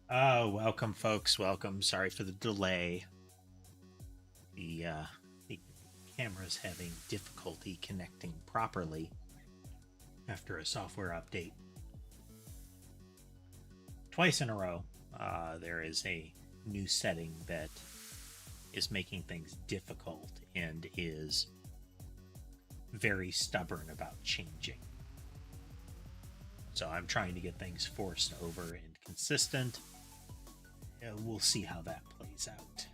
Oh, welcome, folks. Welcome. Sorry for the delay. The camera's having difficulty connecting properly after a software update. Twice in a row, there is a new setting that is making things difficult and is very stubborn about changing. So I'm trying to get things forced over and consistent. We'll see how that plays out.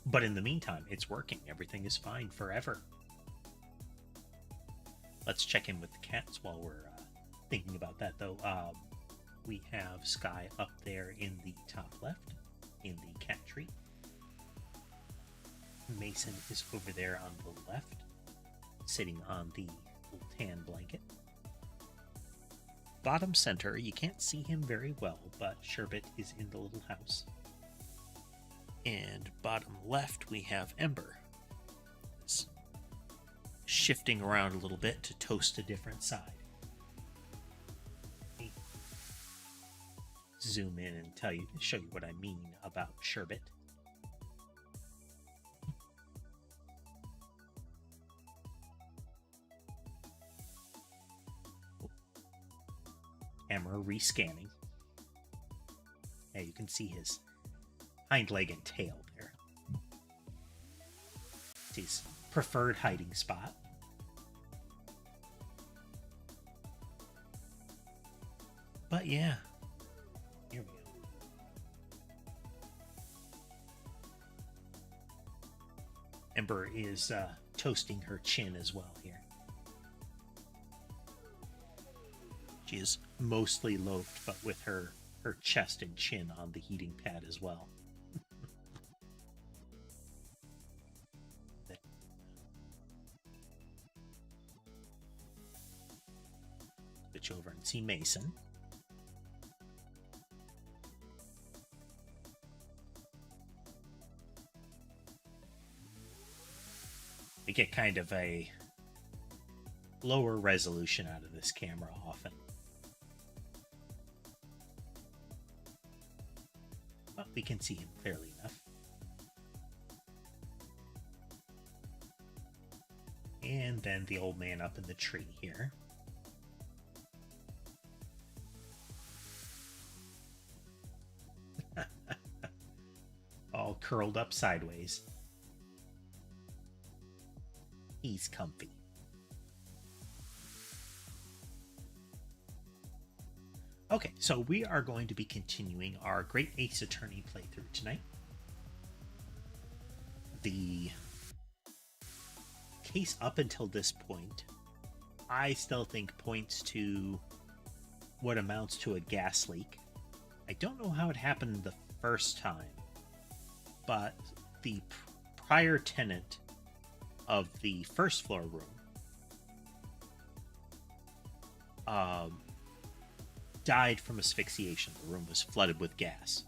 But in the meantime, it's working. Everything is fine forever. Let's check in with the cats while we're thinking about that, though. We have Sky up there in the top left, in the cat tree. Mason is over there on the left, sitting on the little tan blanket. Bottom center, you can't see him very well, but Sherbet is in the little house. And bottom left, we have Ember. It's shifting around a little bit to toast a different side. Let me zoom in and show you what I mean about Sherbet. Ember rescanning. Yeah, you can see his hind leg and tail there. It's his preferred hiding spot. But yeah, here we go. Ember is toasting her chin as well here. She is mostly loafed, but with her chest and chin on the heating pad as well. Switch over and see Mason. We get kind of a lower resolution out of this camera often. But we can see him clearly enough. And then the old man up in the tree here. All curled up sideways. He's comfy. Okay, so we are going to be continuing our Great Ace Attorney playthrough tonight. The case up until this point, I still think points to what amounts to a gas leak. I don't know how it happened the first time, but the prior tenant of the first floor room died from asphyxiation. The room was flooded with gas.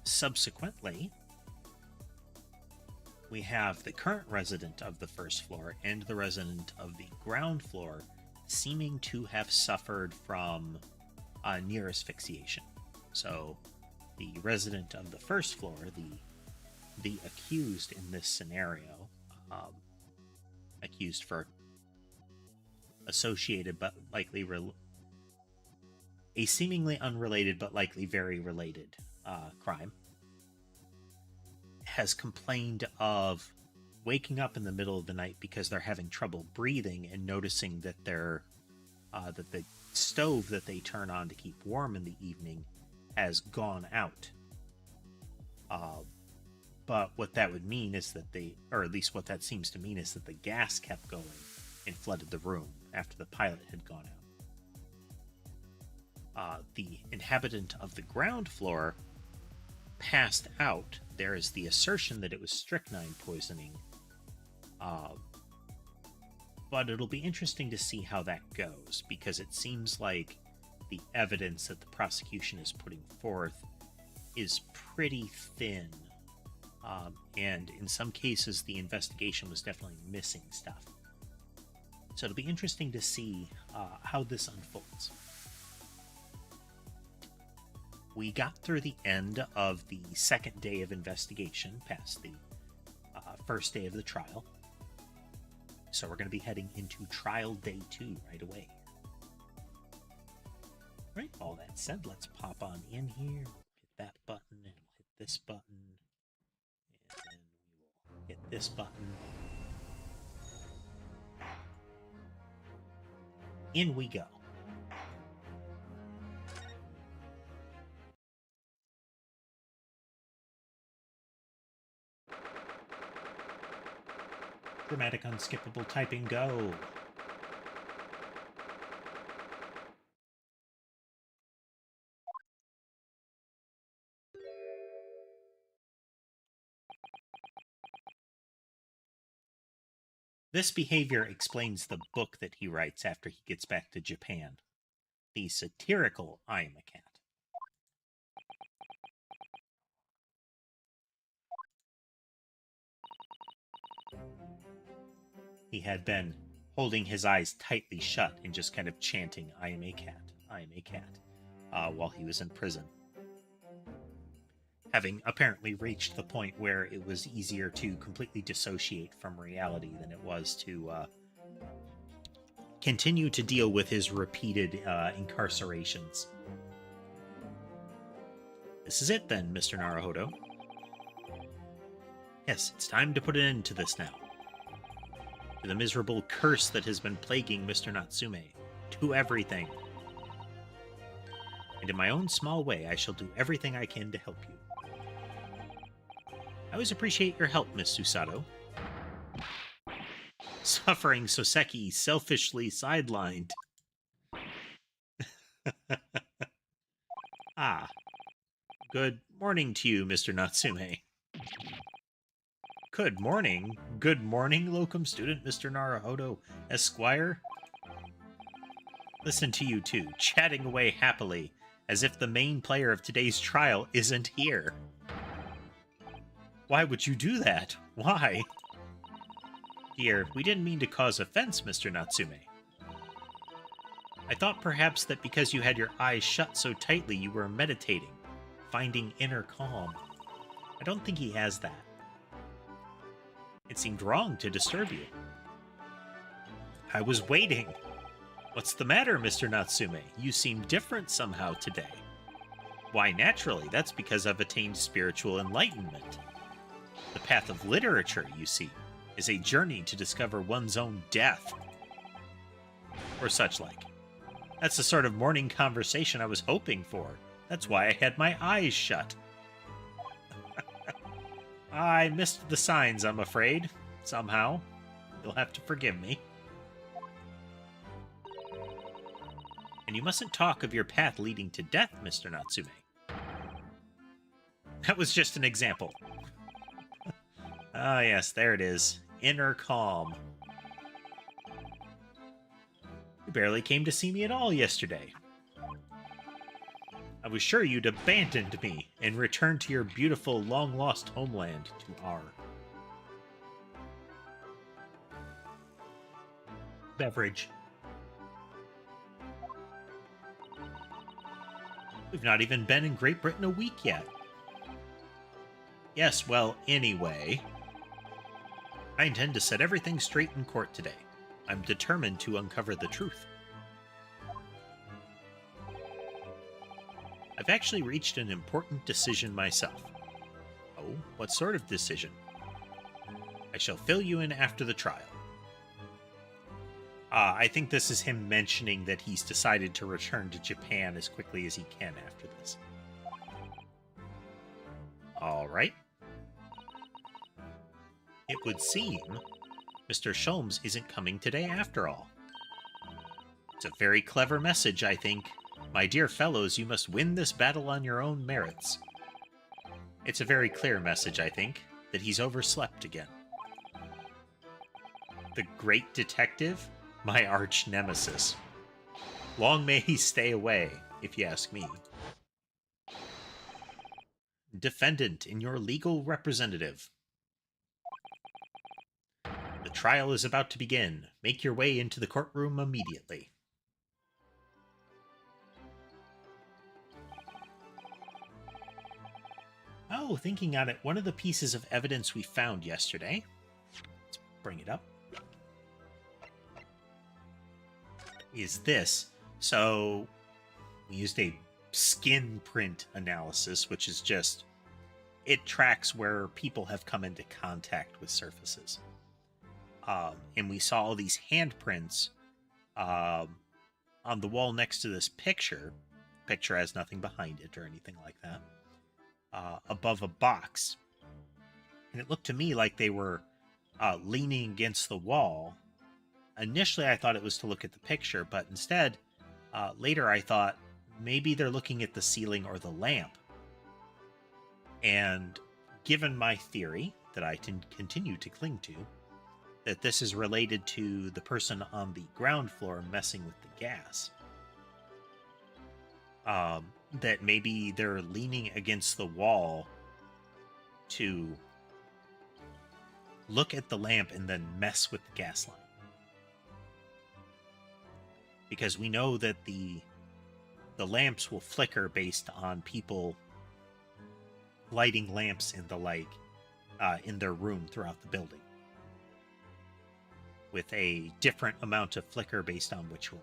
Subsequently, we have the current resident of the first floor and the resident of the ground floor seeming to have suffered from near asphyxiation. So the resident of the first floor, the accused in this scenario, accused for associated but likely a seemingly unrelated but likely very related crime, has complained of waking up in the middle of the night because they're having trouble breathing and noticing that that the stove that they turn on to keep warm in the evening has gone out. But what that would mean is that or at least what that seems to mean, is that the gas kept going and flooded the room after the pilot had gone out. The inhabitant of the ground floor passed out. There is the assertion that it was strychnine poisoning. But it'll be interesting to see how that goes, because it seems like the evidence that the prosecution is putting forth is pretty thin. And in some cases, the investigation was definitely missing stuff. So it'll be interesting to see how this unfolds. We got through the end of the second day of investigation, past the first day of the trial. So we're going to be heading into trial day 2 right away. Right, all that said, let's pop on in here, hit that button, and we'll hit this button, and then we will hit this button. In we go. Dramatic unskippable typing go. This behavior explains the book that he writes after he gets back to Japan. The satirical I Am a Cat. He had been holding his eyes tightly shut and just kind of chanting, I am a cat, I am a cat, while he was in prison. Having apparently reached the point where it was easier to completely dissociate from reality than it was to continue to deal with his repeated incarcerations. This is it then, Mr. Naruhodo. Yes, it's time to put an end to this now. To the miserable curse that has been plaguing Mr. Natsume. To everything. And in my own small way, I shall do everything I can to help you. I always appreciate your help, Miss Susato. Suffering Soseki selfishly sidelined. Ah. Good morning to you, Mr. Natsume. Good morning. Good morning, locum student Mr. Naruhodo, Esquire. Listen to you two, chatting away happily, as if the main player of today's trial isn't here. Why would you do that? Why? Dear, we didn't mean to cause offense, Mr. Natsume. I thought perhaps that because you had your eyes shut so tightly you were meditating, finding inner calm. I don't think he has that. It seemed wrong to disturb you. I was waiting. What's the matter, Mr. Natsume? You seem different somehow today. Why, naturally, that's because I've attained spiritual enlightenment. The path of literature, you see, is a journey to discover one's own death. Or such like. That's the sort of morning conversation I was hoping for. That's why I had my eyes shut. I missed the signs, I'm afraid. Somehow. You'll have to forgive me. And you mustn't talk of your path leading to death, Mr. Natsume. That was just an example. Ah, yes, there it is. Inner calm. You barely came to see me at all yesterday. I was sure you'd abandoned me and returned to your beautiful, long-lost homeland, to R. Beverage. We've not even been in Great Britain a week yet. Yes, well, anyway. I intend to set everything straight in court today. I'm determined to uncover the truth. I've actually reached an important decision myself. Oh, what sort of decision? I shall fill you in after the trial. I think this is him mentioning that he's decided to return to Japan as quickly as he can after this. All right. It would seem Mr. Sholmes isn't coming today after all. It's a very clever message, I think. My dear fellows, you must win this battle on your own merits. It's a very clear message, I think, that he's overslept again. The great detective? My arch nemesis. Long may he stay away, if you ask me. Defendant and your legal representative. The trial is about to begin. Make your way into the courtroom immediately. Oh, thinking on it, one of the pieces of evidence we found yesterday. Let's bring it up. Is this. So, we used a skin print analysis, which is just. It tracks where people have come into contact with surfaces. And we saw all these handprints on the wall next to this picture. Picture has nothing behind it or anything like that. Above a box. And it looked to me like they were leaning against the wall. Initially, I thought it was to look at the picture, but instead, later I thought maybe they're looking at the ceiling or the lamp. And given my theory that I can continue to cling to, that this is related to the person on the ground floor messing with the gas, that maybe they're leaning against the wall to look at the lamp and then mess with the gas line. Because we know that the lamps will flicker based on people lighting lamps and the like in their room throughout the building, with a different amount of flicker based on which room.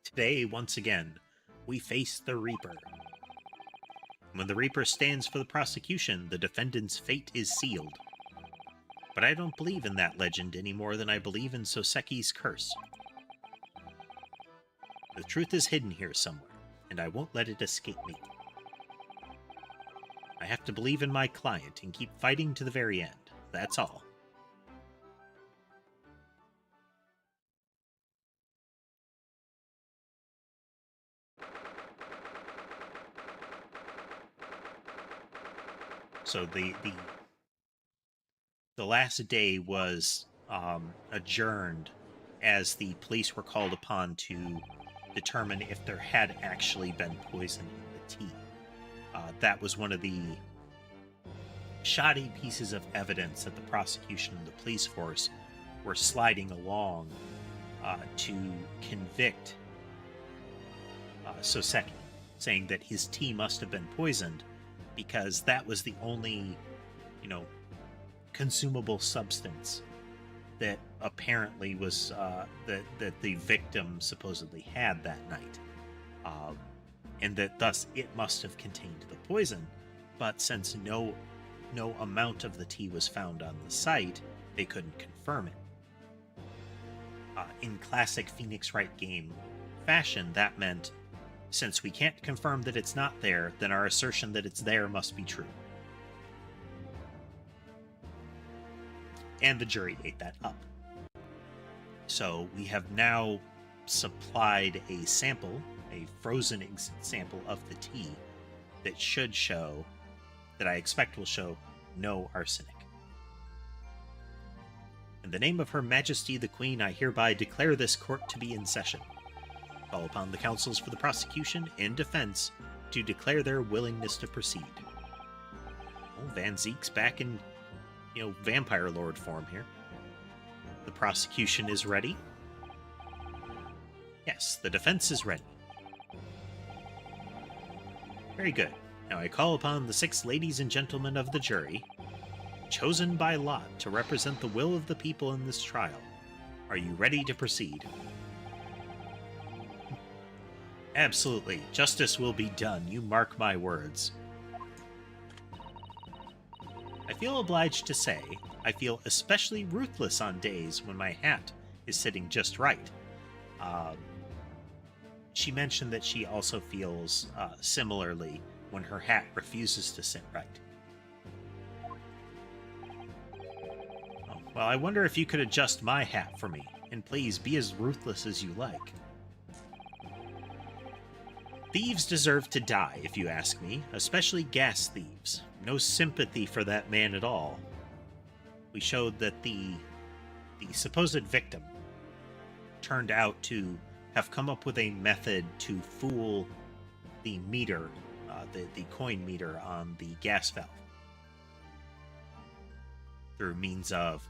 Today, once again, we face the Reaper. When the Reaper stands for the prosecution, the defendant's fate is sealed. But I don't believe in that legend any more than I believe in Soseki's curse. The truth is hidden here somewhere, and I won't let it escape me. I have to believe in my client and keep fighting to the very end. That's all. So the last day was adjourned as the police were called upon to determine if there had actually been poison in the tea. That was one of the shoddy pieces of evidence that the prosecution and the police force were sliding along to convict Soseki, saying that his tea must have been poisoned because that was the only, consumable substance that apparently was that the victim supposedly had that night, and that thus it must have contained the poison. But since no amount of the tea was found on the site, they couldn't confirm it. In classic Phoenix Wright game fashion, that meant since we can't confirm that it's not there, then our assertion that it's there must be true. And the jury ate that up. So we have now supplied a sample, a frozen sample of the tea that should show, that I expect will show, no arsenic. In the name of Her Majesty the Queen, I hereby declare this court to be in session. Call upon the counsels for the prosecution and defense to declare their willingness to proceed. Oh, Van Zeek's back in, vampire lord form here. The prosecution is ready. Yes, the defense is ready. Very good. Now I call upon the 6 ladies and gentlemen of the jury, chosen by lot to represent the will of the people in this trial. Are you ready to proceed? Absolutely. Justice will be done. You mark my words. I feel obliged to say, I feel especially ruthless on days when my hat is sitting just right. She mentioned that she also feels similarly when her hat refuses to sit right. Oh, well, I wonder if you could adjust my hat for me, and please be as ruthless as you like. Thieves deserve to die, if you ask me, especially gas thieves. No sympathy for that man at all. We showed that the supposed victim turned out to have come up with a method to fool the meter the coin meter on the gas valve through means of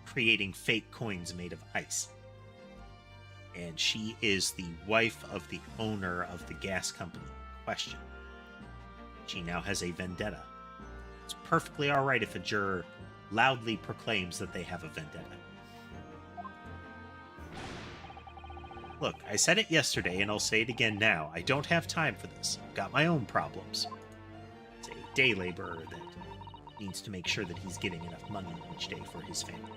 creating fake coins made of ice. And she is the wife of the owner of the gas company in question. She now has a vendetta. It's perfectly all right if a juror loudly proclaims that they have a vendetta. Look, I said it yesterday and I'll say it again now. I don't have time for this. I've got my own problems. It's a day laborer that needs to make sure that he's getting enough money each day for his family.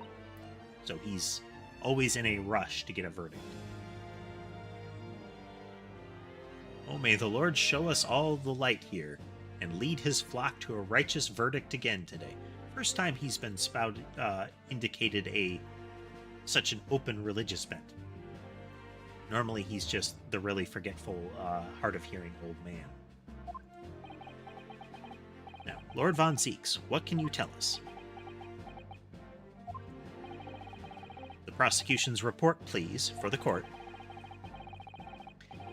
So he's always in a rush to get a verdict. Oh, may the Lord show us all the light here and lead his flock to a righteous verdict again today. First time he's been indicated such an open religious bent. Normally he's just the really forgetful, hard-of-hearing old man. Now, Lord Von Zeeks, what can you tell us? The prosecution's report, please, for the court.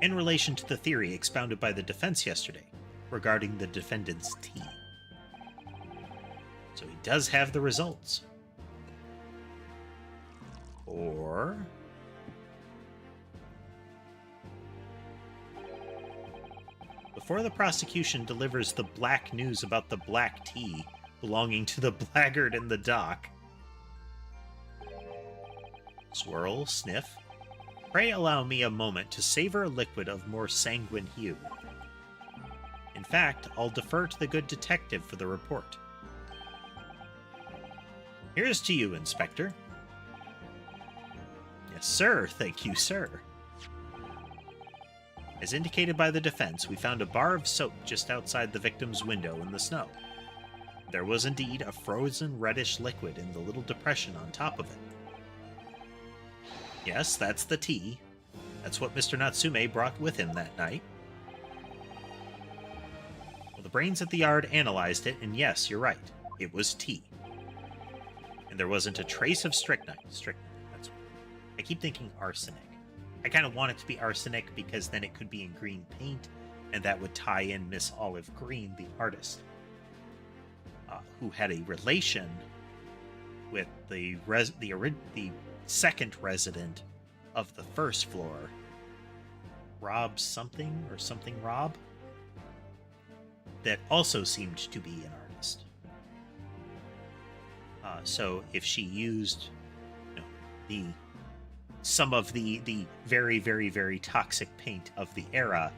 In relation to the theory expounded by the defense yesterday regarding the defendant's tea. So he does have the results. Or... before the prosecution delivers the black news about the black tea belonging to the blackguard in the dock. Swirl, sniff. Pray allow me a moment to savor a liquid of more sanguine hue. In fact, I'll defer to the good detective for the report. Here's to you, Inspector. Yes, sir. Thank you, sir. As indicated by the defense, we found a bar of soap just outside the victim's window in the snow. There was indeed a frozen reddish liquid in the little depression on top of it. Yes, that's the tea. That's what Mr. Natsume brought with him that night. Well, the brains at the yard analyzed it, and yes, you're right. It was tea. And there wasn't a trace of strychnine. I keep thinking arsenic. I kind of want it to be arsenic because then it could be in green paint, and that would tie in Miss Olive Green, the artist, who had a relation with the second resident of the first floor, Rob something or something Rob, that also seemed to be an artist. So if she used some of the very, very, very toxic paint of the era,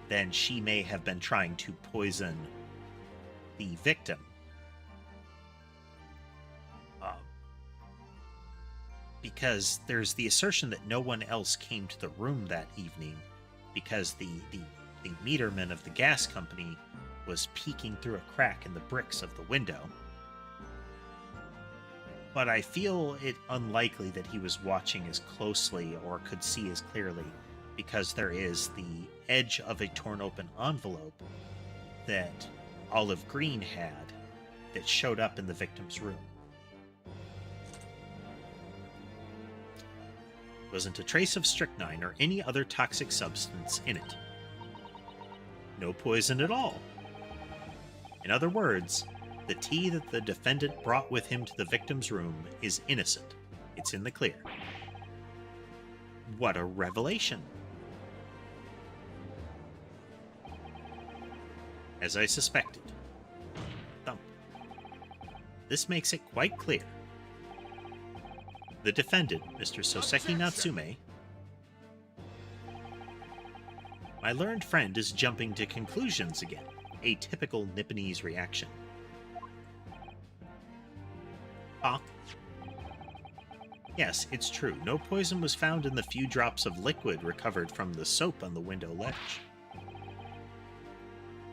then she may have been trying to poison the victim. Because there's the assertion that no one else came to the room that evening because the meterman of the gas company was peeking through a crack in the bricks of the window. But I feel it unlikely that he was watching as closely or could see as clearly because there is the edge of a torn open envelope that Olive Green had that showed up in the victim's room. There wasn't a trace of strychnine or any other toxic substance in it. No poison at all. In other words, the tea that the defendant brought with him to the victim's room is innocent. It's in the clear. What a revelation! As I suspected. Thump. This makes it quite clear. The defendant, Mr. Soseki Natsume... My learned friend is jumping to conclusions again. A typical Nipponese reaction. Yes, it's true. No poison was found in the few drops of liquid recovered from the soap on the window ledge.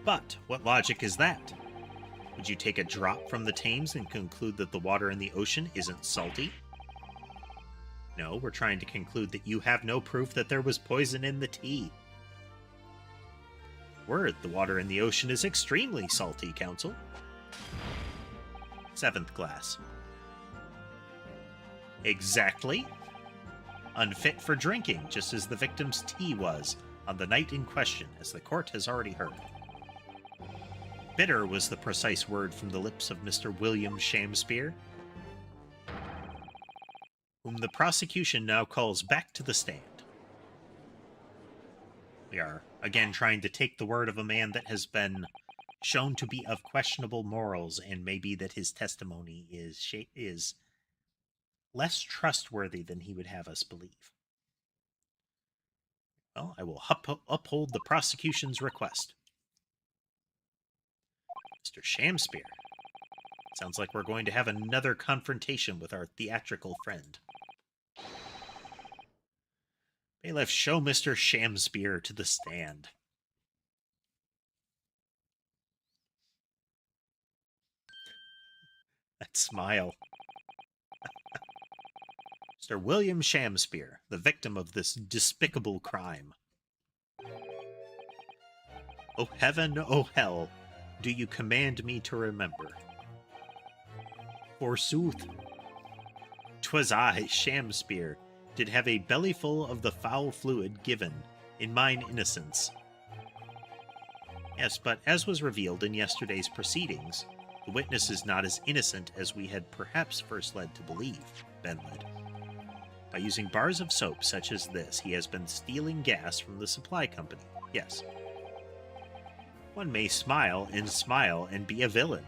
But what logic is that? Would you take a drop from the Thames and conclude that the water in the ocean isn't salty? No, we're trying to conclude that you have no proof that there was poison in the tea. Word, the water in the ocean is extremely salty, Counsel. 7th glass. Exactly. Unfit for drinking, just as the victim's tea was on the night in question, as the court has already heard. Bitter was the precise word from the lips of Mr. William Shamspeare, whom the prosecution now calls back to the stand. We are again trying to take the word of a man that has been shown to be of questionable morals, and maybe that his testimony is less trustworthy than he would have us believe. Well, I will uphold the prosecution's request. Mr. Shamspeare. Sounds like we're going to have another confrontation with our theatrical friend. Bailiff, show Mr. Shamspeare to the stand. That smile. Mr. William Shamspeare, the victim of this despicable crime. O heaven, O hell, do you command me to remember? Forsooth, 'twas I, Shamspeare, did have a bellyful of the foul fluid given in mine innocence. Yes, but as was revealed in yesterday's proceedings, the witness is not as innocent as we had perhaps first led to believe, Benled. By using bars of soap such as this, he has been stealing gas from the supply company. Yes. One may smile and be a villain.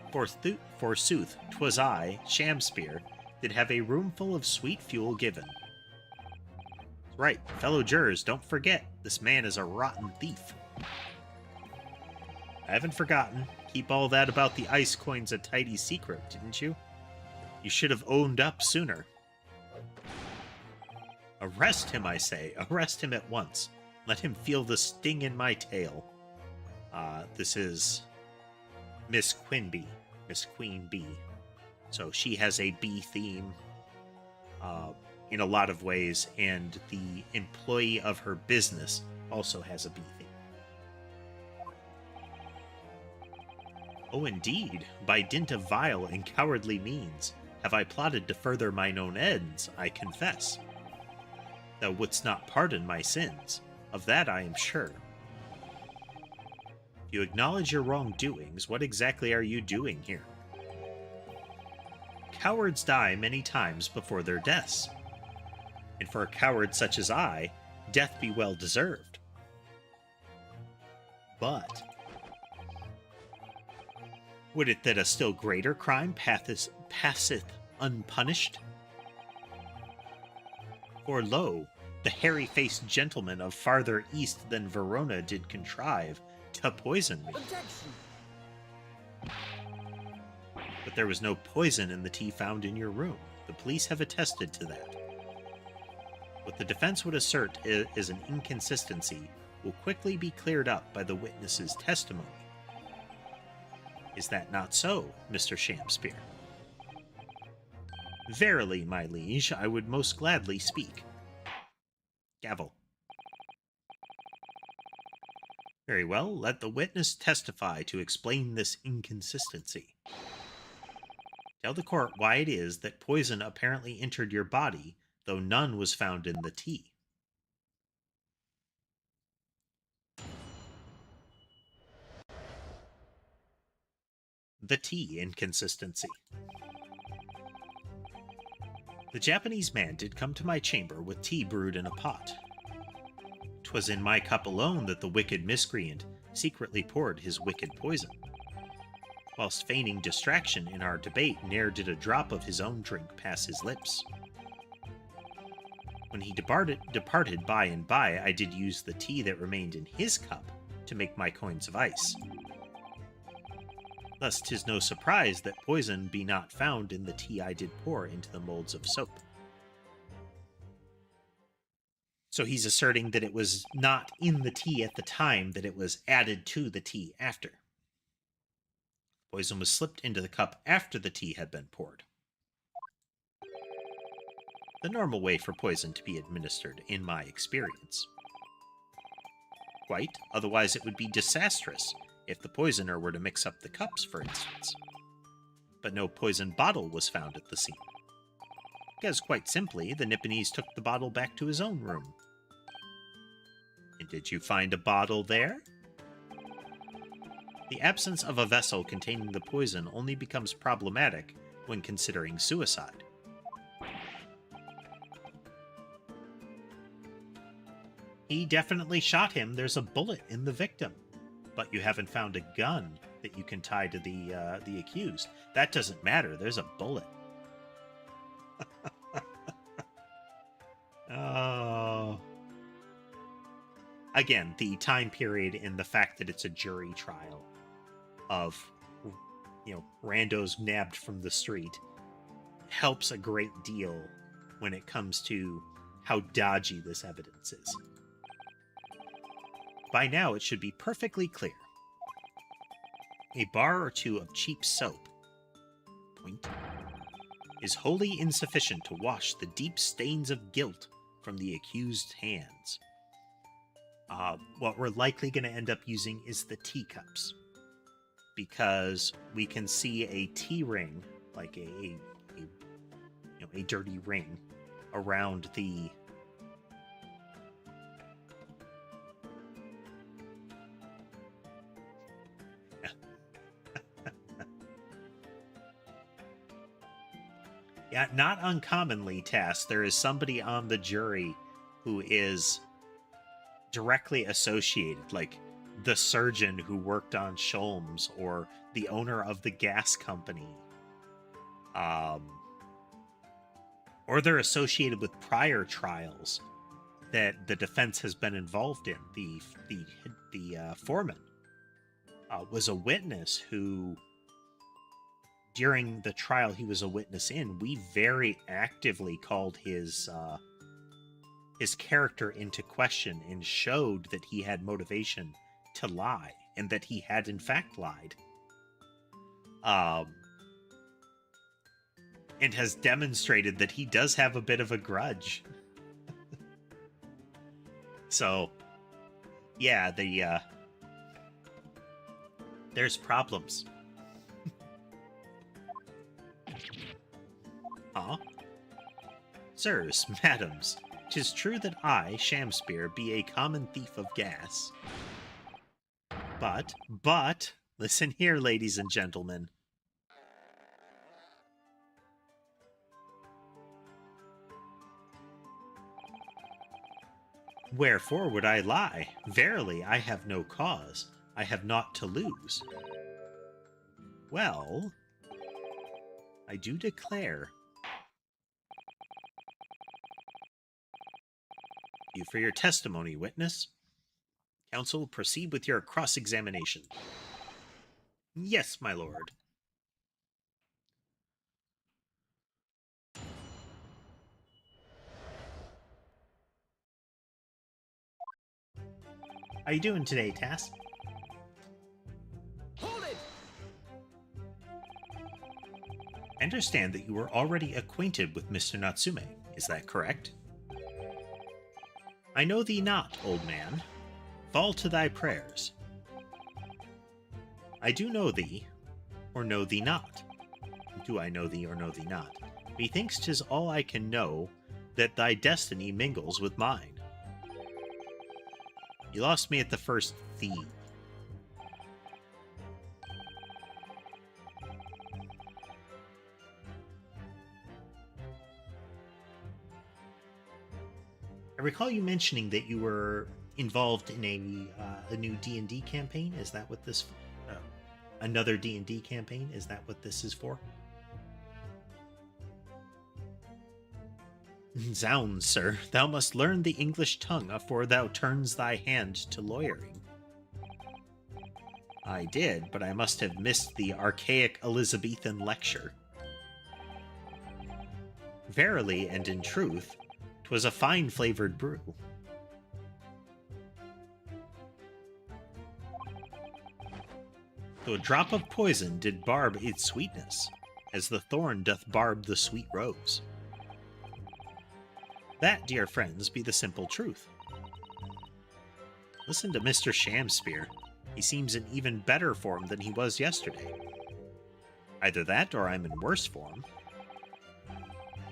Forsooth, 'twas I, Shamspeare, did have a roomful of sweet fuel given. Right, fellow jurors, don't forget, this man is a rotten thief. I haven't forgotten. Keep all that about the ice coins a tidy secret, didn't you? You should have owned up sooner. Arrest him, I say. Arrest him at once. Let him feel the sting in my tail. This is Miss Queen Bee. So she has a bee theme in a lot of ways, and the employee of her business also has a bee theme. Oh, indeed, by dint of vile and cowardly means have I plotted to further mine own ends, I confess. Thou wouldst not pardon my sins, of that I am sure. If you acknowledge your wrongdoings, what exactly are you doing here? Cowards die many times before their deaths, and for a coward such as I, death be well deserved. But would it that a still greater crime passeth unpunished? For lo, the hairy-faced gentleman of farther east than Verona did contrive to poison me. Objection. But there was no poison in the tea found in your room. The police have attested to that. What the defense would assert is an inconsistency will quickly be cleared up by the witness's testimony. Is that not so, Mr. Shamspeare? Verily, my liege, I would most gladly speak. Gavel. Very well, let the witness testify to explain this inconsistency. Tell the court why it is that poison apparently entered your body, though none was found in the tea. The tea inconsistency. The Japanese man did come to my chamber with tea brewed in a pot. 'Twas in my cup alone that the wicked miscreant secretly poured his wicked poison. Whilst feigning distraction in our debate, ne'er did a drop of his own drink pass his lips. When he departed by and by, I did use the tea that remained in his cup to make my coins of ice. Thus 'tis no surprise that poison be not found in the tea I did pour into the molds of soap. So he's asserting that it was not in the tea at the time, that it was added to the tea after. Poison was slipped into the cup after the tea had been poured. The normal way for poison to be administered, in my experience. Quite, otherwise it would be disastrous if the poisoner were to mix up the cups, for instance. But no poison bottle was found at the scene. Because, quite simply, the Nipponese took the bottle back to his own room. And did you find a bottle there? The absence of a vessel containing the poison only becomes problematic when considering suicide. He definitely shot him. There's a bullet in the victim. But you haven't found a gun that you can tie to the accused. That doesn't matter. There's a bullet. Oh. Again, the time period and the fact that it's a jury trial of, randos nabbed from the street helps a great deal when it comes to how dodgy this evidence is. By now, it should be perfectly clear. A bar or two of cheap soap is wholly insufficient to wash the deep stains of guilt from the accused's hands. What we're likely going to end up using is the teacups, because we can see a tea ring, like a dirty ring, around the Yeah, not uncommonly, Tass, there is somebody on the jury who is directly associated, like the surgeon who worked on Sholmes, or the owner of the gas company. Or they're associated with prior trials that the defense has been involved in. The foreman was a witness who, during the trial he was a witness in, we very actively called his character into question and showed that he had motivation to lie, and that he had in fact lied. And has demonstrated that he does have a bit of a grudge. So, yeah, there's problems. Huh? Sirs, madams, 'tis true that I, Shamspear, be a common thief of gas. But, listen here, ladies and gentlemen. Wherefore would I lie? Verily, I have no cause. I have naught to lose. Well, I do declare. You for your testimony, witness. Counsel, proceed with your cross-examination. Yes, my lord. How you doing today, Tass? Hold it! I understand that you were already acquainted with Mr. Natsume. Is that correct? I know thee not, old man. Fall to thy prayers. I do know thee, or know thee not. Do I know thee, or know thee not? Methinks 'tis all I can know, that thy destiny mingles with mine. You lost me at the first theme. I recall you mentioning that you were involved in a new D&D campaign. Is that what this... another D&D campaign? Is that what this is for? Zounds, sir, thou must learn the English tongue, afore thou turns thy hand to lawyering. I did, but I must have missed the archaic Elizabethan lecture. Verily and in truth, 'twas a fine-flavored brew. Though a drop of poison did barb its sweetness, as the thorn doth barb the sweet rose. That, dear friends, be the simple truth. Listen to Mr. Shamspear. He seems in even better form than he was yesterday. Either that, or I'm in worse form.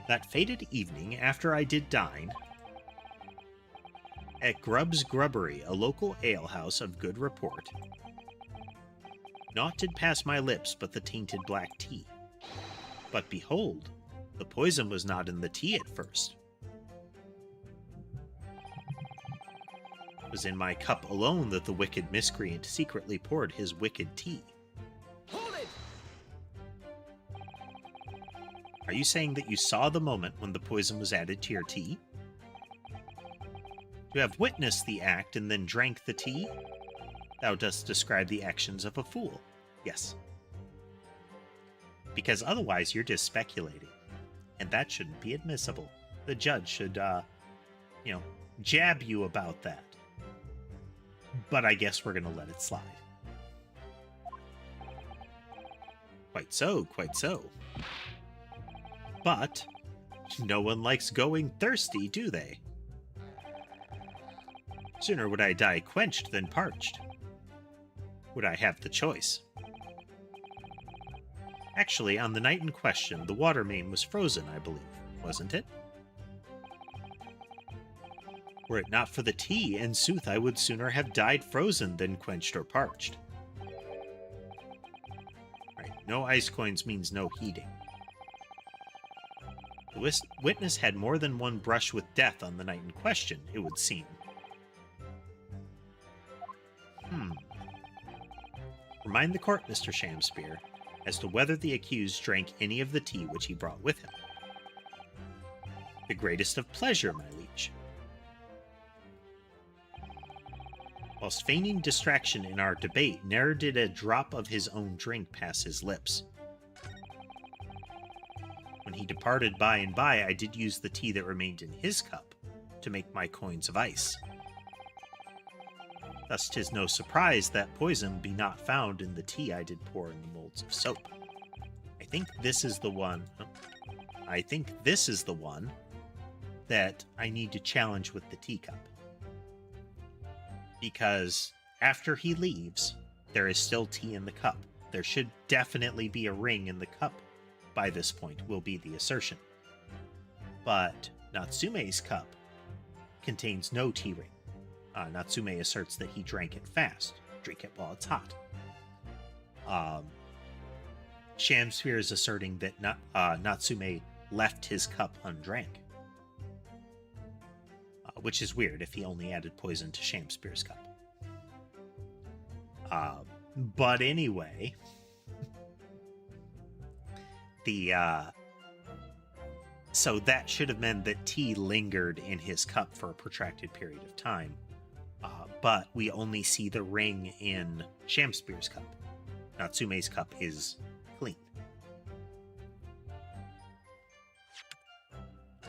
That fated evening, after I did dine, at Grubb's Grubbery, a local alehouse of good report, Naught did pass my lips but the tainted black tea. But behold, the poison was not in the tea at first. It was in my cup alone that the wicked miscreant secretly poured his wicked tea. Hold it! Are you saying that you saw the moment when the poison was added to your tea? To have witnessed the act and then drank the tea? Thou dost describe the actions of a fool. Yes. Because otherwise you're just speculating. And that shouldn't be admissible. The judge should, jab you about that. But I guess we're going to let it slide. Quite so, quite so. But no one likes going thirsty, do they? Sooner would I die quenched than parched. Would I have the choice? Actually, on the night in question, the water main was frozen, I believe, wasn't it? Were it not for the tea, in sooth I would sooner have died frozen than quenched or parched. Right, no ice coins means no heating. The witness had more than one brush with death on the night in question, it would seem. Remind the court, Mr. Shamspeare, as to whether the accused drank any of the tea which he brought with him. The greatest of pleasure, my liege. Whilst feigning distraction in our debate, ne'er did a drop of his own drink pass his lips. When he departed by and by, I did use the tea that remained in his cup to make my coins of ice. Thus 'tis no surprise that poison be not found in the tea I did pour in the molds of soap. I think this is the one that I need to challenge with the teacup. Because after he leaves, there is still tea in the cup. There should definitely be a ring in the cup by this point, will be the assertion. But Natsume's cup contains no tea ring. Natsume asserts that he drank it fast. Drink it while it's hot. Shamsphere is asserting that Natsume left his cup undrank. Which is weird if he only added poison to Shamspeare's cup. But anyway, so that should have meant that tea lingered in his cup for a protracted period of time. But we only see the ring in Shamspeare's cup. Natsume's cup is clean.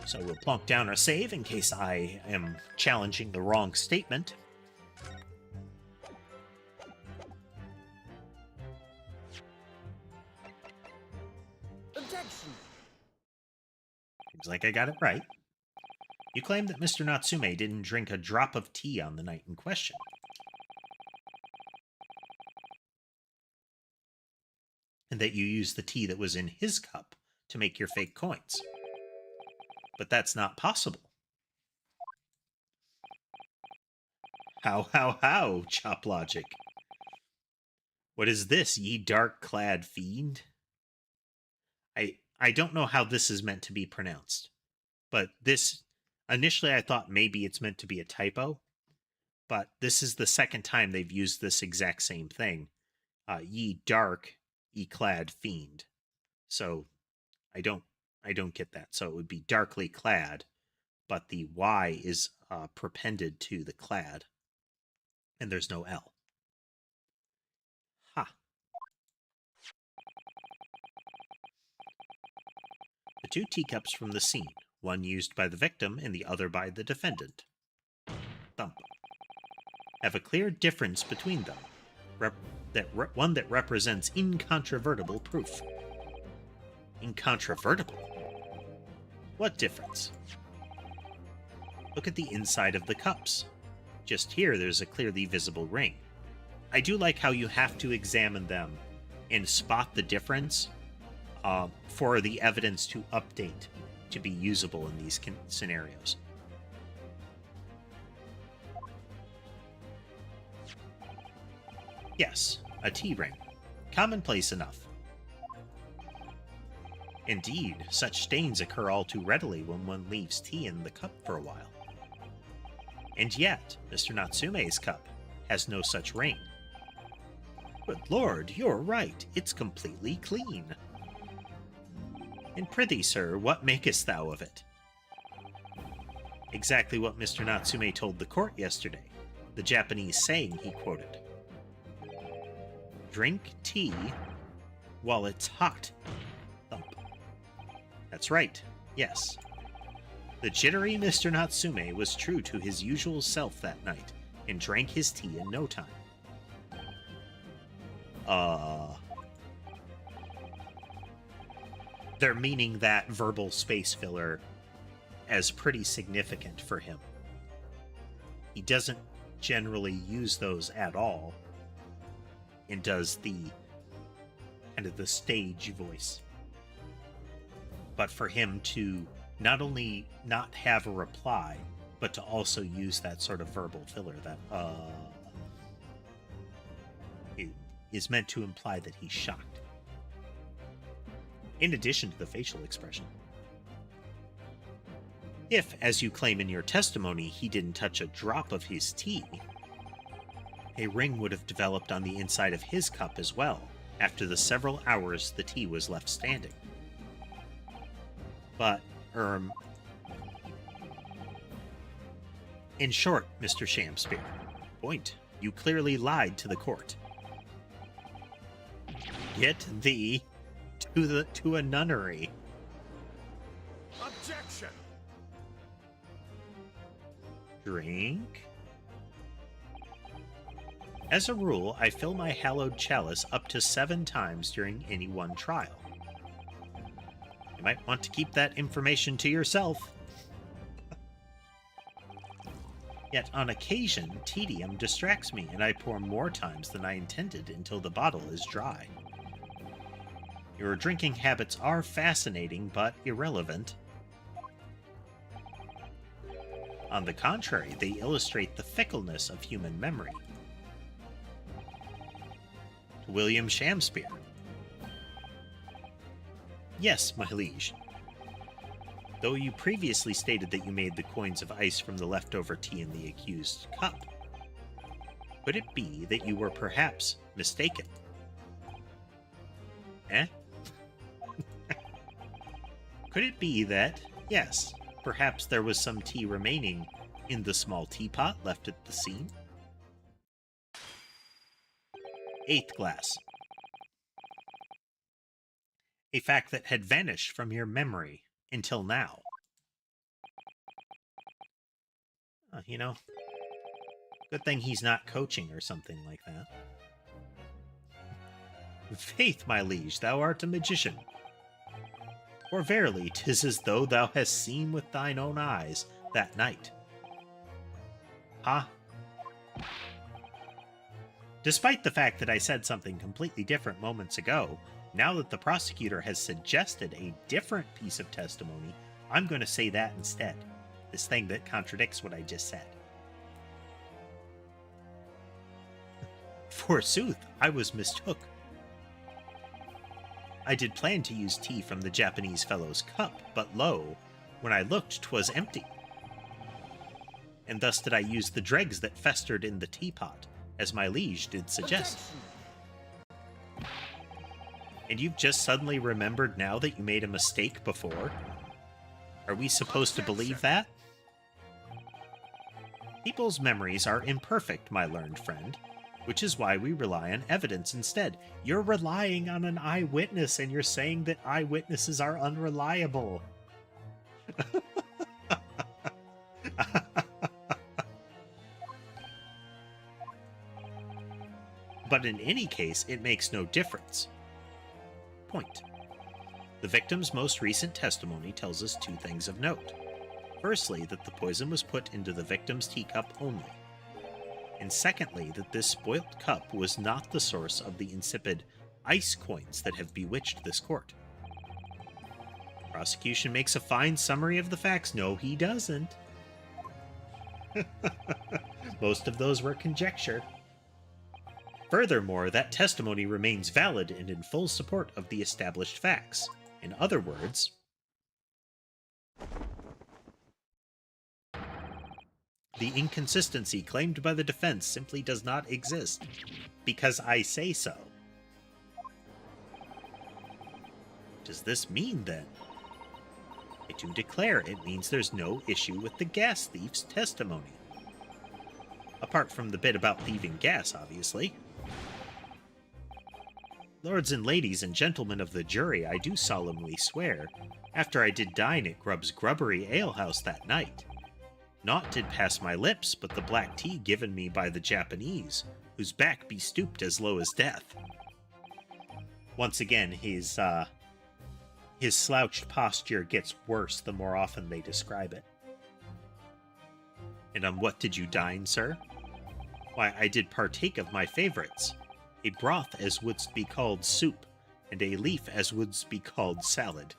So we'll plonk down our save in case I am challenging the wrong statement. Objection! Seems like I got it right. You claim that Mr. Natsume didn't drink a drop of tea on the night in question. And that you used the tea that was in his cup to make your fake coins. But that's not possible. How, Chop Logic. What is this, ye dark-clad fiend? I don't know how this is meant to be pronounced. But this... Initially, I thought maybe it's meant to be a typo, but this is the second time they've used this exact same thing. Ye clad fiend. So I don't get that. So it would be darkly clad, but the Y is prepended to the clad, and there's no L. Ha. The two teacups from the scene. One used by the victim and the other by the defendant. Thump. Have a clear difference between them. One that represents incontrovertible proof. Incontrovertible? What difference? Look at the inside of the cups. Just here there's a clearly visible ring. I do like how you have to examine them and spot the difference for the evidence to update to be usable in these scenarios. Yes, a tea ring. commonplace enough. Indeed, such stains occur all too readily when one leaves tea in the cup for a while. And yet, Mr. Natsume's cup has no such ring. Good lord, you're right, it's completely clean. And prithee, sir, what makest thou of it? Exactly what Mr. Natsume told the court yesterday, the Japanese saying he quoted. Drink tea while it's hot. Thump. That's right, yes. The jittery Mr. Natsume was true to his usual self that night, and drank his tea in no time. They're meaning that verbal space filler as pretty significant for him. He doesn't generally use those at all, and does the kind of the stage voice. But for him to not only not have a reply, but to also use that sort of verbal filler that is meant to imply that he's shocked. In addition to the facial expression. If, as you claim in your testimony, he didn't touch a drop of his tea, a ring would have developed on the inside of his cup as well, after the several hours the tea was left standing. But, in short, Mr. Shamspeare, point, you clearly lied to the court. Get thee to a nunnery. Objection! Drink? As a rule, I fill my hallowed chalice up to 7 times during any one trial. You might want to keep that information to yourself. Yet on occasion, tedium distracts me, and I pour more times than I intended until the bottle is dry. Your drinking habits are fascinating, but irrelevant. On the contrary, they illustrate the fickleness of human memory. To William Shamspeare. Yes, my liege. Though you previously stated that you made the coins of ice from the leftover tea in the accused cup, could it be that you were perhaps mistaken? Eh? Could it be that, yes, perhaps there was some tea remaining in the small teapot left at the scene? 8th glass. A fact that had vanished from your memory until now. You know, good thing he's not coaching or something like that. Faith, my liege, thou art a magician. For verily, 'tis as though thou hast seen with thine own eyes that night. Huh? Despite the fact that I said something completely different moments ago, now that the prosecutor has suggested a different piece of testimony, I'm going to say that instead. This thing that contradicts what I just said. Forsooth, I was mistook. I did plan to use tea from the Japanese fellow's cup, but lo, when I looked, 'twas empty. And thus did I use the dregs that festered in the teapot, as my liege did suggest. And you've just suddenly remembered now that you made a mistake before? Are we supposed to believe that? People's memories are imperfect, my learned friend, which is why we rely on evidence instead. You're relying on an eyewitness, and you're saying that eyewitnesses are unreliable. But in any case, it makes no difference. Point. The victim's most recent testimony tells us 2 things of note. Firstly, that the poison was put into the victim's teacup only. And secondly, that this spoilt cup was not the source of the insipid ice coins that have bewitched this court. Prosecution makes a fine summary of the facts. No, he doesn't. Most of those were conjecture. Furthermore, that testimony remains valid and in full support of the established facts. In other words, the inconsistency claimed by the defense simply does not exist, because I say so. What does this mean, then? I do declare it means there's no issue with the gas thief's testimony. Apart from the bit about thieving gas, obviously. Lords and ladies and gentlemen of the jury, I do solemnly swear, after I did dine at Grubb's Grubbery Alehouse that night, naught did pass my lips but the black tea given me by the Japanese, whose back be stooped as low as death. Once again, his slouched posture gets worse the more often they describe it. And on what did you dine, sir? Why, I did partake of my favorites. A broth as wouldst be called soup, and a leaf as wouldst be called salad.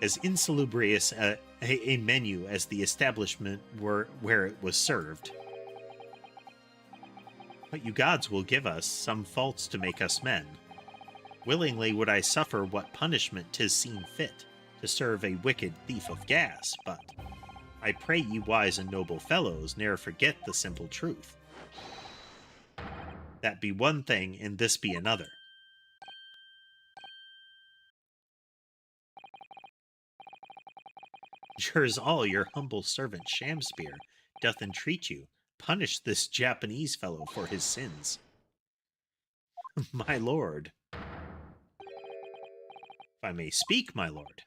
As insalubrious a menu as the establishment where it was served. But you gods will give us some faults to make us men. Willingly would I suffer what punishment 'tis seen fit, to serve a wicked thief of gas, but I pray ye wise and noble fellows ne'er forget the simple truth. That be one thing, and this be another. Jurors all, your humble servant Shamspeare doth entreat you, punish this Japanese fellow for his sins. My lord. If I may speak, my lord.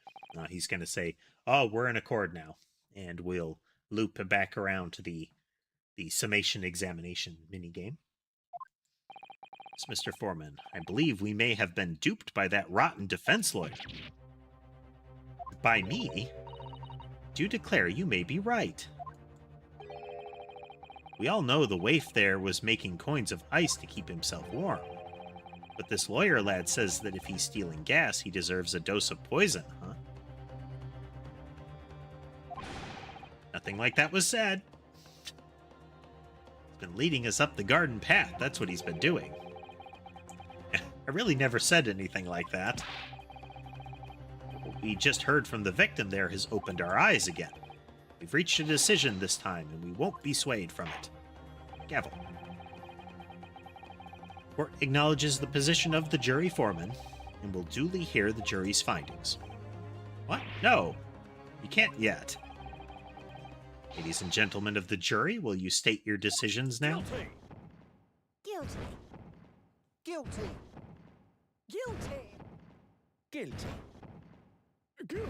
He's going to say, oh, we're in accord now. And we'll loop back around to the summation examination minigame. Mr. Foreman, I believe we may have been duped by that rotten defense lawyer. By me? Do declare you may be right. We all know the waif there was making coins of ice to keep himself warm. But this lawyer lad says that if he's stealing gas, he deserves a dose of poison, huh? Nothing like that was said. He's been leading us up the garden path, that's what he's been doing. I really never said anything like that. What we just heard from the victim there has opened our eyes again. We've reached a decision this time, and we won't be swayed from it. Gavel. Court acknowledges the position of the jury foreman, and will duly hear the jury's findings. What? No, you can't yet. Ladies and gentlemen of the jury, will you state your decisions now? Guilty. Guilty. Guilty. Guilty. Guilty. Guilty.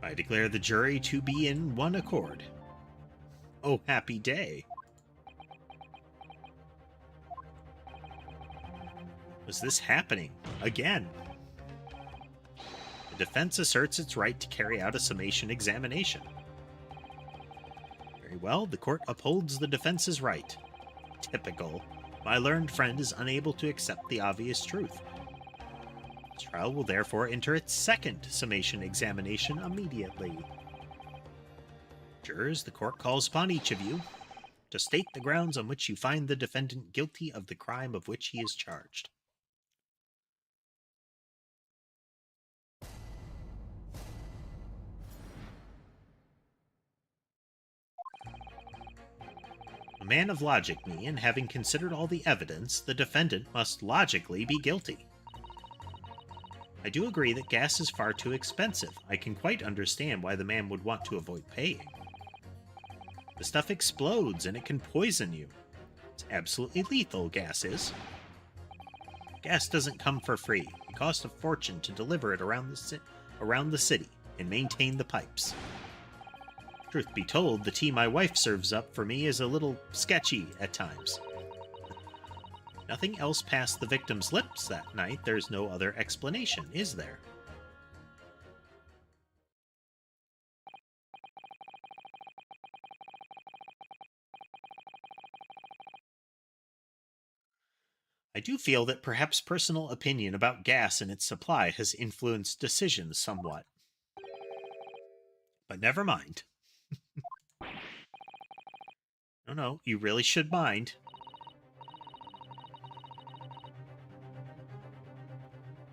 I declare the jury to be in one accord. Oh, happy day. Was this happening again? The defense asserts its right to carry out a summation examination. Very well, the court upholds the defense's right. Typical. My learned friend is unable to accept the obvious truth. This trial will therefore enter its second summation examination immediately. Jurors, the court calls upon each of you to state the grounds on which you find the defendant guilty of the crime of which he is charged. A man of logic, me, and having considered all the evidence, the defendant must logically be guilty. I do agree that gas is far too expensive. I can quite understand why the man would want to avoid paying. The stuff explodes and it can poison you. It's absolutely lethal, gas is. Gas doesn't come for free. It costs a fortune to deliver it around the city and maintain the pipes. Truth be told, the tea my wife serves up for me is a little sketchy at times. Nothing else passed the victim's lips that night. There's no other explanation, is there? I do feel that perhaps personal opinion about gas and its supply has influenced decisions somewhat. But never mind. No, no, you really should mind.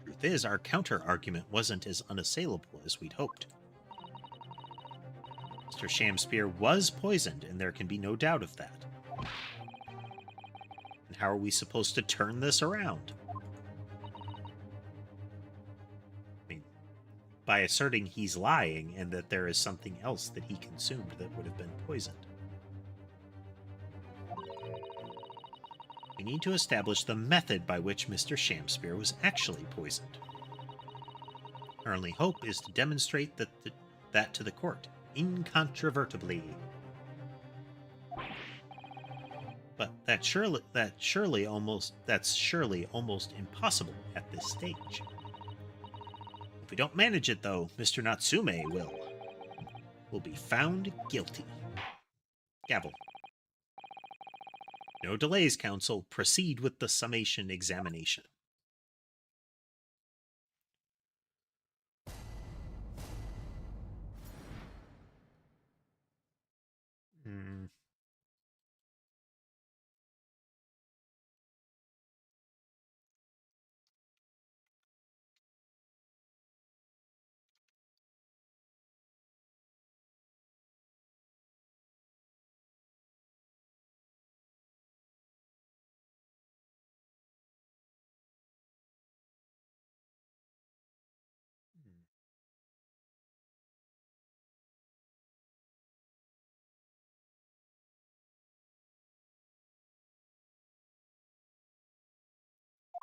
Truth is, our counter-argument wasn't as unassailable as we'd hoped. Mr. Shamspear was poisoned, and there can be no doubt of that. And how are we supposed to turn this around? I mean, by asserting he's lying and that there is something else that he consumed that would have been poisoned. We need to establish the method by which Mr. Shamspear was actually poisoned. Our only hope is to demonstrate that to the court, incontrovertibly. But that's surely almost impossible at this stage. If we don't manage it, though, Mr. Natsume will be found guilty. Gavel. No delays, counsel. Proceed with the summation examination.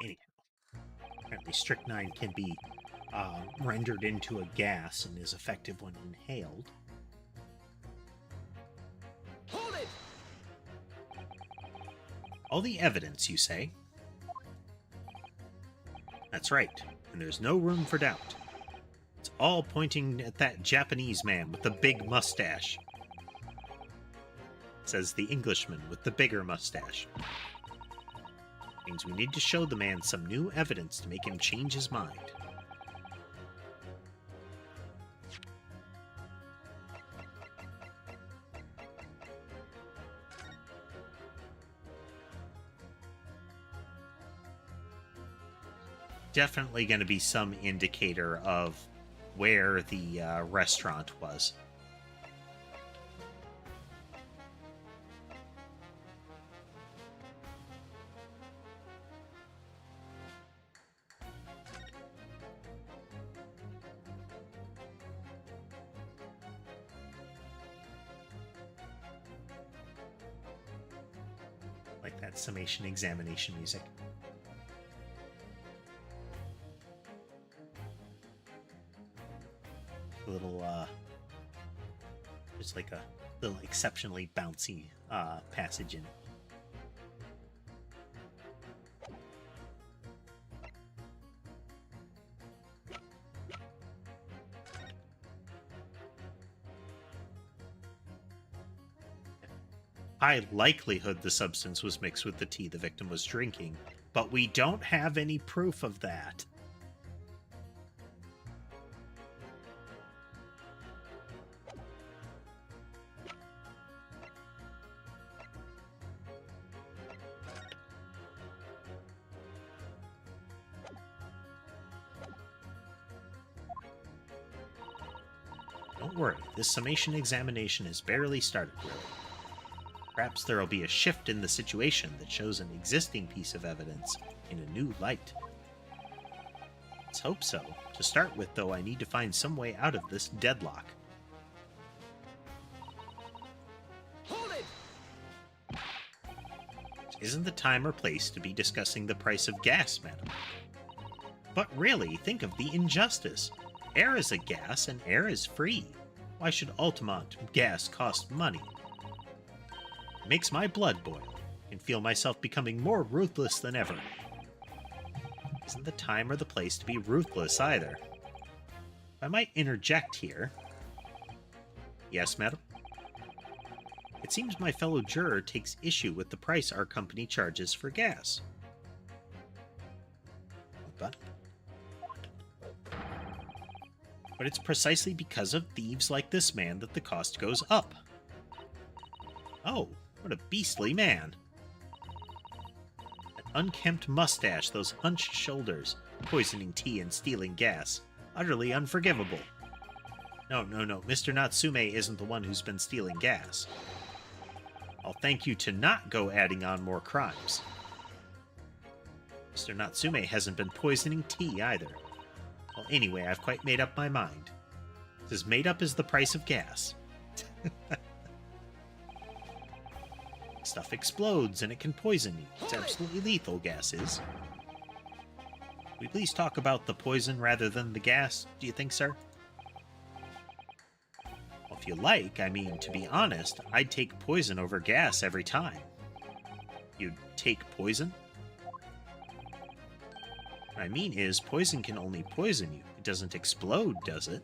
Anyhow, apparently strychnine can be rendered into a gas and is effective when inhaled. Hold it! All the evidence, you say? That's right, and there's no room for doubt. It's all pointing at that Japanese man with the big mustache. Says the Englishman with the bigger mustache. Means we need to show the man some new evidence to make him change his mind. Definitely going to be some indicator of where the restaurant was. Like that summation examination music. A little, just like a little exceptionally bouncy passage in it. High likelihood the substance was mixed with the tea the victim was drinking, but we don't have any proof of that. Don't worry, this summation examination has barely started, really. Perhaps there will be a shift in the situation that shows an existing piece of evidence in a new light. Let's hope so. To start with, though, I need to find some way out of this deadlock. Hold it! Isn't the time or place to be discussing the price of gas, madam? But really, think of the injustice. Air is a gas, and air is free. Why should Altamont gas cost money? It makes my blood boil. I can feel myself becoming more ruthless than ever. Isn't the time or the place to be ruthless either. If I might interject here. Yes, madam? It seems my fellow juror takes issue with the price our company charges for gas. But it's precisely because of thieves like this man that the cost goes up. Oh, what a beastly man. That unkempt mustache, those hunched shoulders, poisoning tea and stealing gas. Utterly unforgivable. No, Mr. Natsume isn't the one who's been stealing gas. I'll thank you to not go adding on more crimes. Mr. Natsume hasn't been poisoning tea either. Well, anyway, I've quite made up my mind. It's as made up as the price of gas. Stuff explodes and it can poison you. It's absolutely lethal, gas is. Can we please talk about the poison rather than the gas, do you think, sir? Well, if you like, I mean, to be honest, I'd take poison over gas every time. You'd take poison? What I mean is, poison can only poison you. It doesn't explode, does it?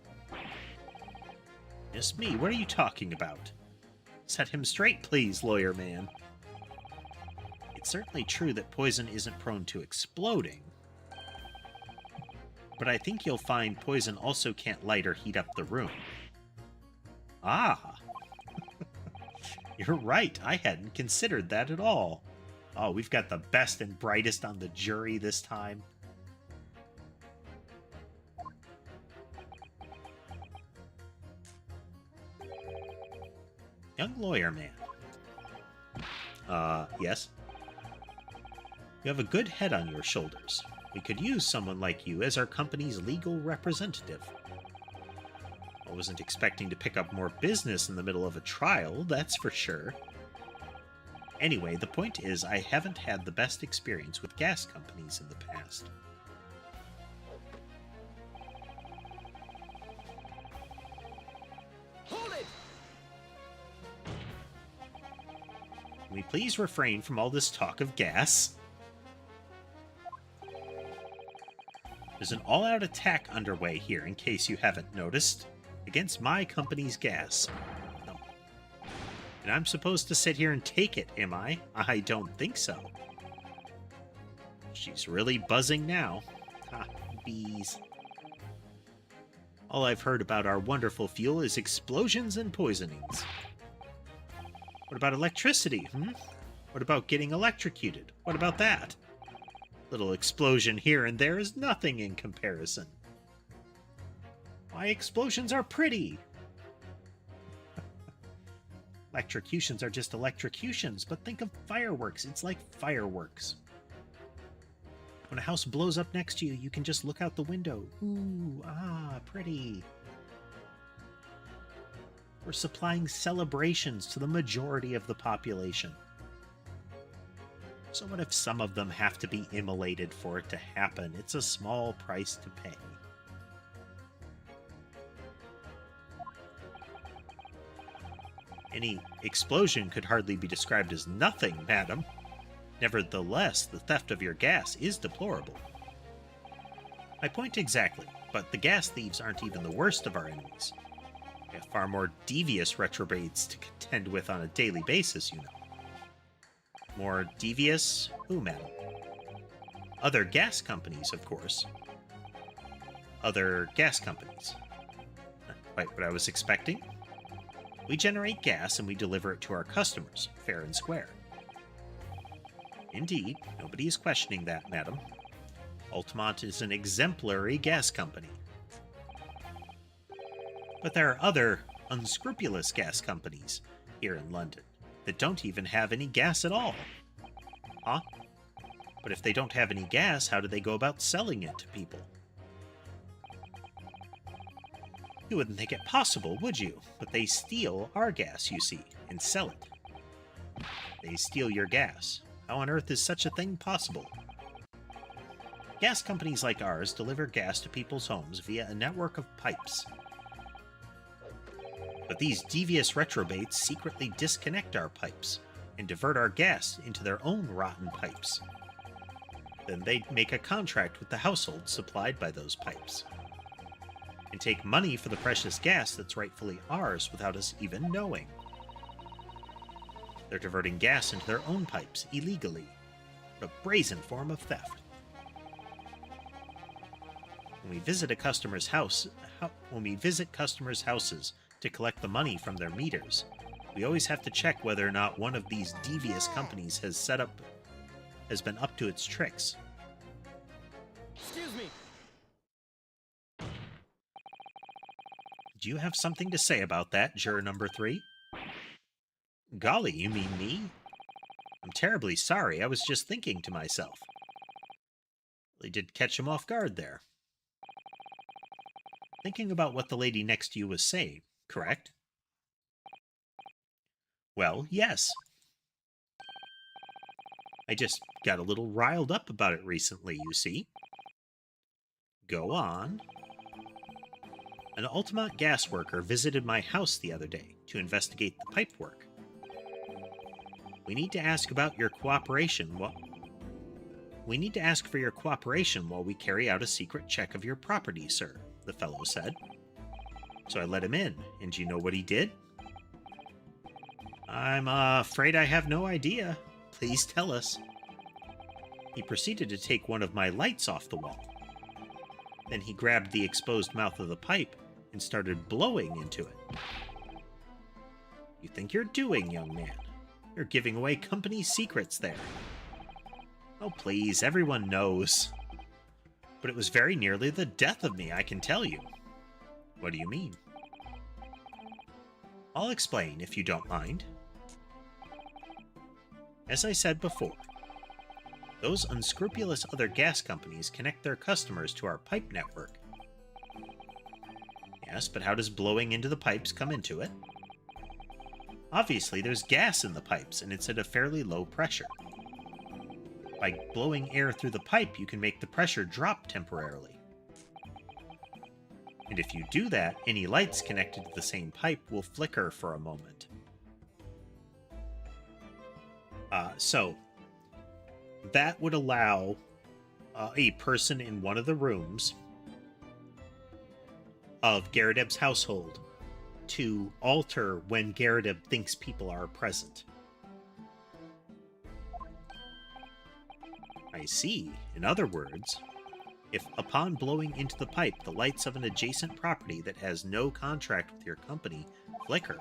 Miss me, what are you talking about? Set him straight, please, lawyer man. It's certainly true that poison isn't prone to exploding. But I think you'll find poison also can't light or heat up the room. Ah! You're right, I hadn't considered that at all. Oh, we've got the best and brightest on the jury this time. Young lawyer man. Yes? You have a good head on your shoulders. We could use someone like you as our company's legal representative. I wasn't expecting to pick up more business in the middle of a trial, that's for sure. Anyway, the point is I haven't had the best experience with gas companies in the past. Hold it! Can we please refrain from all this talk of gas? There's an all-out attack underway here, in case you haven't noticed, against my company's gas. No. And I'm supposed to sit here and take it, am I? I don't think so. She's really buzzing now. Ha, bees. All I've heard about our wonderful fuel is explosions and poisonings. What about electricity, What about getting electrocuted? What about that? Little explosion here and there is nothing in comparison. Why, explosions are pretty! Electrocutions are just electrocutions, but think of fireworks. It's like fireworks. When a house blows up next to you, you can just look out the window. Ooh, ah, pretty. We're supplying celebrations to the majority of the population. So what if some of them have to be immolated for it to happen? It's a small price to pay. Any explosion could hardly be described as nothing, madam. Nevertheless, the theft of your gas is deplorable. My point exactly, but the gas thieves aren't even the worst of our enemies. We have far more devious retrobates to contend with on a daily basis, you know. More devious? Who, madam? Other gas companies, of course. Other gas companies. Not quite what I was expecting. We generate gas and we deliver it to our customers, fair and square. Indeed, nobody is questioning that, madam. Altamont is an exemplary gas company. But there are other unscrupulous gas companies here in London that don't even have any gas at all. Huh? But if they don't have any gas, how do they go about selling it to people? You wouldn't think it possible, would you? But they steal our gas, you see, and sell it. They steal your gas. How on earth is such a thing possible? Gas companies like ours deliver gas to people's homes via a network of pipes. But these devious retrobates secretly disconnect our pipes and divert our gas into their own rotten pipes. Then they make a contract with the household supplied by those pipes and take money for the precious gas that's rightfully ours without us even knowing. They're diverting gas into their own pipes illegally. A brazen form of theft. When we visit customers' houses to collect the money from their meters, we always have to check whether or not one of these devious companies has been up to its tricks. Excuse me. Do you have something to say about that, juror number 3? Golly, you mean me? I'm terribly sorry. I was just thinking to myself. Really did catch him off guard there. Thinking about what the lady next to you was saying, correct? Well, yes. I just got a little riled up about it recently, you see. Go on. An Altamont gas worker visited my house the other day to investigate the pipe work. We need to ask about your cooperation. We need to ask for your cooperation while we carry out a secret check of your property, sir, the fellow said. So I let him in, and do you know what he did? I'm afraid I have no idea. Please tell us. He proceeded to take one of my lights off the wall. Then he grabbed the exposed mouth of the pipe and started blowing into it. You think you're doing, young man? You're giving away company secrets there. Oh, please, everyone knows. But it was very nearly the death of me, I can tell you. What do you mean? I'll explain, if you don't mind. As I said before, those unscrupulous other gas companies connect their customers to our pipe network. Yes, but how does blowing into the pipes come into it? Obviously, there's gas in the pipes, and it's at a fairly low pressure. By blowing air through the pipe, you can make the pressure drop temporarily. And if you do that, any lights connected to the same pipe will flicker for a moment. So that would allow a person in one of the rooms of Garadeb's household to alter when Garadeb thinks people are present. I see. In other words, if upon blowing into the pipe, the lights of an adjacent property that has no contract with your company flicker,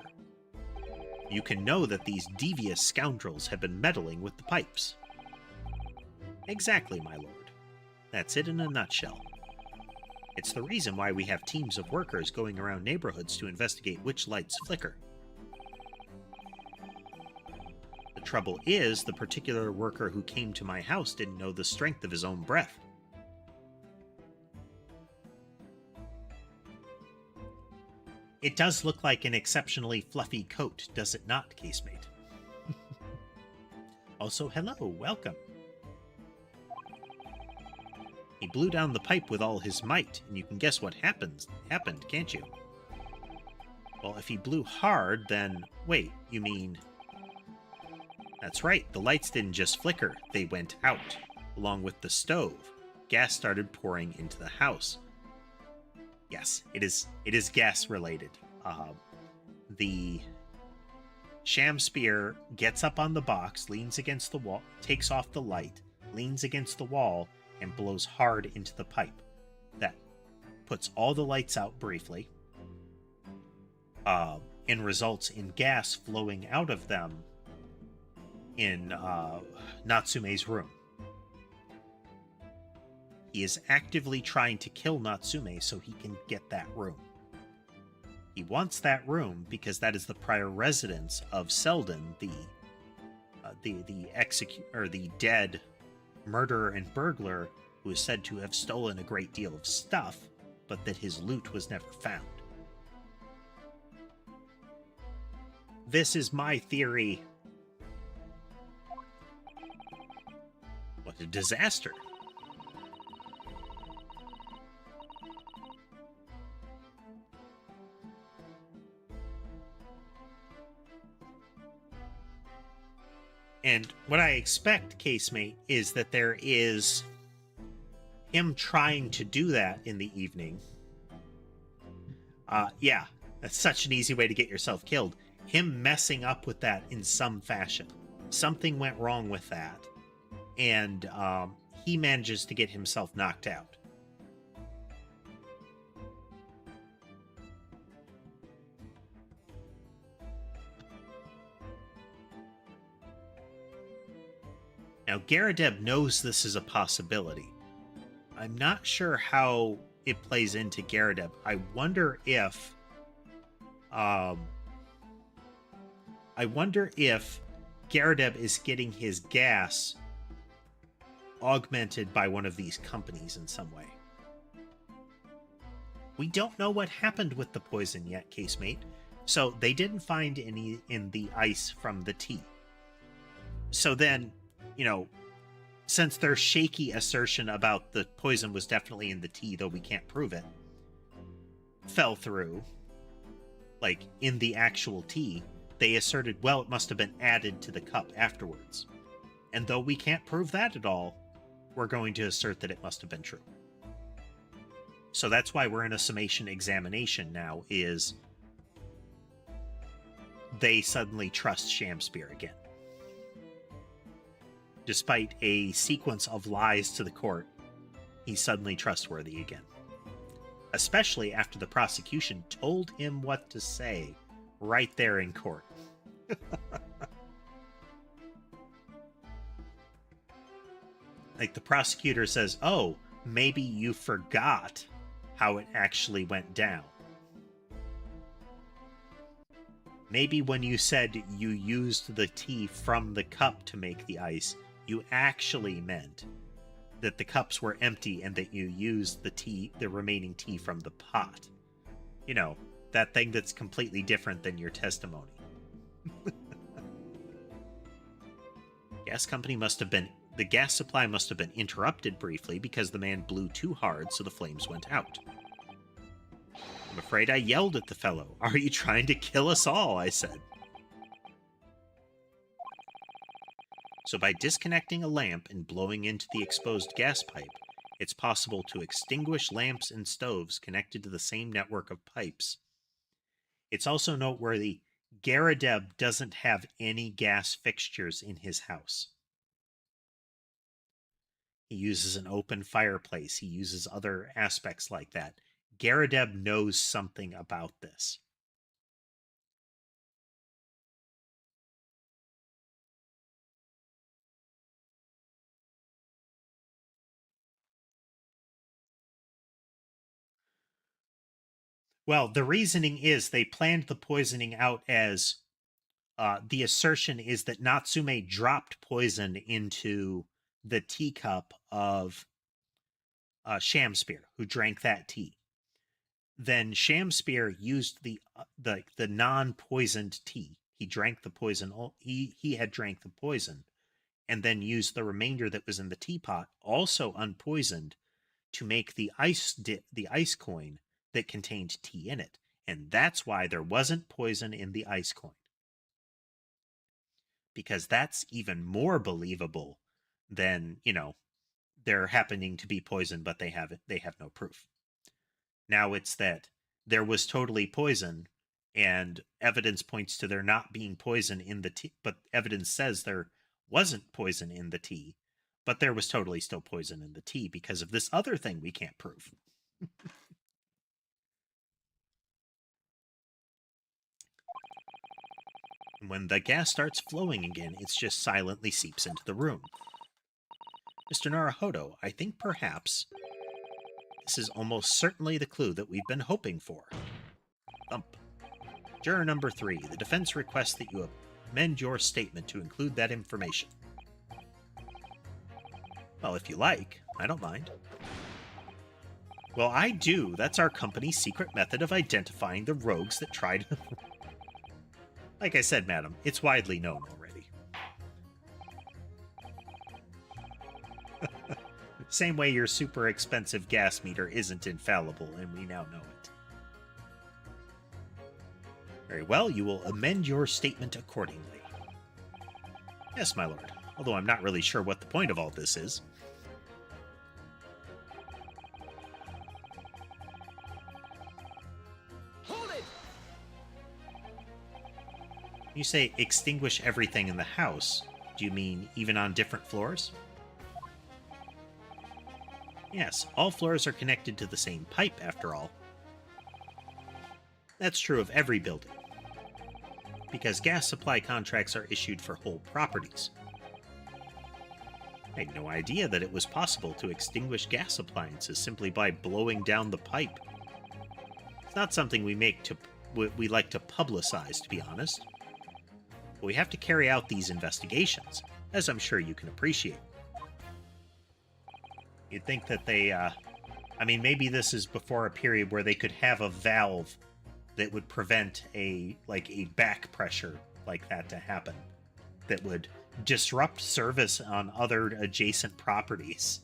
you can know that these devious scoundrels have been meddling with the pipes. Exactly, my lord. That's it in a nutshell. It's the reason why we have teams of workers going around neighborhoods to investigate which lights flicker. The trouble is, the particular worker who came to my house didn't know the strength of his own breath. It does look like an exceptionally fluffy coat, does it not, casemate? Also, hello, welcome. He blew down the pipe with all his might, and you can guess what happened, can't you? Well, if he blew hard, then... Wait, you mean... That's right, the lights didn't just flicker, they went out. Along with the stove, gas started pouring into the house. Yes, it is gas-related. The sham spear gets up on the box, leans against the wall, takes off the light, leans against the wall, and blows hard into the pipe. That puts all the lights out briefly, and results in gas flowing out of them in Natsume's room. He is actively trying to kill Natsume so he can get that room. He wants that room because that is the prior residence of Selden, the dead murderer and burglar who is said to have stolen a great deal of stuff, but that his loot was never found. This is my theory. What a disaster. And what I expect, casemate, is that there is him trying to do that in the evening. Yeah, that's such an easy way to get yourself killed. Him messing up with that in some fashion. Something went wrong with that. And he manages to get himself knocked out. Now, Garadeb knows this is a possibility. I'm not sure how it plays into Garadeb. I wonder if Garadeb is getting his gas augmented by one of these companies in some way. We don't know what happened with the poison yet, casemate. So they didn't find any in the ice from the tea. So then, since their shaky assertion about the poison was definitely in the tea, though we can't prove it, fell through, like in the actual tea, they asserted, well, it must have been added to the cup afterwards. And though we can't prove that at all, we're going to assert that it must have been true. So that's why we're in a summation examination now, is they suddenly trust Shamspear again. Despite a sequence of lies to the court, he's suddenly trustworthy again. Especially after the prosecution told him what to say right there in court. Like, the prosecutor says, oh, maybe you forgot how it actually went down. Maybe when you said you used the tea from the cup to make the ice, you actually meant that the cups were empty and that you used the remaining tea from the pot. That thing that's completely different than your testimony. The gas supply must have been interrupted briefly because the man blew too hard, so the flames went out. I'm afraid I yelled at the fellow. Are you trying to kill us all? I said. So by disconnecting a lamp and blowing into the exposed gas pipe, it's possible to extinguish lamps and stoves connected to the same network of pipes. It's also noteworthy, Garadeb doesn't have any gas fixtures in his house. He uses an open fireplace. He uses other aspects like that. Garadeb knows something about this. Well, the reasoning is they planned the poisoning out as the assertion is that Natsume dropped poison into the teacup of Shamspear, who drank that tea. Then Shamspear used the non-poisoned tea. He drank the poison. He had drank the poison, and then used the remainder that was in the teapot, also unpoisoned, to make the ice coin that contained tea in it. And that's why there wasn't poison in the ice coin. Because that's even more believable than, there happening to be poison, but they have no proof. Now it's that there was totally poison, and evidence points to there not being poison in the tea, but evidence says there wasn't poison in the tea, but there was totally still poison in the tea because of this other thing we can't prove. And when the gas starts flowing again, it just silently seeps into the room. Mr. Naruhodo, I think perhaps this is almost certainly the clue that we've been hoping for. Thump. Juror number 3, the defense requests that you amend your statement to include that information. Well, if you like, I don't mind. Well, I do. That's our company's secret method of identifying the rogues that try to... Like I said, madam, it's widely known already. Same way your super expensive gas meter isn't infallible, and we now know it. Very well, you will amend your statement accordingly. Yes, my lord, although I'm not really sure what the point of all this is. You say extinguish everything in the house. Do you mean even on different floors? Yes, all floors are connected to the same pipe, after all. That's true of every building, because gas supply contracts are issued for whole properties. I had no idea that it was possible to extinguish gas appliances simply by blowing down the pipe. It's not something we like to publicize, to be honest. But we have to carry out these investigations, as I'm sure you can appreciate. You'd think that they, maybe this is before a period where they could have a valve that would prevent a back pressure like that to happen, that would disrupt service on other adjacent properties.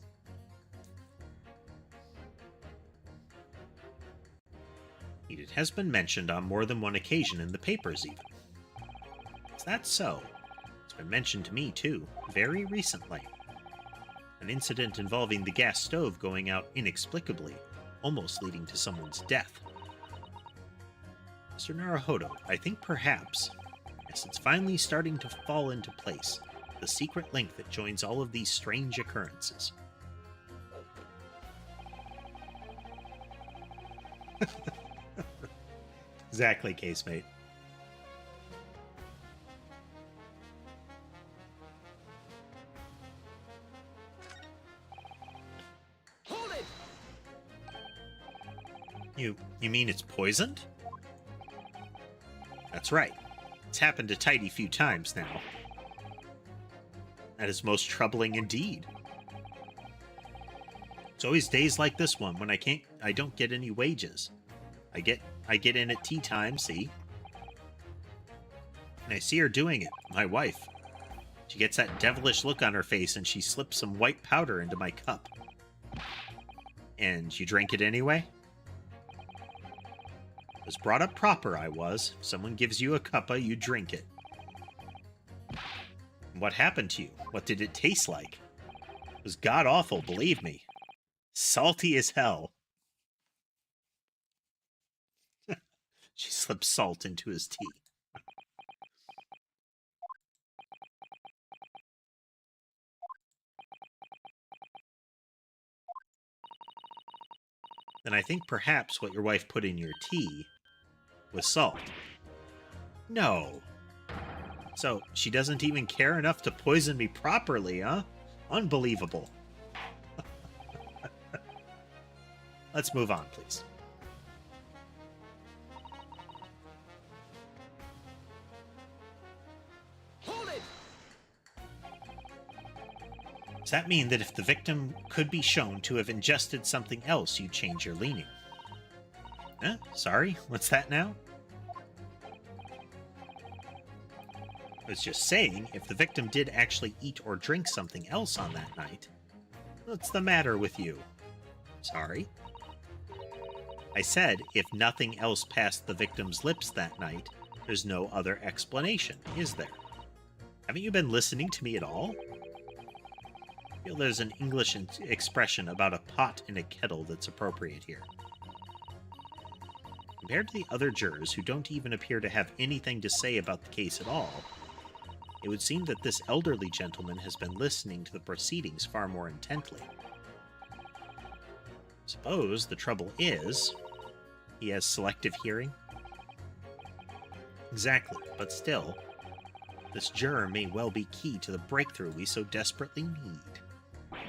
It has been mentioned on more than one occasion in the papers, even. Is that so? It's been mentioned to me, too, very recently. An incident involving the gas stove going out inexplicably, almost leading to someone's death. Mr. Naruhodo, I think perhaps, yes, it's finally starting to fall into place, the secret link that joins all of these strange occurrences. Exactly, casemate. Hold it! You mean it's poisoned? That's right. It's happened a tidy few times now. That is most troubling indeed. It's always days like this one when I don't get any wages. I get in at tea time, see? And I see her doing it, my wife. She gets that devilish look on her face and she slips some white powder into my cup. And you drink it anyway? Was brought up proper, I was. If someone gives you a cuppa, you drink it. What happened to you? What did it taste like? It was god-awful, believe me. Salty as hell. She slipped salt into his tea. Then I think perhaps what your wife put in your tea was salt. No. So, she doesn't even care enough to poison me properly, huh? Unbelievable. Let's move on, please. Hold it! Does that mean that if the victim could be shown to have ingested something else, you'd change your leaning? Huh? Sorry? What's that now? I was just saying, if the victim did actually eat or drink something else on that night, what's the matter with you? Sorry? I said, if nothing else passed the victim's lips that night, there's no other explanation, is there? Haven't you been listening to me at all? I feel there's an English expression about a pot in a kettle that's appropriate here. Compared to the other jurors who don't even appear to have anything to say about the case at all, it would seem that this elderly gentleman has been listening to the proceedings far more intently. Suppose the trouble is, he has selective hearing? Exactly, but still, this juror may well be key to the breakthrough we so desperately need.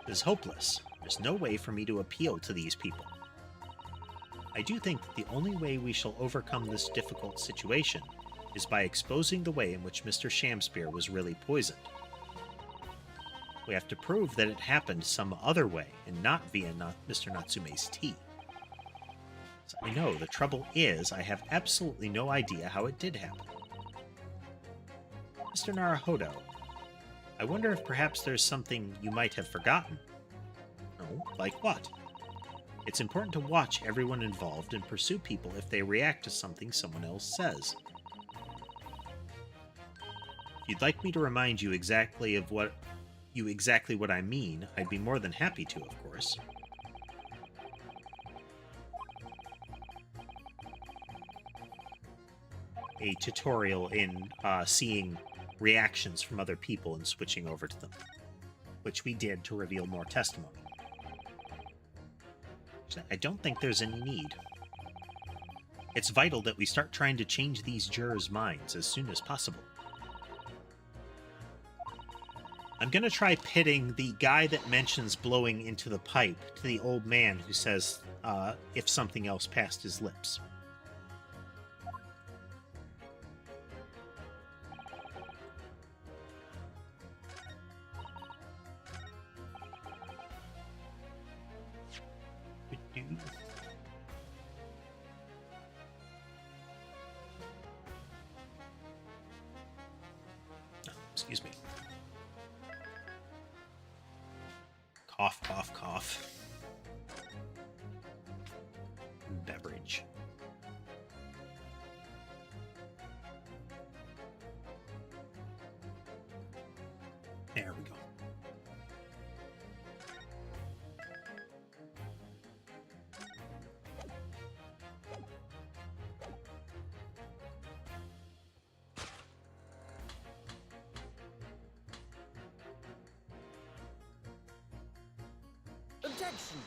It is hopeless. There's no way for me to appeal to these people. I do think that the only way we shall overcome this difficult situation is by exposing the way in which Mr. Shamspeare was really poisoned. We have to prove that it happened some other way, and not via Mr. Natsume's tea. So I know the trouble is I have absolutely no idea how it did happen. Mr. Naruhodo, I wonder if perhaps there's something you might have forgotten. No, like what? It's important to watch everyone involved and pursue people if they react to something someone else says. If you'd like me to remind you exactly what I mean, I'd be more than happy to, of course. A tutorial in seeing reactions from other people and switching over to them, which we did to reveal more testimony. I don't think there's any need. It's vital that we start trying to change these jurors' minds as soon as possible. I'm going to try pitting the guy that mentions blowing into the pipe to the old man who says if something else passed his lips. Excuse me. Cough, cough, cough. Beverage. There we go. Objection!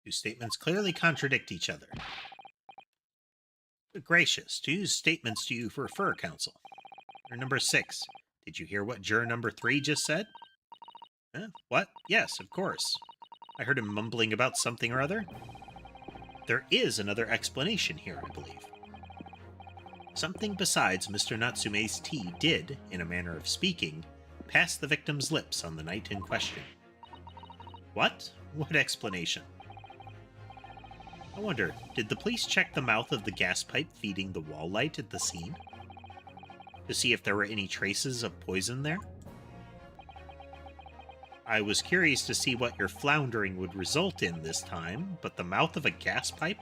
Two statements clearly contradict each other. Good gracious, to whose statements do you refer, counsel? Or number 6. Did you hear what juror number 3 just said? Huh? What? Yes, of course. I heard him mumbling about something or other. There is another explanation here, I believe. Something besides Mr. Natsume's tea did, in a manner of speaking, pass the victim's lips on the night in question. What? What explanation? I wonder, did the police check the mouth of the gas pipe feeding the wall light at the scene? To see if there were any traces of poison there? I was curious to see what your floundering would result in this time, but the mouth of a gas pipe?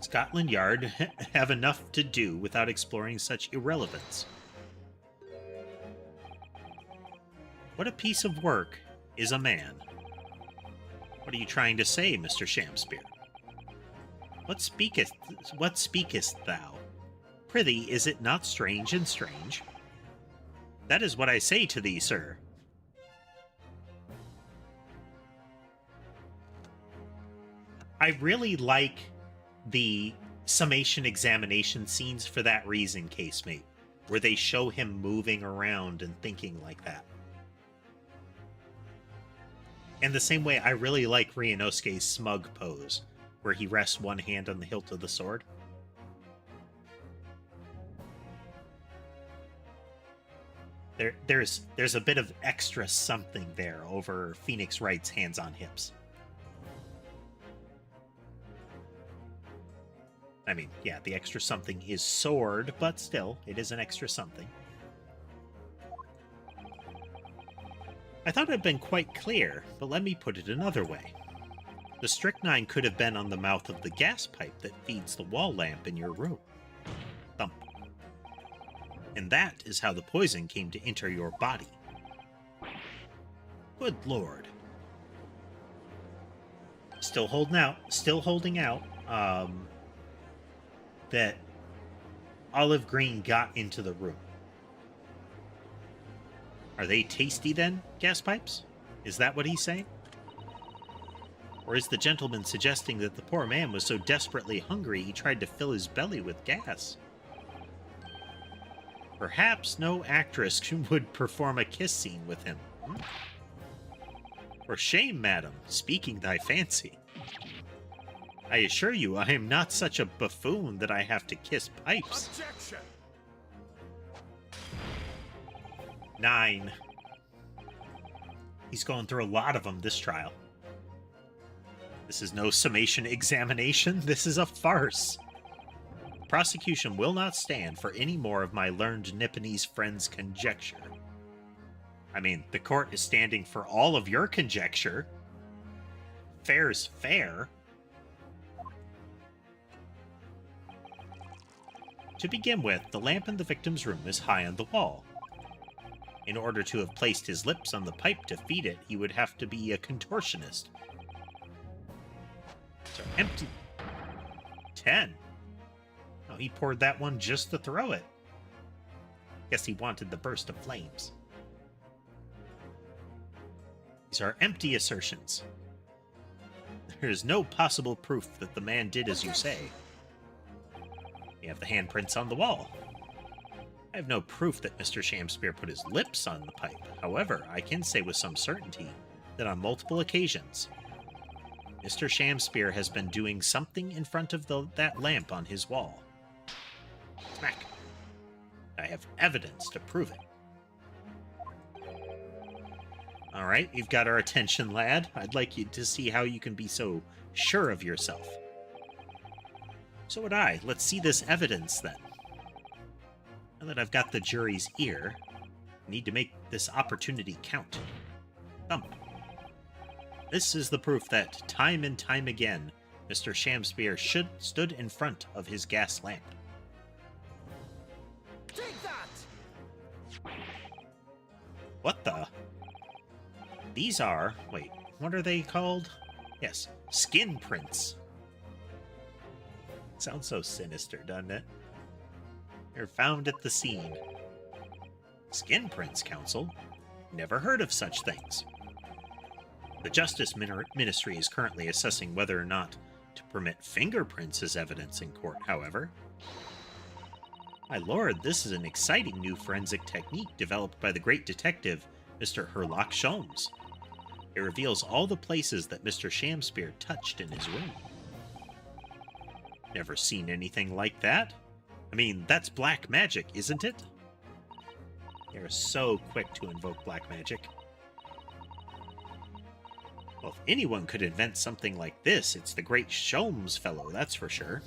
Scotland Yard have enough to do without exploring such irrelevance. What a piece of work is a man. What are you trying to say, Mr. Shamspeare? What speakest thou? Prithee, is it not strange and strange? That is what I say to thee, sir. I really like the summation examination scenes for that reason, casemate, where they show him moving around and thinking like that. And the same way I really like Ryunosuke's smug pose, where he rests one hand on the hilt of the sword. There's a bit of extra something there over Phoenix Wright's hands on hips. I mean, yeah, the extra something is sword, but still, it is an extra something. I thought I'd been quite clear, but let me put it another way. The strychnine could have been on the mouth of the gas pipe that feeds the wall lamp in your room. Thump. And that is how the poison came to enter your body. Good lord. Still holding out, that Olive Green got into the room. Are they tasty then, gas pipes? Is that what he's saying? Or is the gentleman suggesting that the poor man was so desperately hungry he tried to fill his belly with gas? Perhaps no actress would perform a kiss scene with him. For shame, madam, speaking thy fancy. I assure you, I am not such a buffoon that I have to kiss pipes. Objection! 9. He's going through a lot of them this trial. This is no summation examination. This is a farce. The prosecution will not stand for any more of my learned Nipponese friend's conjecture. I mean, the court is standing for all of your conjecture. Fair's fair. To begin with, the lamp in the victim's room is high on the wall. In order to have placed his lips on the pipe to feed it, he would have to be a contortionist. So empty. 10. Oh, he poured that one just to throw it. Guess he wanted the burst of flames. These are empty assertions. There is no possible proof that the man did as you say. You have the handprints on the wall. I I have no proof that Mr. Shamspear put his lips on the pipe. However, I can say with some certainty that on multiple occasions, Mr. Shamspear has been doing something in front of that lamp on his wall. Smack. I have evidence to prove it. Alright, you've got our attention, lad. I'd like you to see how you can be so sure of yourself. So would I. Let's see this evidence, then. Now that I've got the jury's ear, I need to make this opportunity count. Thump. This is the proof that, time and time again, Mr. Shamspear stood in front of his gas lamp. Take that! What the? These are... Wait, what are they called? Yes, skin prints. Sounds so sinister, doesn't it? They're found at the scene. Skin prints, Counsel? Never heard of such things. The Justice Ministry is currently assessing whether or not to permit fingerprints as evidence in court, however. My lord, this is an exciting new forensic technique developed by the great detective, Mr. Herlock Sholmes. It reveals all the places that Mr. Shamspear touched in his room. Never seen anything like that. I mean, that's black magic, isn't it? They're so quick to invoke black magic. Well, if anyone could invent something like this, it's the great Sholmes fellow, that's for sure.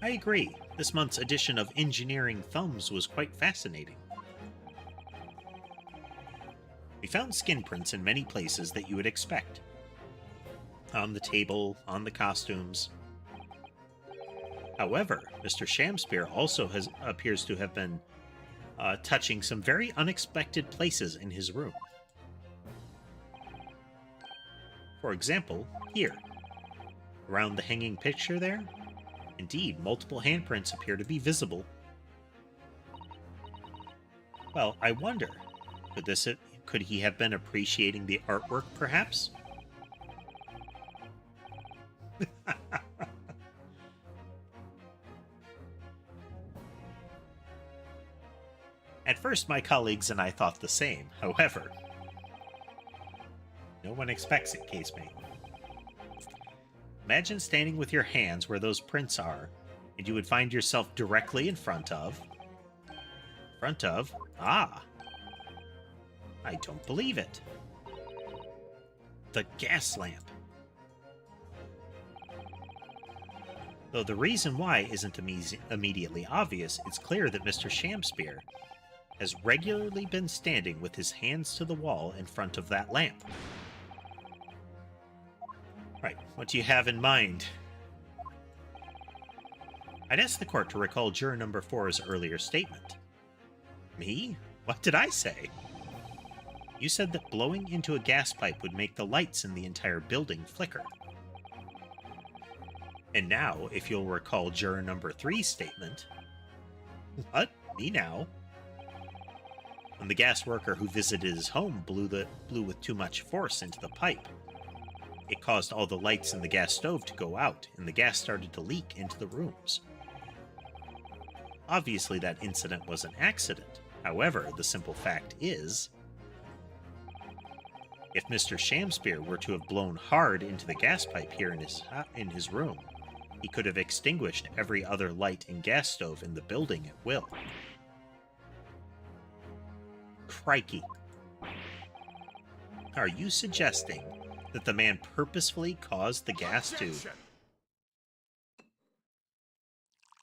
I agree. This month's edition of Engineering Thumbs was quite fascinating. We found skin prints in many places that you would expect. On the table, on the costumes. However, Mr. Shamspear also appears to have been touching some very unexpected places in his room. For example, here. Around the hanging picture there, indeed, multiple handprints appear to be visible. Well, I wonder, could he have been appreciating the artwork, perhaps? At first, my colleagues and I thought the same. However, no one expects it, casemate. Imagine standing with your hands where those prints are, and you would find yourself directly in front of... Ah! I don't believe it. The gas lamp. Though the reason why isn't immediately obvious, it's clear that Mr. Shamspear has regularly been standing with his hands to the wall in front of that lamp. Right, what do you have in mind? I'd ask the court to recall juror number 4's earlier statement. Me? What did I say? You said that blowing into a gas pipe would make the lights in the entire building flicker. And now, if you'll recall juror number 3's statement... What? Me now? When the gas worker who visited his home blew with too much force into the pipe, it caused all the lights in the gas stove to go out, and the gas started to leak into the rooms. Obviously, that incident was an accident. However, the simple fact is, if Mr. Shamspear were to have blown hard into the gas pipe here in his room, he could have extinguished every other light and gas stove in the building at will. Crikey. Are you suggesting that the man purposefully caused the gas to...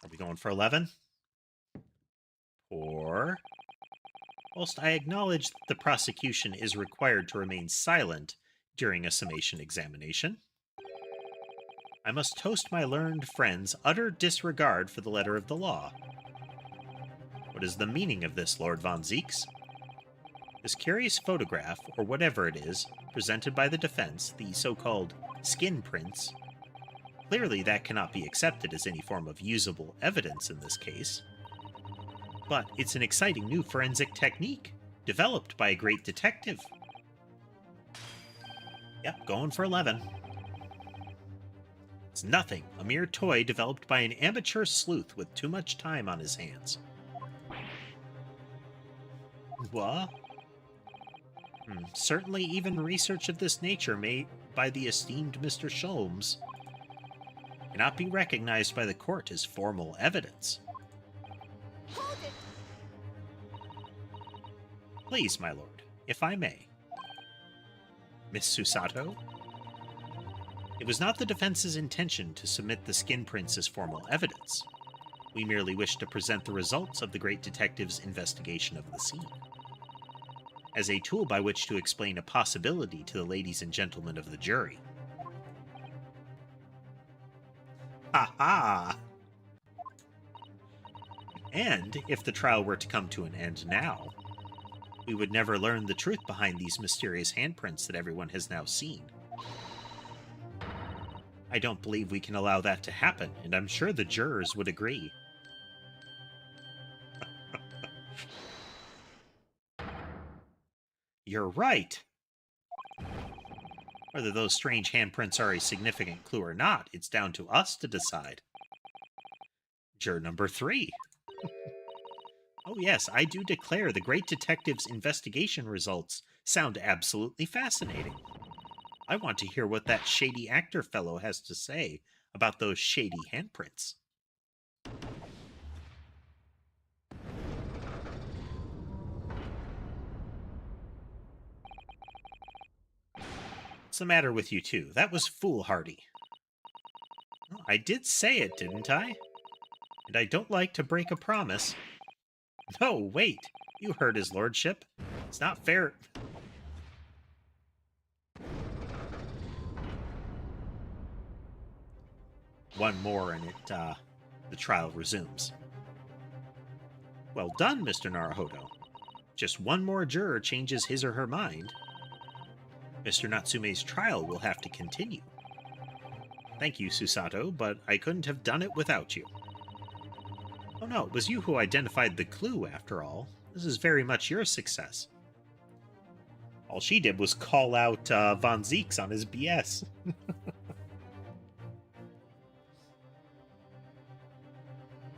Are we going for 11? Or... Whilst I acknowledge that the prosecution is required to remain silent during a summation examination, I must toast my learned friend's utter disregard for the letter of the law. What is the meaning of this, Lord Von Zieks? This curious photograph, or whatever it is, presented by the defense, the so-called skin prints, clearly that cannot be accepted as any form of usable evidence in this case. But it's an exciting new forensic technique, developed by a great detective. Yep, going for 11. It's nothing, a mere toy developed by an amateur sleuth with too much time on his hands. What? Certainly even research of this nature made by the esteemed Mr. Sholmes cannot be recognized by the court as formal evidence. Hold it! Please, my lord, if I may. Miss Susato? It was not the defense's intention to submit the skin prints as formal evidence. We merely wished to present the results of the great detective's investigation of the scene, as a tool by which to explain a possibility to the ladies and gentlemen of the jury. Ha ha! And if the trial were to come to an end now, we would never learn the truth behind these mysterious handprints that everyone has now seen. I don't believe we can allow that to happen, and I'm sure the jurors would agree. You're right. Whether those strange handprints are a significant clue or not, it's down to us to decide. Juror number 3. Oh yes, I do declare the great detective's investigation results sound absolutely fascinating. I want to hear what that shady actor fellow has to say about those shady handprints. What's the matter with you two? That was foolhardy. Well, I did say it, didn't I? And I don't like to break a promise. No, wait. You heard his lordship. It's not fair. One more and the trial resumes. Well done, Mr. Naruhodo. Just one more juror changes his or her mind. Mr. Natsume's trial will have to continue. Thank you, Susato, but I couldn't have done it without you. Oh no, it was you who identified the clue, after all. This is very much your success. All she did was call out Von Zeeks on his BS.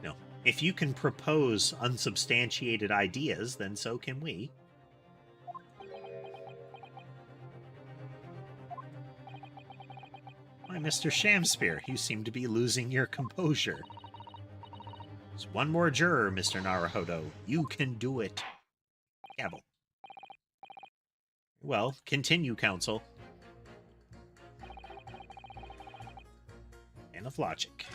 No, if you can propose unsubstantiated ideas, then so can we. Why, Mr. Shamspear, you seem to be losing your composure. There's one more juror, Mr. Naruhodo. You can do it. Gavel. Well, continue, counsel. And of logic.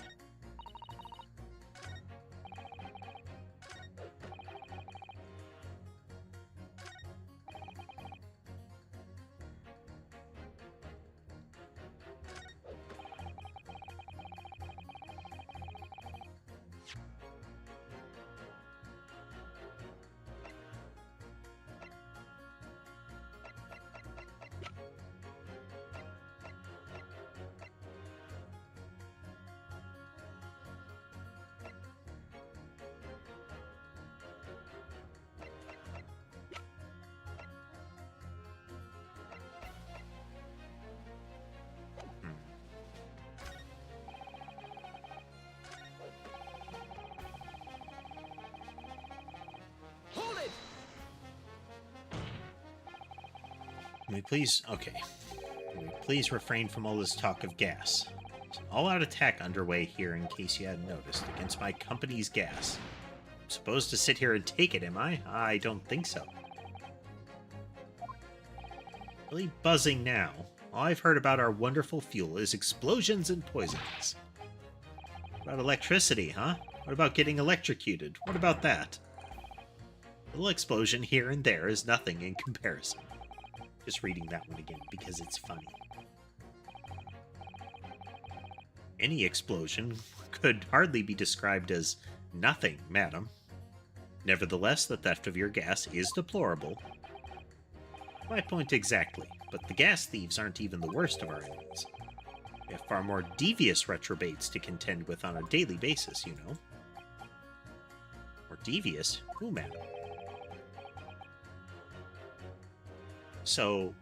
Hold it! Can we please... Okay. Can we please refrain from all this talk of gas? There's an all-out attack underway here, in case you hadn't noticed, against my company's gas. I'm supposed to sit here and take it, am I? I don't think so. Really buzzing now. All I've heard about our wonderful fuel is explosions and poisonings. What about electricity, huh? What about getting electrocuted? What about that? A little explosion here and there is nothing in comparison. Just reading that one again because it's funny. Any explosion could hardly be described as nothing, madam. Nevertheless, the theft of your gas is deplorable. My point exactly, but the gas thieves aren't even the worst of our enemies. We have far more devious retrobates to contend with on a daily basis, you know. More devious? Who, madam? So,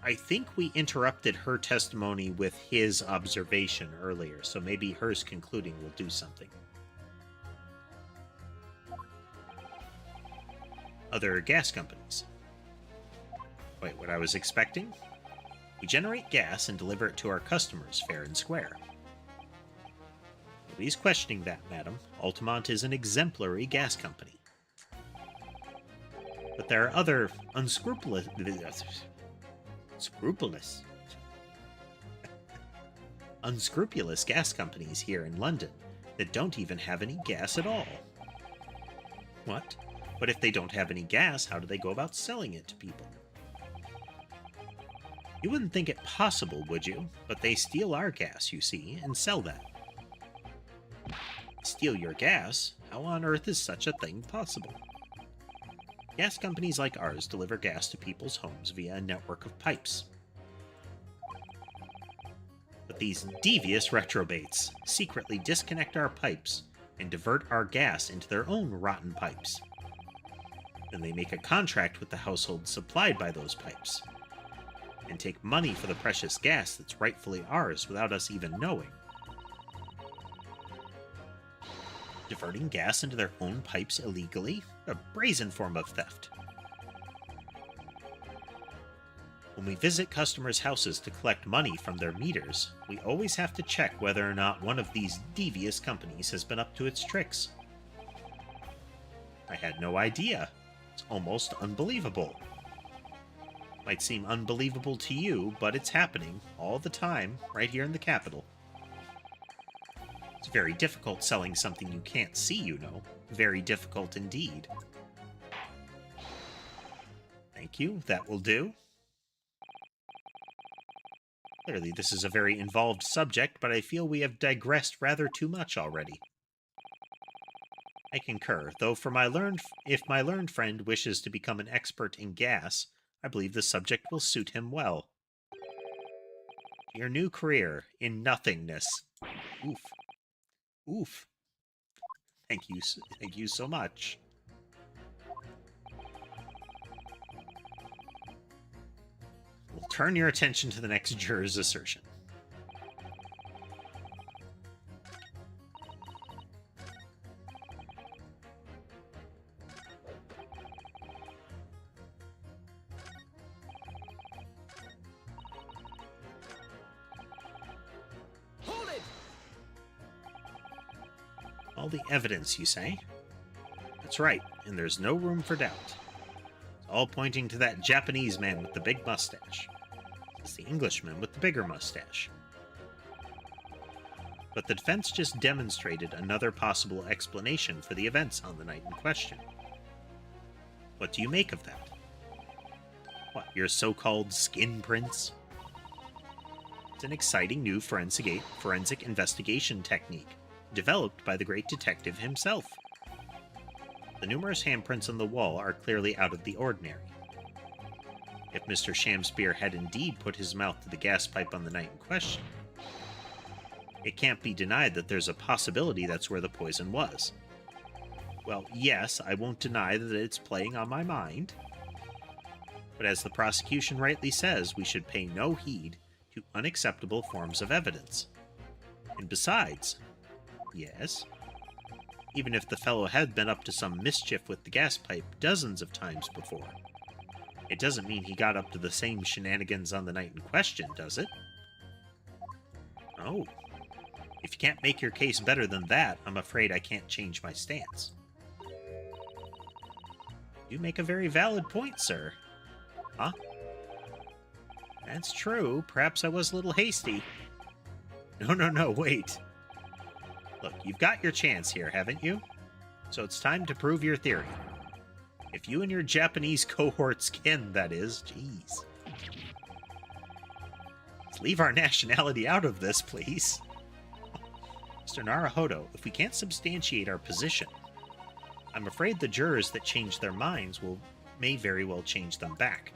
I think we interrupted her testimony with his observation earlier, so maybe hers concluding will do something. other gas companies. Quite what I was expecting. We generate gas and deliver it to our customers fair and square. Nobody's questioning that, madam. Altamont is an exemplary gas company. But there are other unscrupulous gas companies here in London that don't even have any gas at all. What? But if they don't have any gas, how do they go about selling it to people? You wouldn't think it possible, would you? But they steal our gas, you see, and sell that. Steal your gas? How on earth is such a thing possible? Gas companies like ours deliver gas to people's homes via a network of pipes. But these devious retrobates secretly disconnect our pipes and divert our gas into their own rotten pipes. Then they make a contract with the household supplied by those pipes, and take money for the precious gas that's rightfully ours without us even knowing. Diverting gas into their own pipes illegally? A brazen form of theft. When we visit customers' houses to collect money from their meters, we always have to check whether or not one of these devious companies has been up to its tricks. I had no idea. It's almost unbelievable. Might seem unbelievable to you, but it's happening all the time right here in the capital. It's very difficult selling something you can't see, you know. Very difficult indeed. Thank you, that will do. Clearly, this is a very involved subject, but I feel we have digressed rather too much already. I concur, though if my learned friend wishes to become an expert in gas, I believe the subject will suit him well. Your new career in nothingness. Oof. Oof. Thank you so much. We'll turn your attention to the next juror's assertion. Hold it! All the evidence, you say? That's right, and there's no room for doubt. It's all pointing to that Japanese man with the big mustache. It's the Englishman with the bigger mustache. But the defense just demonstrated another possible explanation for the events on the night in question. What do you make of that? What, your so-called skin prints? It's an exciting new forensic investigation technique, developed by the great detective himself. The numerous handprints on the wall are clearly out of the ordinary. If Mr. Shamspeare had indeed put his mouth to the gas pipe on the night in question, it can't be denied that there's a possibility that's where the poison was. Well, yes, I won't deny that it's playing on my mind. But as the prosecution rightly says, we should pay no heed to unacceptable forms of evidence. And besides, yes, even if the fellow had been up to some mischief with the gas pipe dozens of times before, it doesn't mean he got up to the same shenanigans on the night in question, does it? Oh. If you can't make your case better than that, I'm afraid I can't change my stance. You make a very valid point, sir. Huh? That's true. Perhaps I was a little hasty. No, wait. Look, you've got your chance here, haven't you? So it's time to prove your theory. If you and your Japanese cohorts can, that is. Jeez. Let's leave our nationality out of this, please. Mr. Naruhodo, if we can't substantiate our position, I'm afraid the jurors that change their minds may very well change them back.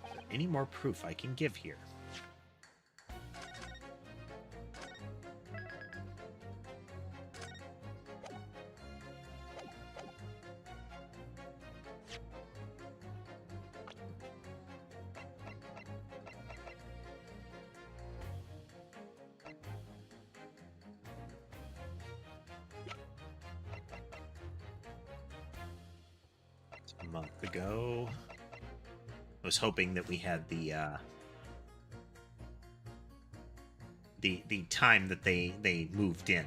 Is there any more proof I can give here? month ago. I was hoping that we had the time that they moved in.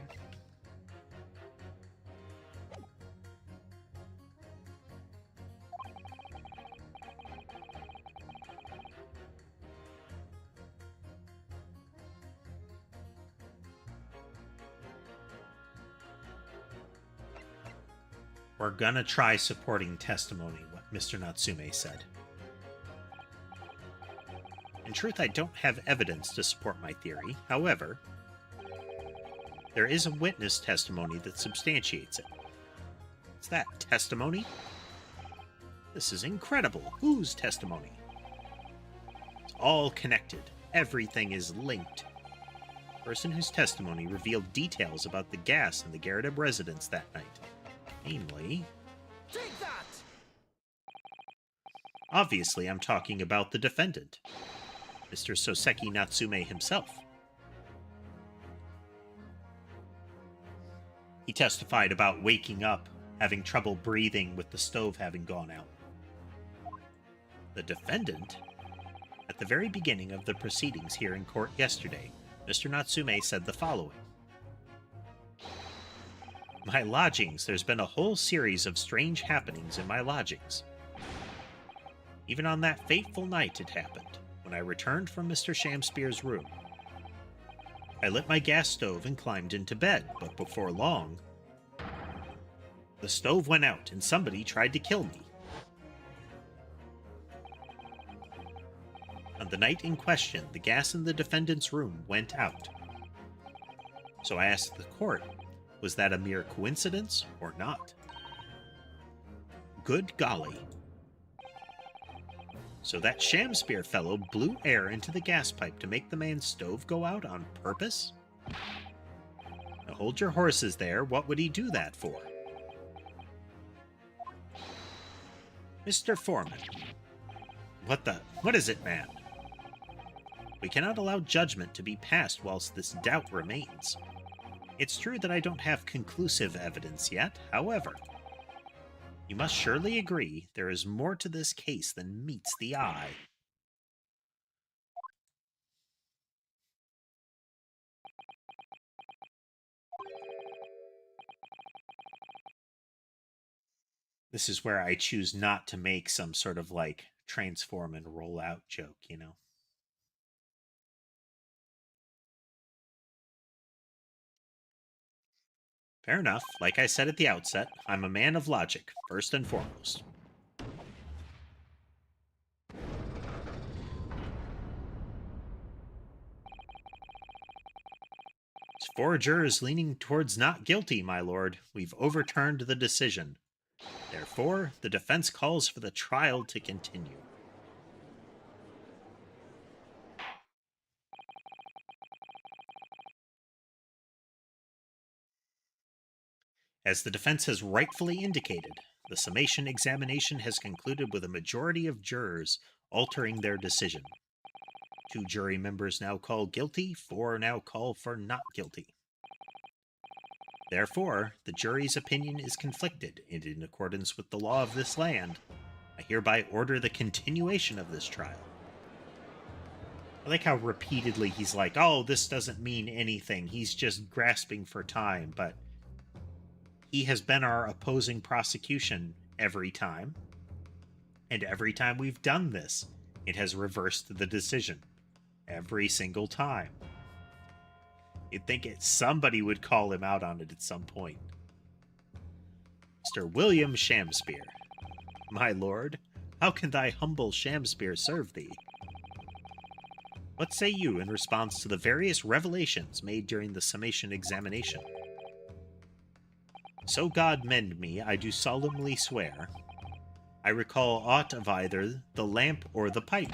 We're gonna try supporting testimony, what Mr. Natsume said. In truth, I don't have evidence to support my theory. However, there is a witness testimony that substantiates it. What's that? Testimony? This is incredible. Whose testimony? It's all connected. Everything is linked. The person whose testimony revealed details about the gas in the Garrett residence that night. Namely... Take that! Obviously, I'm talking about the defendant, Mr. Soseki Natsume himself. He testified about waking up, having trouble breathing with the stove having gone out. The defendant? At the very beginning of the proceedings here in court yesterday, Mr. Natsume said the following. My lodgings, there's been a whole series of strange happenings in my lodgings. Even on that fateful night it happened, when I returned from Mr. Shamspeare's room. I lit my gas stove and climbed into bed, but before long, the stove went out and somebody tried to kill me. On the night in question, the gas in the defendant's room went out. So I asked the court, was that a mere coincidence or not? Good golly. So that Shamspeare fellow blew air into the gas pipe to make the man's stove go out on purpose? Now hold your horses there. What would he do that for? Mr. Foreman. What is it, man? We cannot allow judgment to be passed whilst this doubt remains. It's true that I don't have conclusive evidence yet, however, you must surely agree there is more to this case than meets the eye. This is where I choose not to make some sort of, like, transform and roll out joke, you know? Fair enough. Like I said at the outset, I'm a man of logic, first and foremost. It's 4 jurors leaning towards not guilty, my lord. We've overturned the decision. Therefore, the defense calls for the trial to continue. As the defense has rightfully indicated, the summation examination has concluded with a majority of jurors altering their decision. 2 jury members now call guilty, 4 now call for not guilty. Therefore, the jury's opinion is conflicted, and in accordance with the law of this land, I hereby order the continuation of this trial. I like how repeatedly he's like, oh, this doesn't mean anything, he's just grasping for time, but he has been our opposing prosecution every time. And every time we've done this, it has reversed the decision. Every single time. You'd think somebody would call him out on it at some point. Mr. William Shamspeare. My lord, how can thy humble Shamspeare serve thee? What say you in response to the various revelations made during the summation examination? So God mend me, I do solemnly swear, I recall aught of either the lamp or the pipe.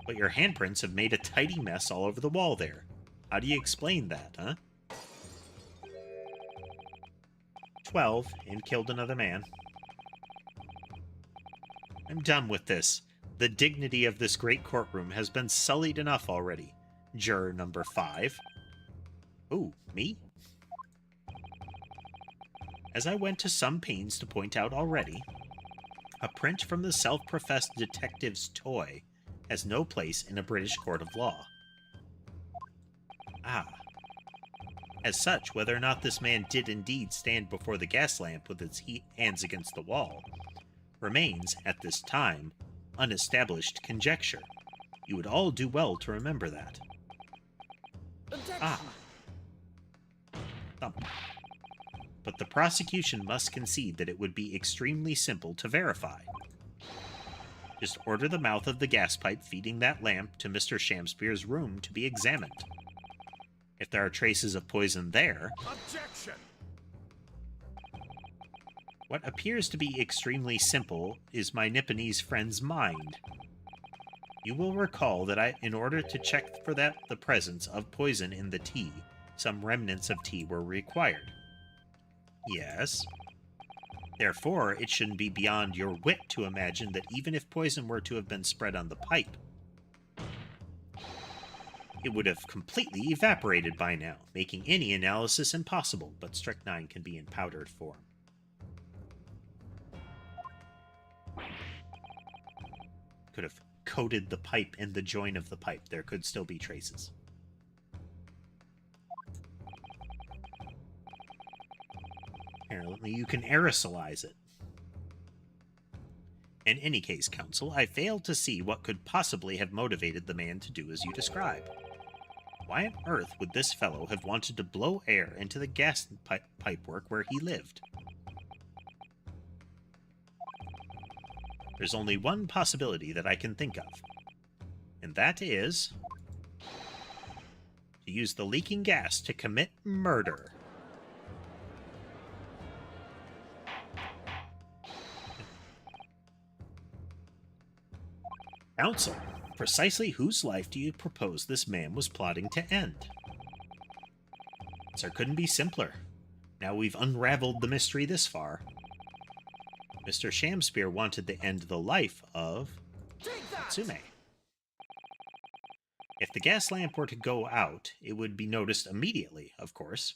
But your handprints have made a tidy mess all over the wall there. How do you explain that, huh? 12, and killed another man. I'm done with this. The dignity of this great courtroom has been sullied enough already. Juror number 5. Ooh, me? As I went to some pains to point out already, A print from the self-professed detective's toy has no place in a British court of law. Ah. As such, whether or not this man did indeed stand before the gas lamp with its hands against the wall remains, at this time, unestablished conjecture. You would all do well to remember that. Ah. Thump. But the prosecution must concede that it would be extremely simple to verify. Just order the mouth of the gas pipe feeding that lamp to Mr. Shamspeare's room to be examined. If there are traces of poison there... Objection! What appears to be extremely simple is my Nipponese friend's mind. You will recall that in order to check for the presence of poison in the tea, some remnants of tea were required. Yes. Therefore, it shouldn't be beyond your wit to imagine that even if poison were to have been spread on the pipe, it would have completely evaporated by now, making any analysis impossible, but strychnine can be in powdered form. Could have coated the pipe and the joint of the pipe. There could still be traces. Apparently, you can aerosolize it. In any case, counsel, I fail to see what could possibly have motivated the man to do as you describe. Why on earth would this fellow have wanted to blow air into the gas pipework where he lived? There's only one possibility that I can think of, and that is to use the leaking gas to commit murder. Counsel, precisely whose life do you propose this man was plotting to end? Answer couldn't be simpler. Now we've unraveled the mystery this far. Mr. Shamspeare wanted to end the life of Natsume. If the gas lamp were to go out, it would be noticed immediately, of course.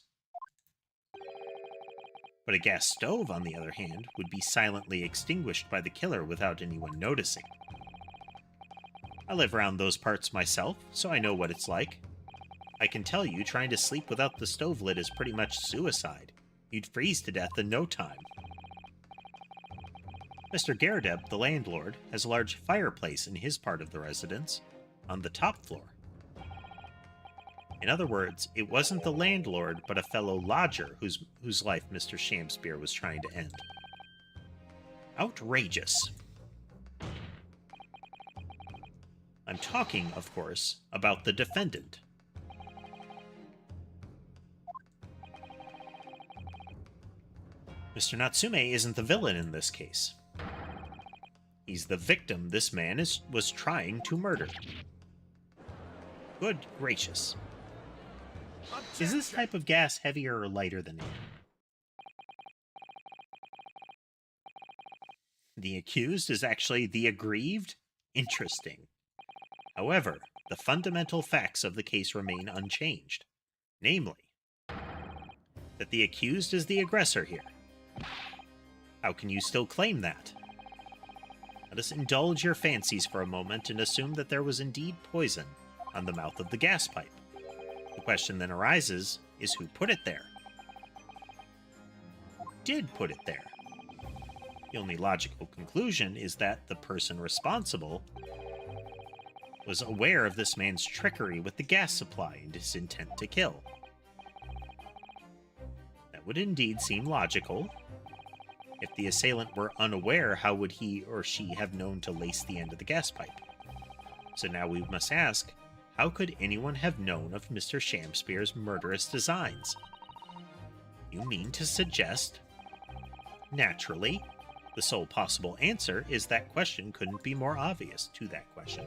But a gas stove, on the other hand, would be silently extinguished by the killer without anyone noticing. I live around those parts myself, so I know what it's like. I can tell you, trying to sleep without the stove lit is pretty much suicide. You'd freeze to death in no time. Mr. Gerdeb, the landlord, has a large fireplace in his part of the residence, on the top floor. In other words, it wasn't the landlord, but a fellow lodger whose life Mr. Shamspeare was trying to end. Outrageous. I'm talking, of course, about the defendant. Mr. Natsume isn't the villain in this case. He's the victim this man was trying to murder. Good gracious. Is this type of gas heavier or lighter than air? The accused is actually the aggrieved? Interesting. However, the fundamental facts of the case remain unchanged. Namely, that the accused is the aggressor here. How can you still claim that? Let us indulge your fancies for a moment and assume that there was indeed poison on the mouth of the gas pipe. The question then arises, is who put it there? Who did put it there? The only logical conclusion is that the person responsible was aware of this man's trickery with the gas supply and his intent to kill. That would indeed seem logical. If the assailant were unaware, how would he or she have known to lace the end of the gas pipe? So now we must ask, how could anyone have known of Mr. Shamspeare's murderous designs? You mean to suggest? Naturally, the sole possible answer is that question couldn't be more obvious to that question.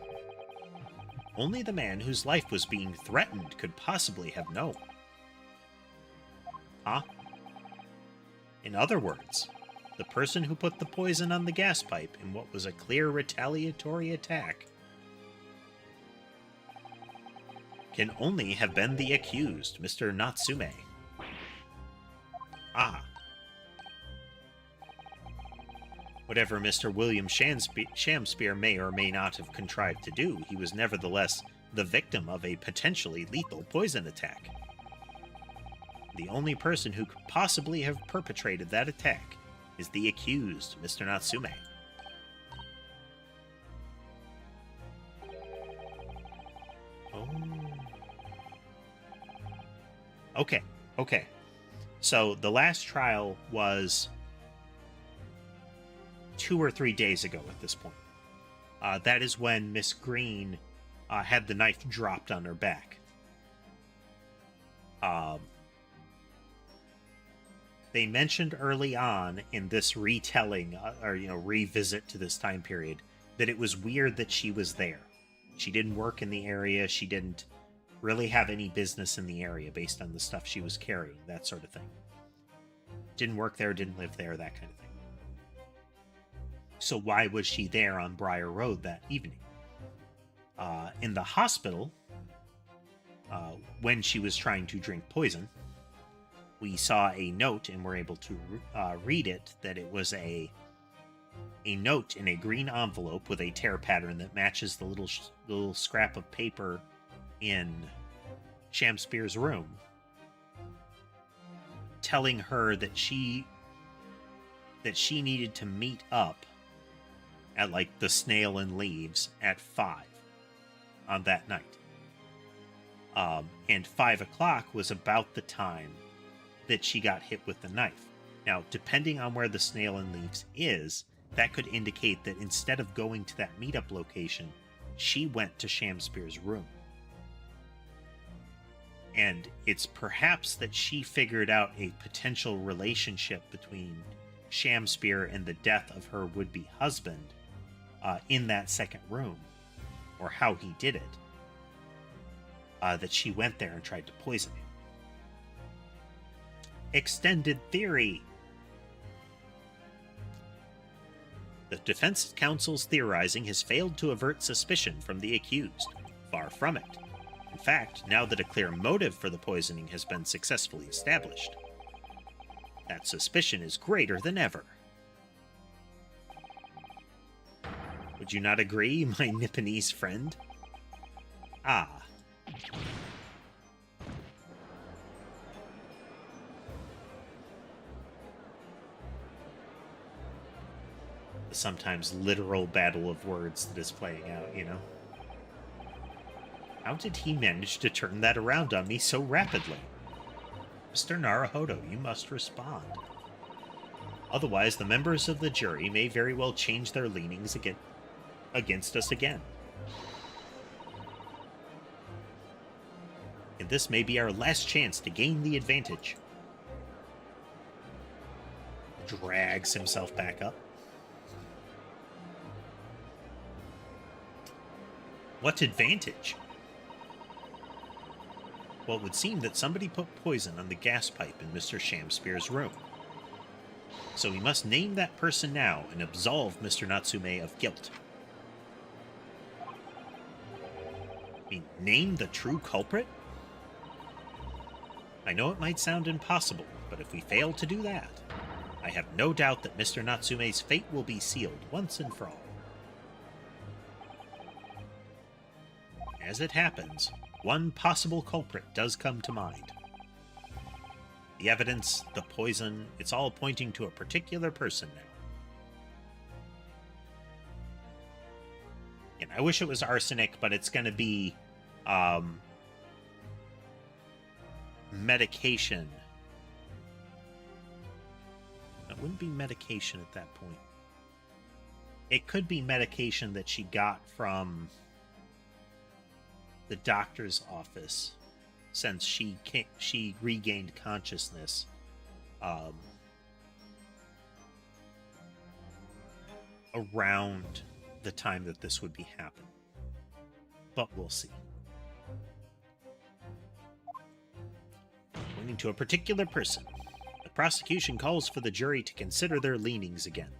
Only the man whose life was being threatened could possibly have known. Huh? In other words, the person who put the poison on the gas pipe in what was a clear retaliatory attack can only have been the accused, Mr. Natsume. Ah. Whatever Mr. William Shamspeare may or may not have contrived to do, he was nevertheless the victim of a potentially lethal poison attack. The only person who could possibly have perpetrated that attack is the accused, Mr. Natsume. Oh. Okay. So the last trial was 2 or 3 days ago at this point. That is when Miss Green had the knife dropped on her back. They mentioned early on in this retelling, revisit to this time period, that it was weird that she was there. She didn't work in the area. She didn't really have any business in the area based on the stuff she was carrying, that sort of thing. Didn't work there, didn't live there, that kind of thing. So why was she there on Briar Road that evening? In the hospital, when she was trying to drink poison, we saw a note and were able to read it, that it was a note in a green envelope with a tear pattern that matches the little scrap of paper in Shamspeare's room, telling her that she needed to meet up at like the Snail and Leaves at 5 on that night. And 5 o'clock was about the time that she got hit with the knife. Now, depending on where the Snail and Leaves is, that could indicate that instead of going to that meetup location, she went to Shamspeare's room. And it's perhaps that she figured out a potential relationship between Shamspeare and the death of her would-be husband in that second room, or how he did it, that she went there and tried to poison him. Extended theory. The defense counsel's theorizing has failed to avert suspicion from the accused. Far from it. In fact, now that a clear motive for the poisoning has been successfully established, that suspicion is greater than ever. Would you not agree, my Nipponese friend? Ah. The sometimes literal battle of words that is playing out, you know? How did he manage to turn that around on me so rapidly? Mr. Naruhodo, you must respond. Otherwise, the members of the jury may very well change their leanings against us again. And this may be our last chance to gain the advantage. Drags himself back up. What advantage? Well, it would seem that somebody put poison on the gas pipe in Mr. Shamspeare's room. So we must name that person now and absolve Mr. Natsume of guilt. I mean, name the true culprit? I know it might sound impossible, but if we fail to do that, I have no doubt that Mr. Natsume's fate will be sealed once and for all. As it happens, one possible culprit does come to mind. The evidence, the poison, it's all pointing to a particular person now. And I wish it was arsenic, but it's going to be medication. It wouldn't be medication at that point. It could be medication that she got from the doctor's office, since she regained consciousness around the time that this would be happening. But we'll see. Pointing to a particular person, the prosecution calls for the jury to consider their leanings again.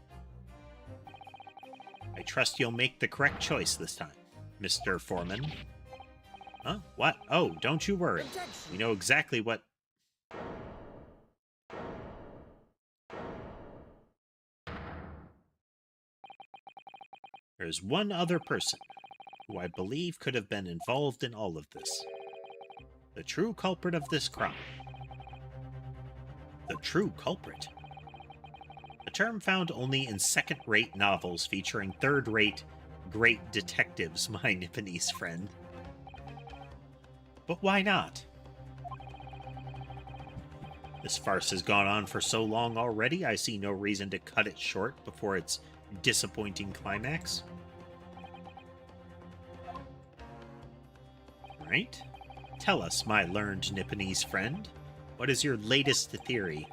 I trust you'll make the correct choice this time, Mr. Foreman. Huh? What? Oh, don't you worry. We know exactly what There's one other person who I believe could have been involved in all of this. The true culprit of this crime. The true culprit? A term found only in second-rate novels featuring third-rate great detectives, my Nipponese friend. But why not? This farce has gone on for so long already, I see no reason to cut it short before its disappointing climax. Right? Tell us, my learned Nipponese friend, what is your latest theory?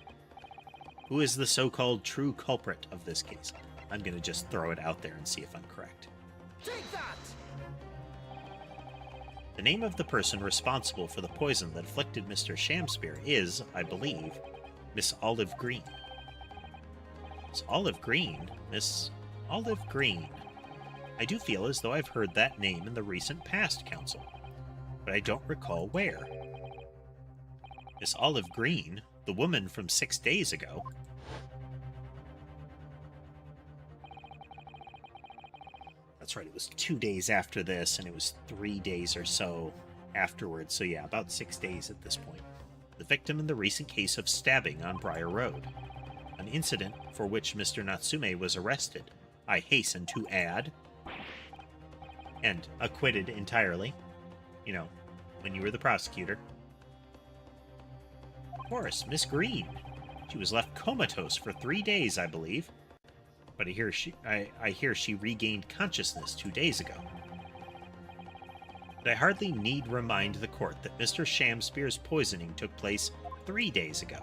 Who is the so-called true culprit of this case? I'm going to just throw it out there and see if I'm correct. Take that! The name of the person responsible for the poison that afflicted Mr. Shamspear is, I believe, Miss Olive Green. Miss Olive Green? Miss Olive Green. I do feel as though I've heard that name in the recent past, Council, but I don't recall where. Miss Olive Green, the woman from 6 days ago. That's right, it was 2 days after this, and it was 3 days or so afterwards. So yeah, about 6 days at this point. The victim in the recent case of stabbing on Briar Road. An incident for which Mr. Natsume was arrested, I hasten to add. And acquitted entirely. You know, when you were the prosecutor. Of course, Miss Green. She was left comatose for 3 days, I believe. But I hear she regained consciousness 2 days ago. But I hardly need remind the court that Mr. Shamspear's poisoning took place 3 days ago.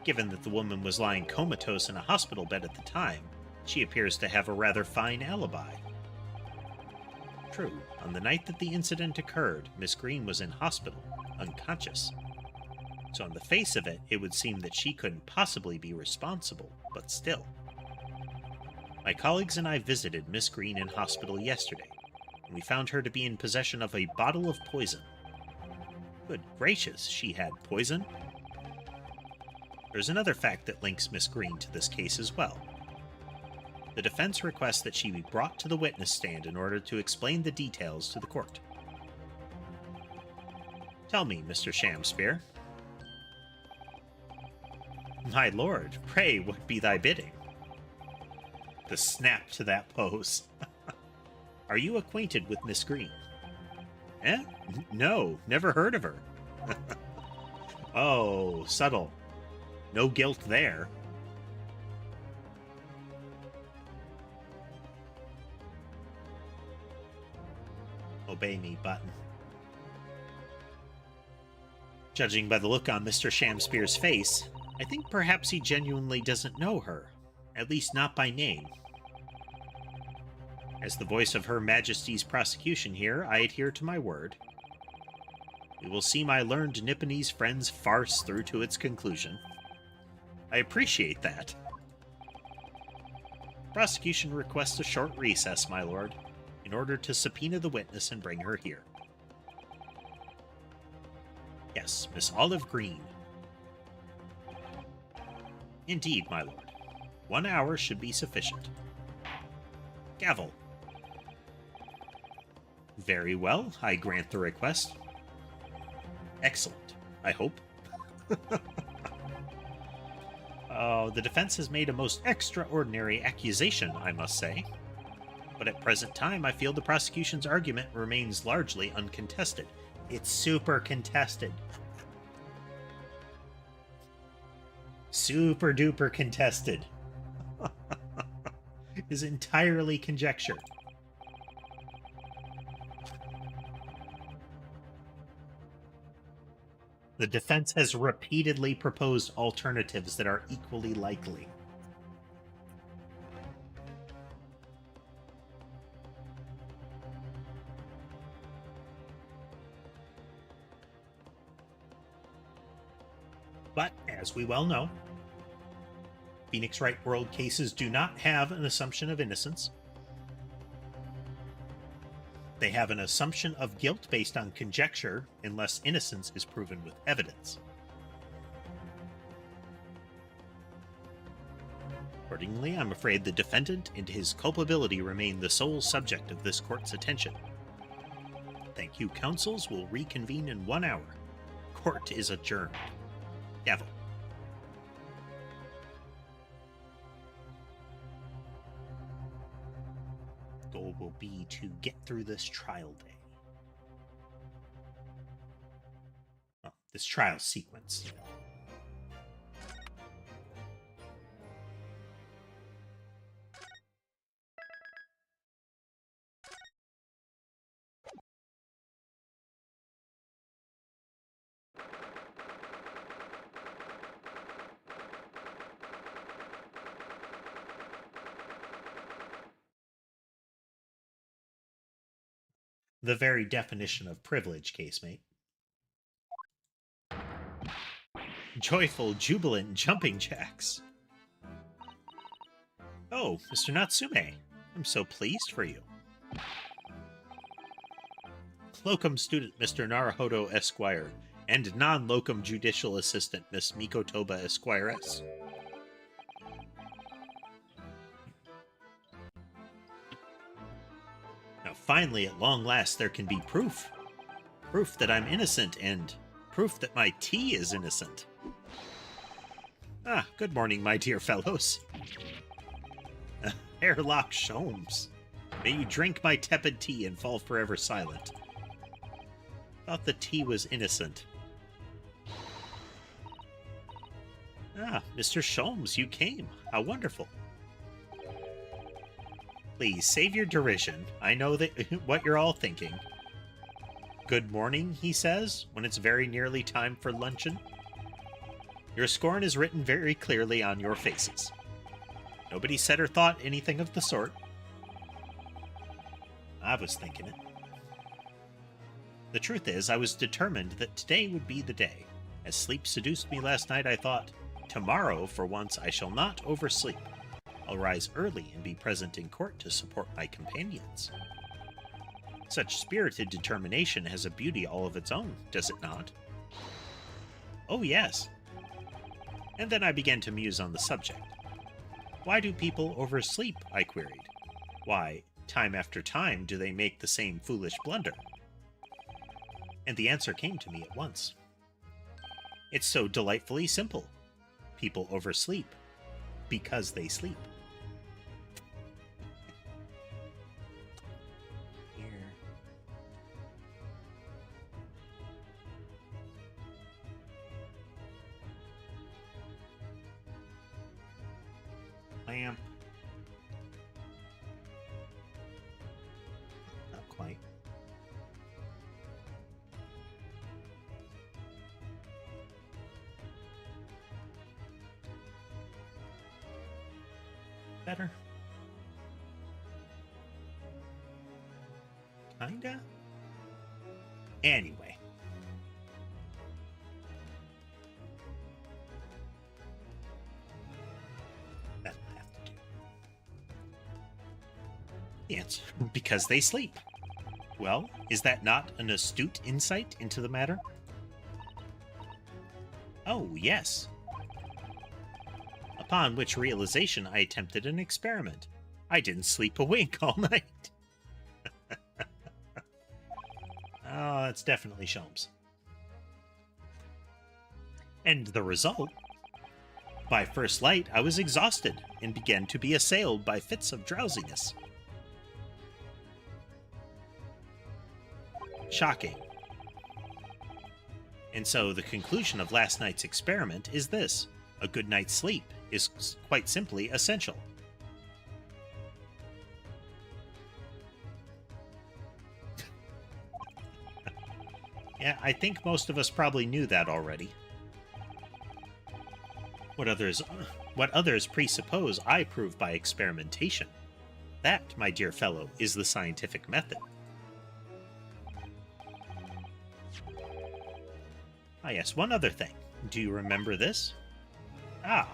Given that the woman was lying comatose in a hospital bed at the time, she appears to have a rather fine alibi. True, on the night that the incident occurred, Miss Green was in hospital, unconscious. So on the face of it, it would seem that she couldn't possibly be responsible, but still. My colleagues and I visited Miss Green in hospital yesterday, and we found her to be in possession of a bottle of poison. Good gracious, she had poison? There's another fact that links Miss Green to this case as well. The defense requests that she be brought to the witness stand in order to explain the details to the court. Tell me, Mr. Shamspear. My lord, pray what be thy bidding? The snap to that pose. Are you acquainted with Miss Green? Eh? No, never heard of her. Oh, subtle. No guilt there. Obey me, button. Judging by the look on Mr. Shamspear's face, I think perhaps he genuinely doesn't know her, at least not by name. As the voice of Her Majesty's prosecution here, I adhere to my word. We will see my learned Nipponese friend's farce through to its conclusion. I appreciate that. Prosecution requests a short recess, my lord, in order to subpoena the witness and bring her here. Yes, Miss Olive Green. Indeed, my lord. 1 hour should be sufficient. Gavel. Very well, I grant the request. Excellent, I hope. Oh, the defense has made a most extraordinary accusation, I must say. But at present time, I feel the prosecution's argument remains largely uncontested. It's super contested. Super duper contested. Is entirely conjecture. The defense has repeatedly proposed alternatives that are equally likely. But, as we well know, Phoenix Wright World cases do not have an assumption of innocence. They have an assumption of guilt based on conjecture unless innocence is proven with evidence. Accordingly, I'm afraid the defendant and his culpability remain the sole subject of this court's attention. Thank you. Counsels will reconvene in 1 hour. Court is adjourned. Gavel. Goal will be to get through this trial day. Oh, this trial sequence. The very definition of privilege, casemate. Joyful, jubilant jumping jacks. Oh, Mr. Natsume, I'm so pleased for you. Locum student Mr. Naruhodo Esquire, and non-locum judicial assistant Miss Mikotoba Esquiress. Now finally, at long last, there can be proof. Proof that I'm innocent, and proof that my tea is innocent. Ah, good morning, my dear fellows. Hairlock Sholmes. May you drink my tepid tea and fall forever silent. Thought the tea was innocent. Ah, Mr. Sholmes, you came. How wonderful. Please, save your derision. I know that what you're all thinking. Good morning, he says, when it's very nearly time for luncheon. Your scorn is written very clearly on your faces. Nobody said or thought anything of the sort. I was thinking it. The truth is, I was determined that today would be the day. As sleep seduced me last night, I thought, tomorrow, for once, I shall not oversleep. I'll rise early and be present in court to support my companions. Such spirited determination has a beauty all of its own, does it not? Oh, yes. And then I began to muse on the subject. Why do people oversleep? I queried. Why, time after time do they make the same foolish blunder? And the answer came to me at once. It's so delightfully simple. People oversleep because they sleep. Here. Lamp. Not quite. Better. Kinda? Anyway. That'll have to do. The answer, because they sleep. Well, is that not an astute insight into the matter? Oh, yes. Upon which realization I attempted an experiment. I didn't sleep a wink all night. Oh, that's definitely Sholmes. And the result? By first light, I was exhausted and began to be assailed by fits of drowsiness. Shocking. And so the conclusion of last night's experiment is this. A good night's sleep is quite simply essential. Yeah, I think most of us probably knew that already. What others presuppose, I prove by experimentation. That, my dear fellow, is the scientific method. Ah, yes, one other thing. Do you remember this? Ah.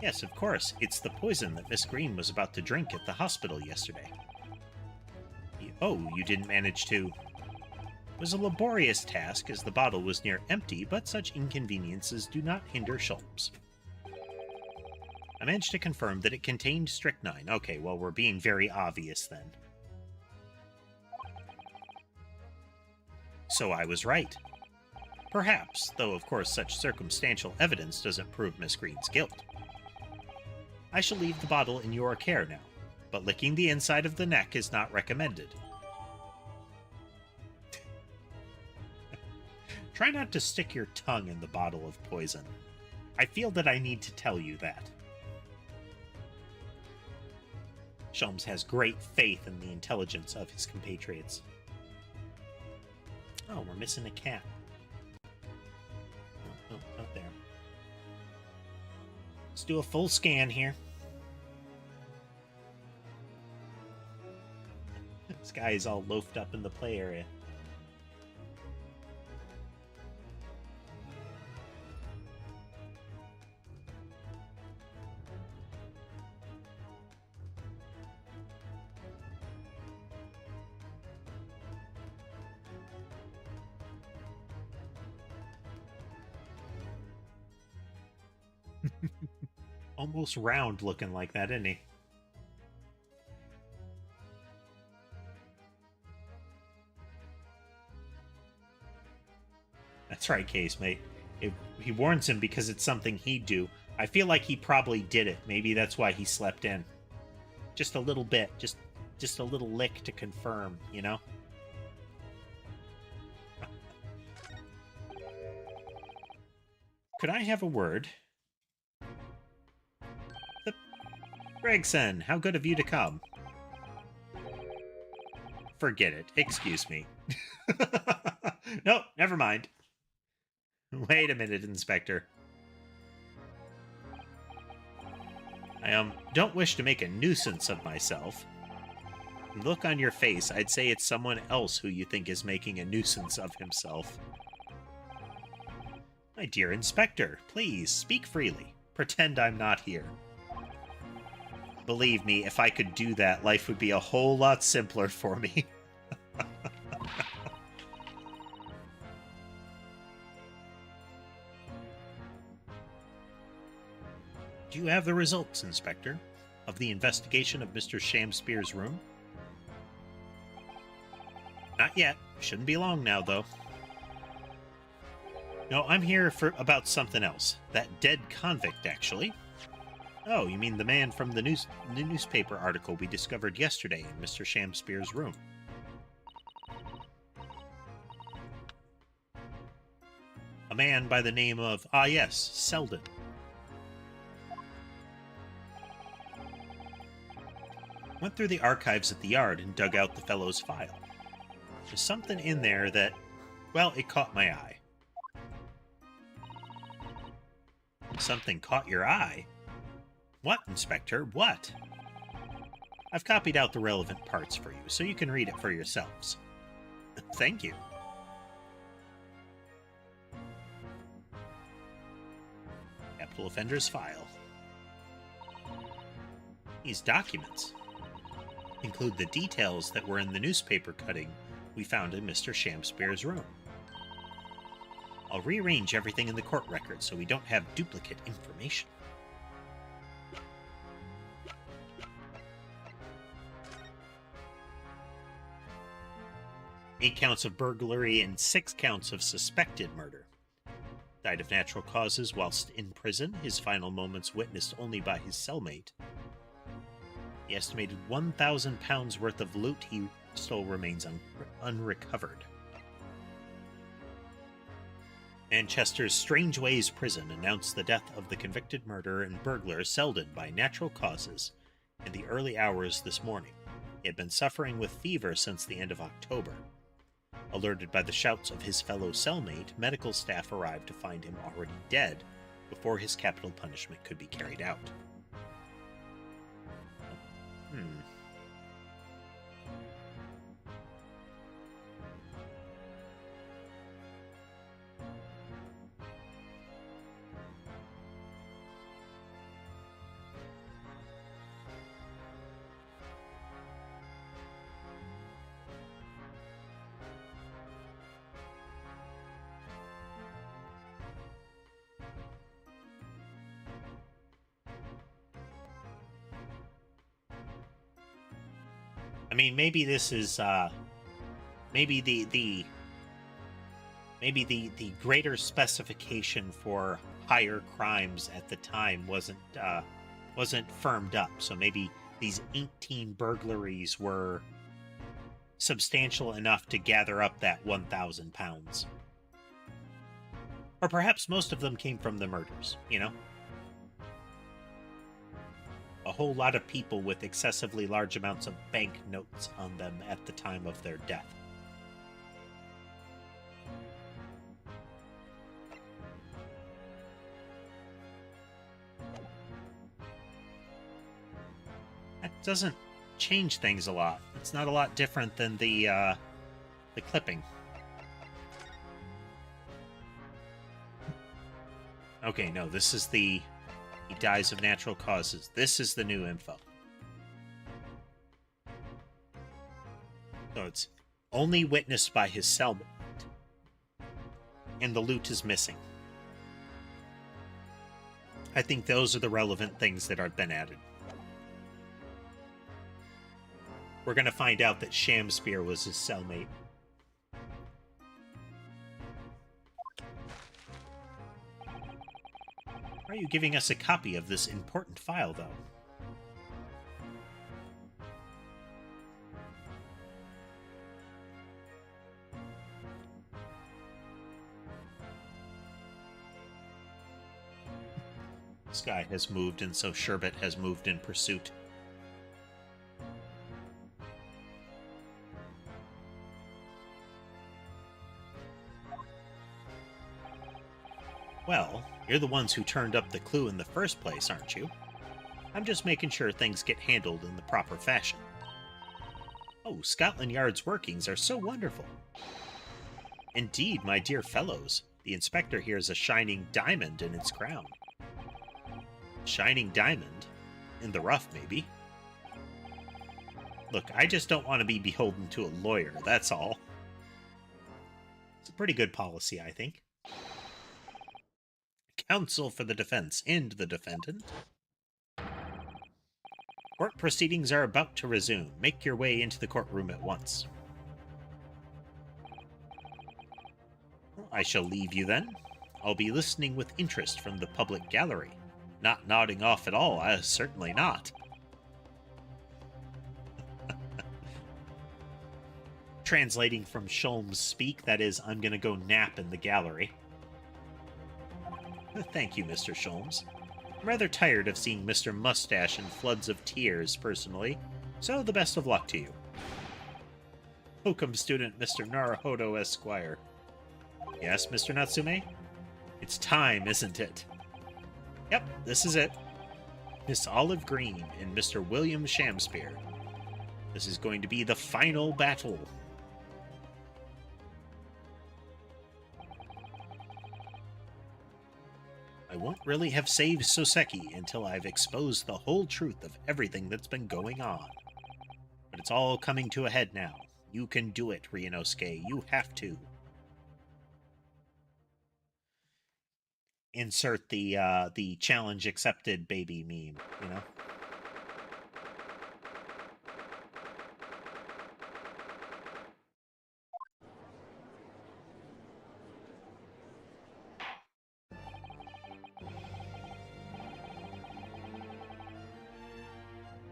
Yes, of course. It's the poison that Miss Green was about to drink at the hospital yesterday. Oh, you didn't manage to... It was a laborious task, as the bottle was near empty, but such inconveniences do not hinder Sholmes. I managed to confirm that it contained strychnine. Okay, well, we're being very obvious then. So I was right. Perhaps, though of course such circumstantial evidence doesn't prove Miss Green's guilt. I shall leave the bottle in your care now, but licking the inside of the neck is not recommended. Try not to stick your tongue in the bottle of poison. I feel that I need to tell you that. Sholmes has great faith in the intelligence of his compatriots. Oh, we're missing a cat. Oh, not there. Let's do a full scan here. This guy is all loafed up in the play area. Almost round looking like that, isn't he? That's right, Case, mate. He warns him because it's something he'd do. I feel like he probably did it. Maybe that's why he slept in. Just a little bit. Just a little lick to confirm, you know? Could I have a word? Gregson, how good of you to come. Forget it. Excuse me. Nope, never mind. Wait a minute, Inspector. I don't wish to make a nuisance of myself. Look on your face, I'd say it's someone else who you think is making a nuisance of himself. My dear Inspector, please, speak freely. Pretend I'm not here. Believe me, if I could do that, life would be a whole lot simpler for me. Do you have the results, Inspector, of the investigation of Mr. Shamspeare's room? Not yet. Shouldn't be long now, though. No, I'm here about something else. That dead convict, actually. Oh, you mean the man from the newspaper article we discovered yesterday in Mr. Shamspeare's room? A man by the name of, yes, Selden. Went through the archives at the yard and dug out the fellow's file. There's something in there that, well, it caught my eye. Something caught your eye? What, Inspector? What? I've copied out the relevant parts for you, so you can read it for yourselves. Thank you. Capital Offender's file. These documents include the details that were in the newspaper cutting we found in Mr. Shamspeare's room. I'll rearrange everything in the court record so we don't have duplicate information. Eight counts of burglary and 6 counts of suspected murder. Died of natural causes whilst in prison, his final moments witnessed only by his cellmate. The estimated £1,000 worth of loot he stole remains unrecovered. Manchester's Strangeways Prison announced the death of the convicted murderer and burglar Selden by natural causes in the early hours this morning. He had been suffering with fever since the end of October. Alerted by the shouts of his fellow cellmate, medical staff arrived to find him already dead before his capital punishment could be carried out. I mean, maybe this is maybe the greater specification for higher crimes at the time wasn't firmed up. So maybe these 18 burglaries were substantial enough to gather up that 1,000 pounds. Or perhaps most of them came from the murders, you know? A whole lot of people with excessively large amounts of banknotes on them at the time of their death. That doesn't change things a lot. It's not a lot different than the clipping. Okay, no, this is the... He dies of natural causes. This is the new info. So it's only witnessed by his cellmate. And the loot is missing. I think those are the relevant things that have been added. We're going to find out that Shamspear was his cellmate. Why are you giving us a copy of this important file, though? Sky has moved, and so Sherbet has moved in pursuit. Well, you're the ones who turned up the clue in the first place, aren't you? I'm just making sure things get handled in the proper fashion. Oh, Scotland Yard's workings are so wonderful. Indeed, my dear fellows, the inspector here is a shining diamond in its crown. Shining diamond? In the rough, maybe. Look, I just don't want to be beholden to a lawyer, that's all. It's a pretty good policy, I think. Counsel for the defense and the defendant. Court proceedings are about to resume. Make your way into the courtroom at once. I shall leave you then. I'll be listening with interest from the public gallery. Not nodding off at all, certainly not. Translating from Sholmes' speak, that is, I'm gonna go nap in the gallery. Thank you, Mr. Sholmes. I'm rather tired of seeing Mr. Mustache in floods of tears, personally, so the best of luck to you. Hokum student Mr. Naruhodo Esquire. Yes, Mr. Natsume? It's time, isn't it? Yep, this is it. Miss Olive Green and Mr. William Shamspear. This is going to be the final battle. I won't really have saved Soseki until I've exposed the whole truth of everything that's been going on. But it's all coming to a head now. You can do it, Ryunosuke. You have to. Insert the challenge accepted baby meme, you know?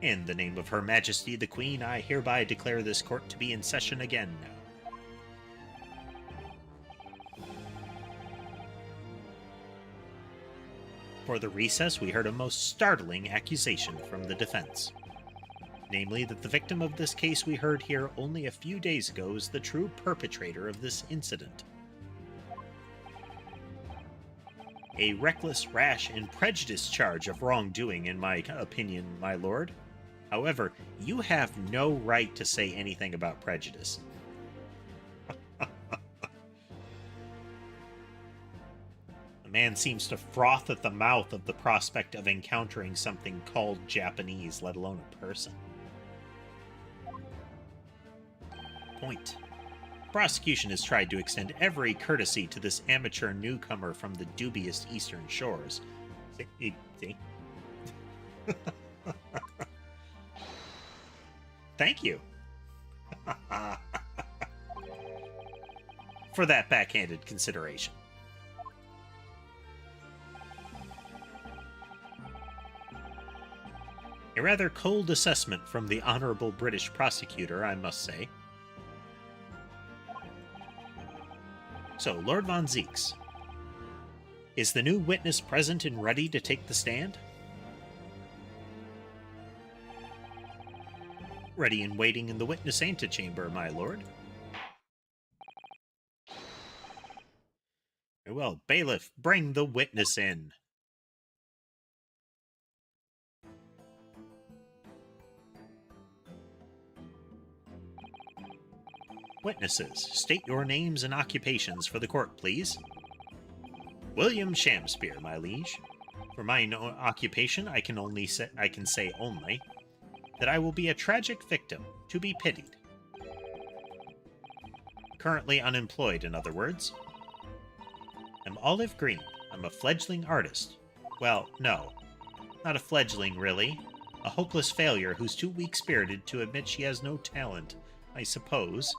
In the name of Her Majesty the Queen, I hereby declare this court to be in session again now. For the recess, we heard a most startling accusation from the defense. Namely, that the victim of this case we heard here only a few days ago is the true perpetrator of this incident. A reckless, rash, and prejudiced charge of wrongdoing, in my opinion, my lord. However, you have no right to say anything about prejudice. The man seems to froth at the mouth of the prospect of encountering something called Japanese, let alone a person. Point. The prosecution has tried to extend every courtesy to this amateur newcomer from the dubious eastern shores. See? Thank you. for that backhanded consideration. A rather cold assessment from the Honourable British Prosecutor, I must say. So, Lord Von Zeeks, is the new witness present and ready to take the stand? Ready and waiting in the witness antechamber, my lord. Very well, bailiff, bring the witness in. Witnesses, state your names and occupations for the court, please. William Shamspeare, my liege. For my occupation, I can say only that I will be a tragic victim, to be pitied. Currently unemployed, in other words. I'm Olive Green. I'm a fledgling artist. Well, no. Not a fledgling, really. A hopeless failure who's too weak-spirited to admit she has no talent, I suppose.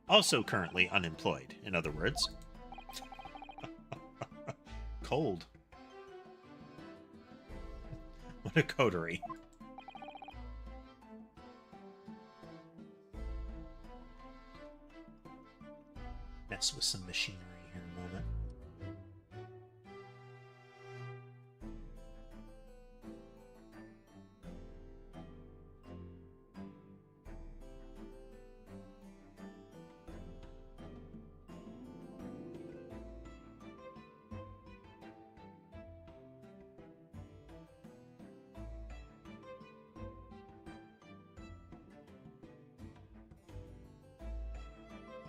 Also currently unemployed, in other words. Cold. What a coterie. Mess with some machinery here in a moment.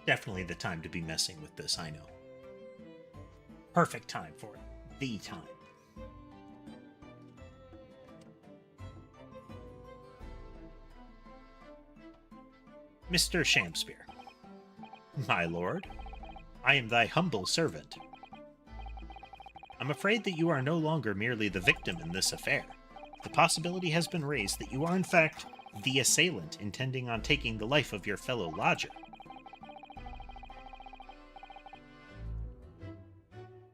Definitely the time to be messing with this, I know. Perfect time for it. The time. Mr. Shamspeare. My lord, I am thy humble servant. I'm afraid that you are no longer merely the victim in this affair. The possibility has been raised that you are in fact the assailant intending on taking the life of your fellow lodger.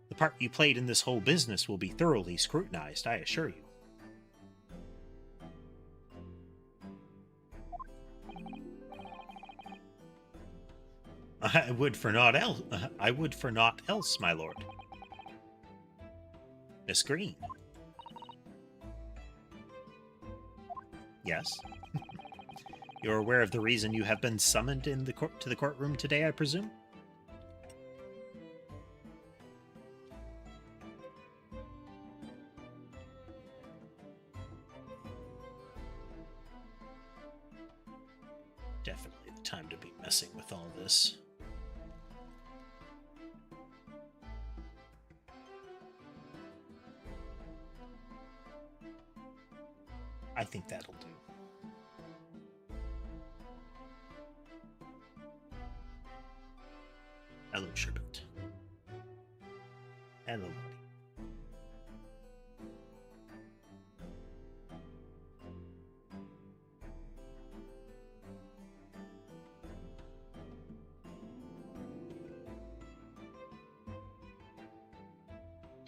The part you played in this whole business will be thoroughly scrutinized, I assure you. I would for naught else, my lord. Miss Green. Yes. You're aware of the reason you have been summoned in the to the courtroom today, I presume? Definitely the time to be messing with all this. I think that'll do. Hello, Sherbet. Hello, buddy.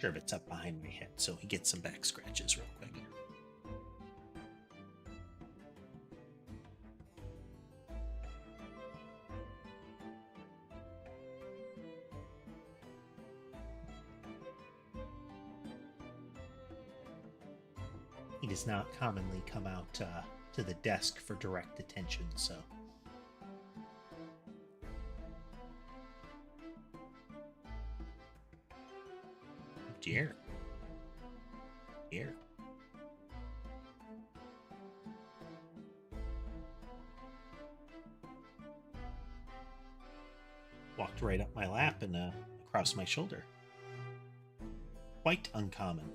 Sherbet's up behind my head, so he gets some back scratches real quick. He does not commonly come out to the desk for direct attention, so... Dear. Dear. Walked right up my lap and across my shoulder. Quite uncommon.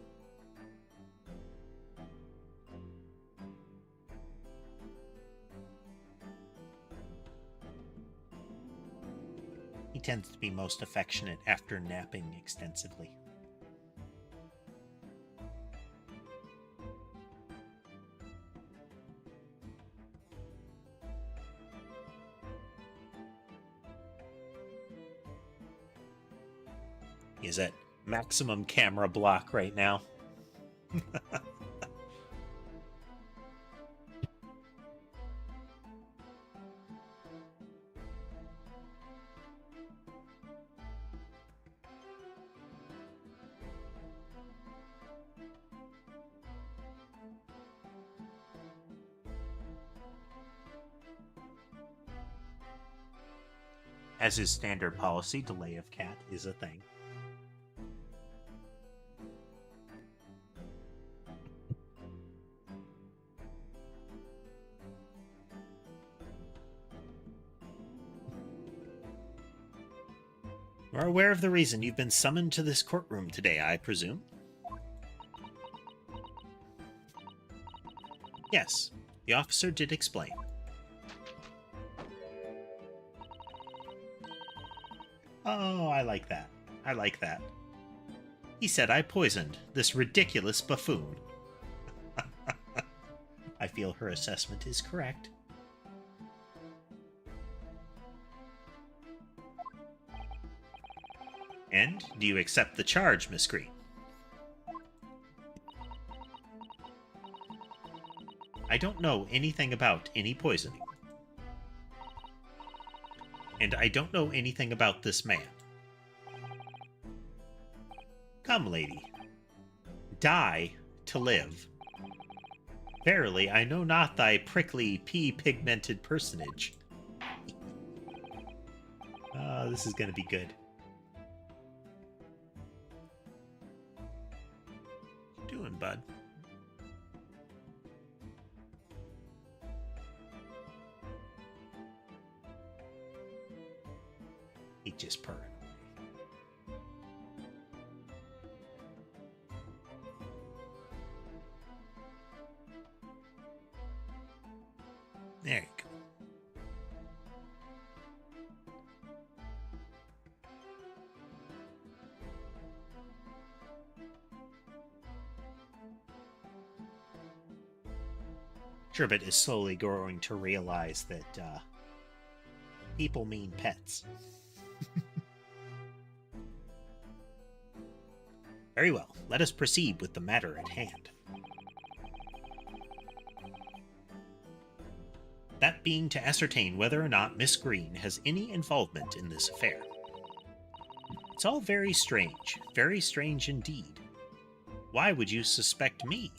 He tends to be most affectionate after napping extensively. He's at maximum camera block right now. As is standard policy, delay of cat is a thing. You are aware of the reason you've been summoned to this courtroom today, I presume? Yes, the officer did explain. Oh, I like that. I like that. He said I poisoned this ridiculous buffoon. I feel her assessment is correct. And do you accept the charge, Miss Green? I don't know anything about any poisoning. And I don't know anything about this man. Come, lady. Die to live. Verily, I know not thy prickly, pea-pigmented personage. This is going to be good. What you doing, bud? He just purring. There you go. Sherbet is slowly growing to realize that people mean pets. Very well, let us proceed with the matter at hand. That being to ascertain whether or not Miss Green has any involvement in this affair. It's all very strange indeed. Why would you suspect me?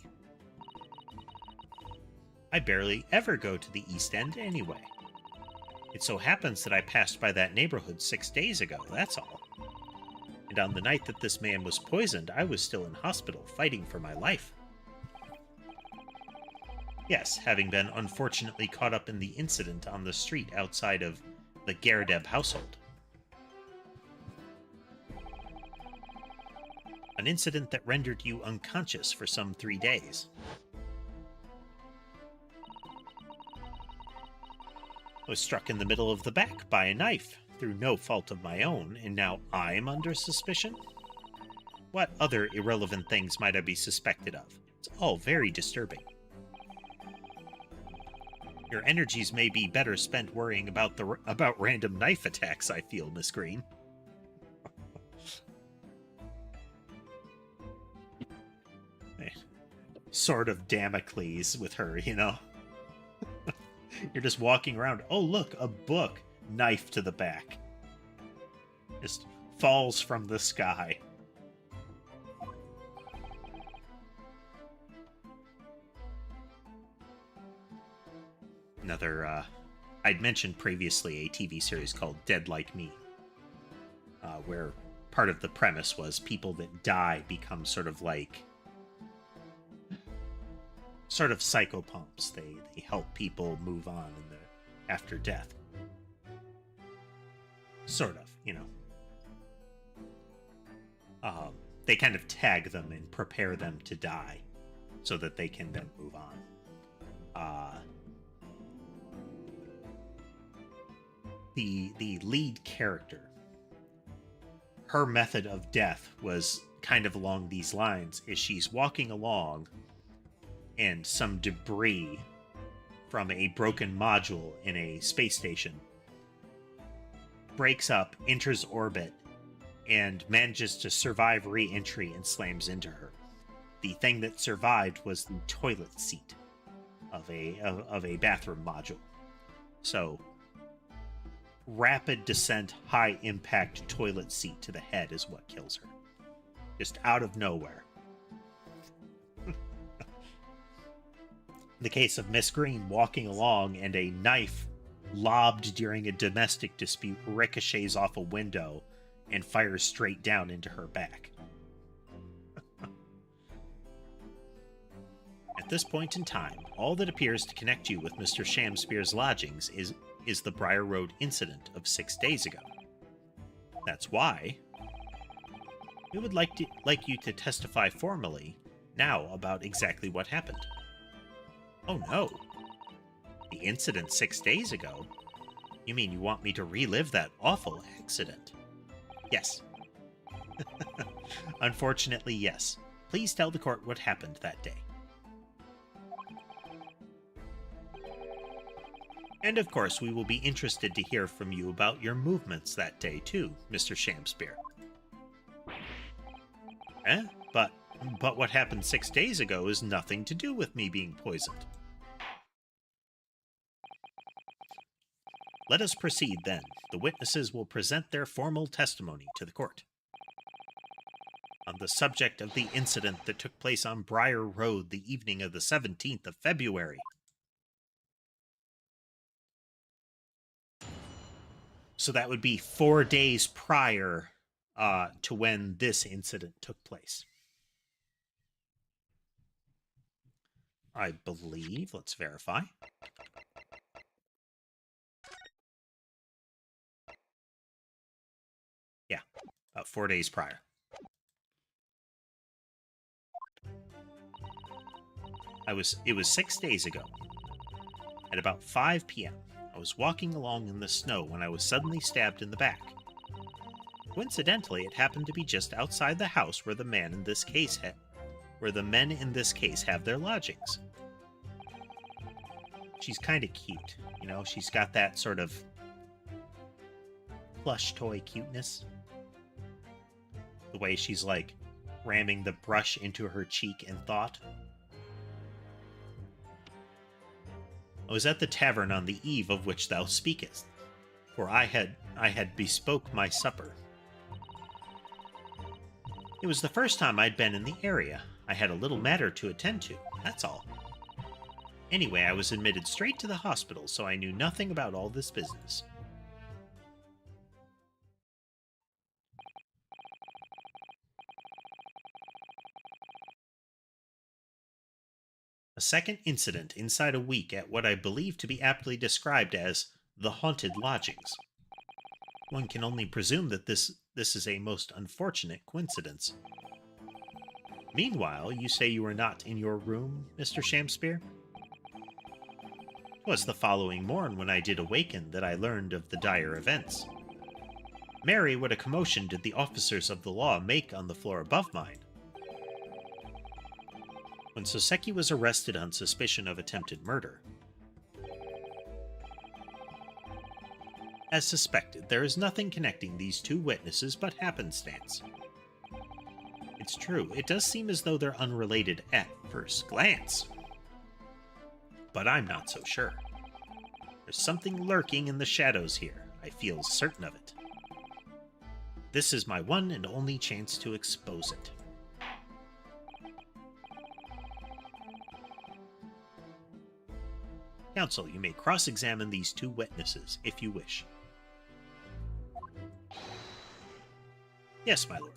I barely ever go to the East End anyway. It so happens that I passed by that neighborhood 6 days ago, that's all. And on the night that this man was poisoned, I was still in hospital fighting for my life. Yes, having been unfortunately caught up in the incident on the street outside of the Gerdeb household. An incident that rendered you unconscious for some 3 days. I was struck in the middle of the back by a knife, through no fault of my own, and now I'm under suspicion? What other irrelevant things might I be suspected of? It's all very disturbing. Your energies may be better spent worrying about random knife attacks, I feel, Miss Green. Sword of Damocles with her, you know? You're just walking around. Oh, look, a book. Knife to the back. Just falls from the sky. Another, I'd mentioned previously a TV series called Dead Like Me, where part of the premise was people that die become sort of psychopomps. They help people move on after death. Sort of, you know. They kind of tag them and prepare them to die so that they can then move on. The lead character, her method of death was kind of along these lines. Is she's walking along and some debris from a broken module in a space station breaks up, enters orbit, and manages to survive re-entry and slams into her. The thing that survived was the toilet seat of a bathroom module. So, rapid descent, high impact toilet seat to the head is what kills her. Just out of nowhere. The case of Miss Green walking along and a knife lobbed during a domestic dispute ricochets off a window and fires straight down into her back. At this point in time, all that appears to connect you with Mr. Shamspeare's lodgings is the Briar Road incident of 6 days ago. That's why we would like you to testify formally now about exactly what happened. Oh no. The incident 6 days ago? You mean you want me to relive that awful accident? Yes. Unfortunately, yes. Please tell the court what happened that day. And of course, we will be interested to hear from you about your movements that day too, Mr. Shamspeare. But what happened 6 days ago is nothing to do with me being poisoned. Let us proceed, then. The witnesses will present their formal testimony to the court on the subject of the incident that took place on Briar Road the evening of the 17th of February. So that would be 4 days prior to when this incident took place. I believe. Let's verify. Yeah, about 4 days prior. It was 6 days ago. At about 5 p.m., I was walking along in the snow when I was suddenly stabbed in the back. Coincidentally, it happened to be just outside the house where the men in this case have their lodgings. She's kind of cute, you know, she's got that sort of plush toy cuteness. The way she's like ramming the brush into her cheek in thought. I was at the tavern on the eve of which thou speakest, for I had bespoke my supper. It was the first time I'd been in the area. I had a little matter to attend to, that's all. Anyway, I was admitted straight to the hospital, so I knew nothing about all this business. A second incident inside a week at what I believe to be aptly described as the haunted lodgings. One can only presume that this is a most unfortunate coincidence. Meanwhile, you say you were not in your room, Mr. Shamspeare? 'Twas the following morn when I did awaken that I learned of the dire events. Mary, what a commotion did the officers of the law make on the floor above mine? When Soseki was arrested on suspicion of attempted murder. As suspected, there is nothing connecting these two witnesses but happenstance. It's true, it does seem as though they're unrelated at first glance. But I'm not so sure. There's something lurking in the shadows here. I feel certain of it. This is my one and only chance to expose it. Counsel, you may cross-examine these two witnesses, if you wish. Yes, my lord.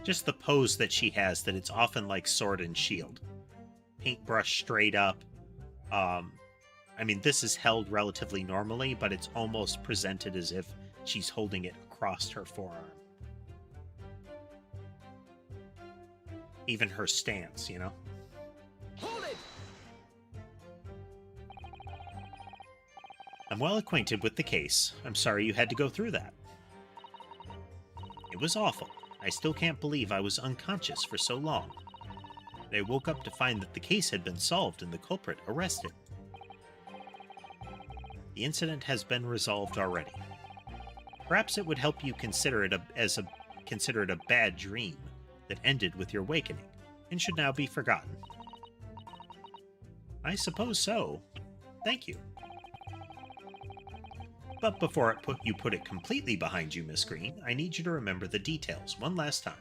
Just the pose that she has, that it's often like sword and shield. Paintbrush straight up. I mean, this is held relatively normally, but it's almost presented as if she's holding it across her forearm. Even her stance, you know? Hold it! I'm well acquainted with the case. I'm sorry you had to go through that. It was awful. I still can't believe I was unconscious for so long. I woke up to find that the case had been solved and the culprit arrested. The incident has been resolved already. Perhaps it would help you consider it a bad dream that ended with your awakening and should now be forgotten. I suppose so. Thank you. But before you put it completely behind you, Miss Green, I need you to remember the details one last time.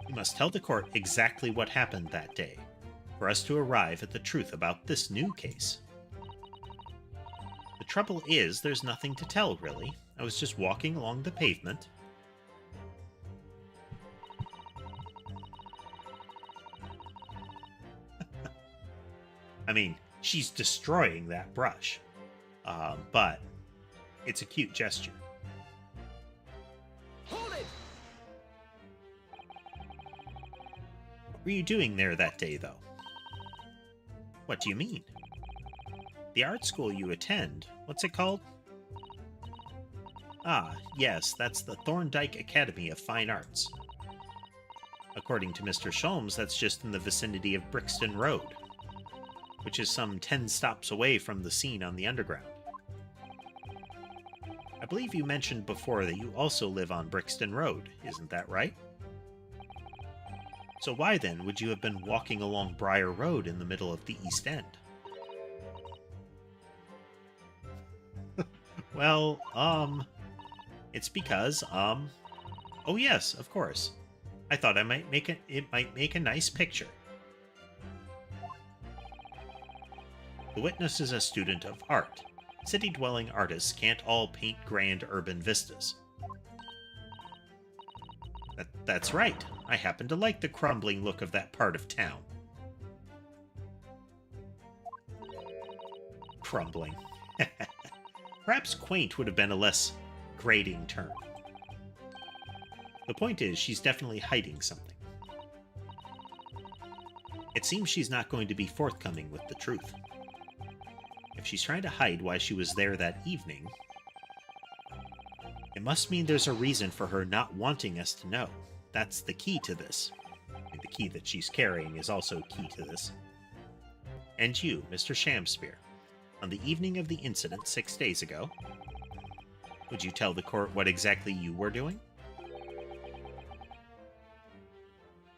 You must tell the court exactly what happened that day, for us to arrive at the truth about this new case. The trouble is, there's nothing to tell, really. I was just walking along the pavement. I mean, she's destroying that brush. But it's a cute gesture. Hold it! What were you doing there that day, though? What do you mean? The art school you attend, what's it called? Ah, yes, that's the Thorndike Academy of Fine Arts. According to Mr. Sholmes, that's just in the vicinity of Brixton Road, which is some 10 stops away from the scene on the Underground. I believe you mentioned before that you also live on Brixton Road, isn't that right? So why then would you have been walking along Briar Road in the middle of the East End? Well, it's because, oh yes, of course. I thought it might make a nice picture. The witness is a student of art. City-dwelling artists can't all paint grand urban vistas. That's right. I happen to like the crumbling look of that part of town. Crumbling. Perhaps quaint would have been a less grating term. The point is, she's definitely hiding something. It seems she's not going to be forthcoming with the truth. If she's trying to hide why she was there that evening, it must mean there's a reason for her not wanting us to know. That's the key to this. And the key that she's carrying is also key to this. And you, Mr. Shamspeare, on the evening of the incident 6 days ago, would you tell the court what exactly you were doing?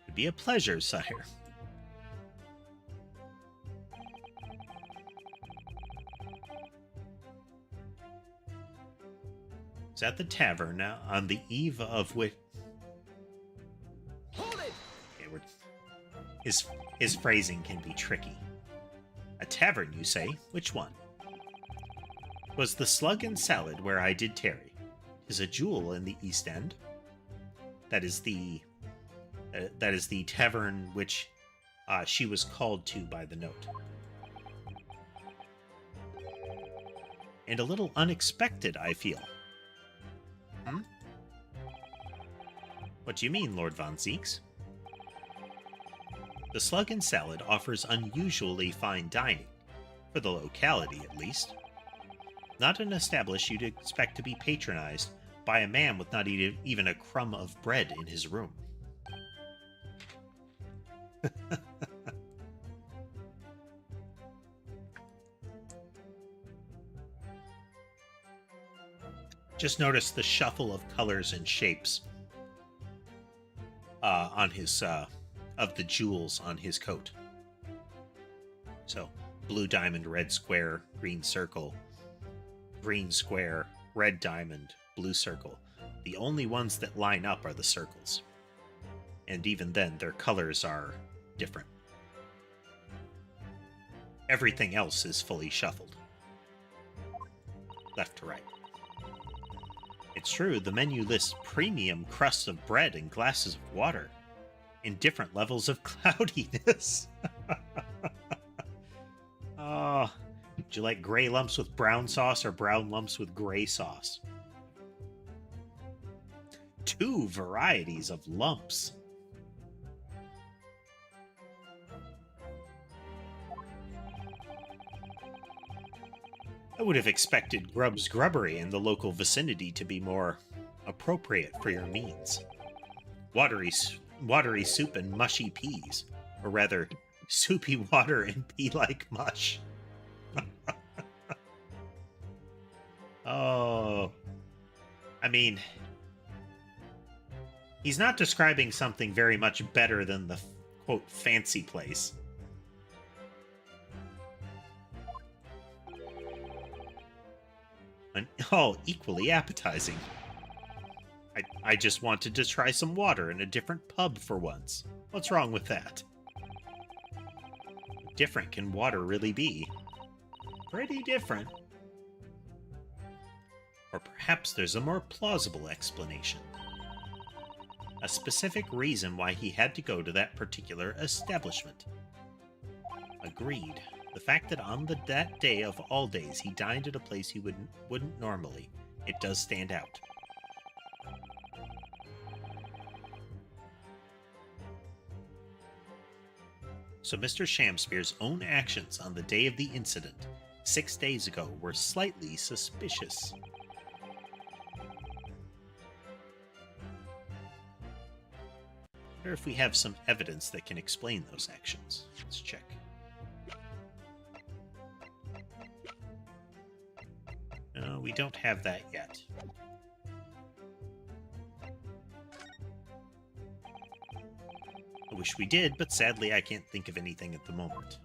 It'd be a pleasure, sire. It's at the tavern on the eve of which... Hold it! His phrasing can be tricky. A tavern, you say? Which one? Was the Slug and Salad where I did tarry. 'Tis a jewel in the East End. That is the tavern which she was called to by the note. And a little unexpected, I feel. Hmm? What do you mean, Lord Von Zeeks? The Slug and Salad offers unusually fine dining, for the locality at least. Not an establishment you'd expect to be patronized by a man with not even a crumb of bread in his room. Just notice the shuffle of colors and shapes on his of the jewels on his coat. So, blue diamond, red square, green circle, green square, red diamond, blue circle. The only ones that line up are the circles. And even then, their colors are different. Everything else is fully shuffled. Left to right. It's true, the menu lists premium crusts of bread and glasses of water in different levels of cloudiness. Oh, would you like gray lumps with brown sauce or brown lumps with gray sauce? 2 varieties of lumps. would have expected Grub's Grubbery in the local vicinity to be more appropriate for your means. Watery soup and mushy peas. Or rather, soupy water and pea-like mush. Oh. I mean, he's not describing something very much better than the, quote, fancy place. And, oh, equally appetizing. I just wanted to try some water in a different pub for once. What's wrong with that? Different can water really be? Pretty different. Or perhaps there's a more plausible explanation. A specific reason why he had to go to that particular establishment. Agreed. The fact that on that day of all days he dined at a place he wouldn't normally, it does stand out. So Mr. Shamspeare's own actions on the day of the incident, 6 days ago, were slightly suspicious. I wonder if we have some evidence that can explain those actions. Let's check. No, we don't have that yet. I wish we did, but sadly I can't think of anything at the moment.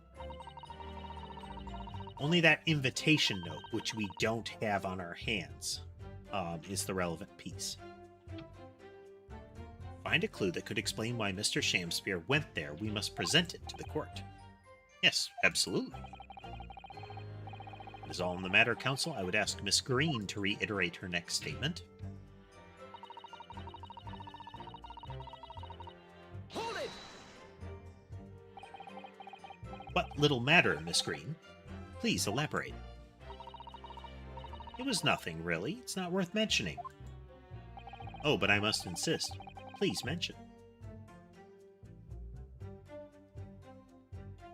Only that invitation note, which we don't have on our hands, is the relevant piece. Find a clue that could explain why Mr. Shamspeare went there. We must present it to the court. Yes, absolutely. It is all in the matter, counsel. I would ask Miss Green to reiterate her next statement. Hold it! What little matter, Miss Green? Please elaborate. It was nothing, really. It's not worth mentioning. Oh, but I must insist. Please mention.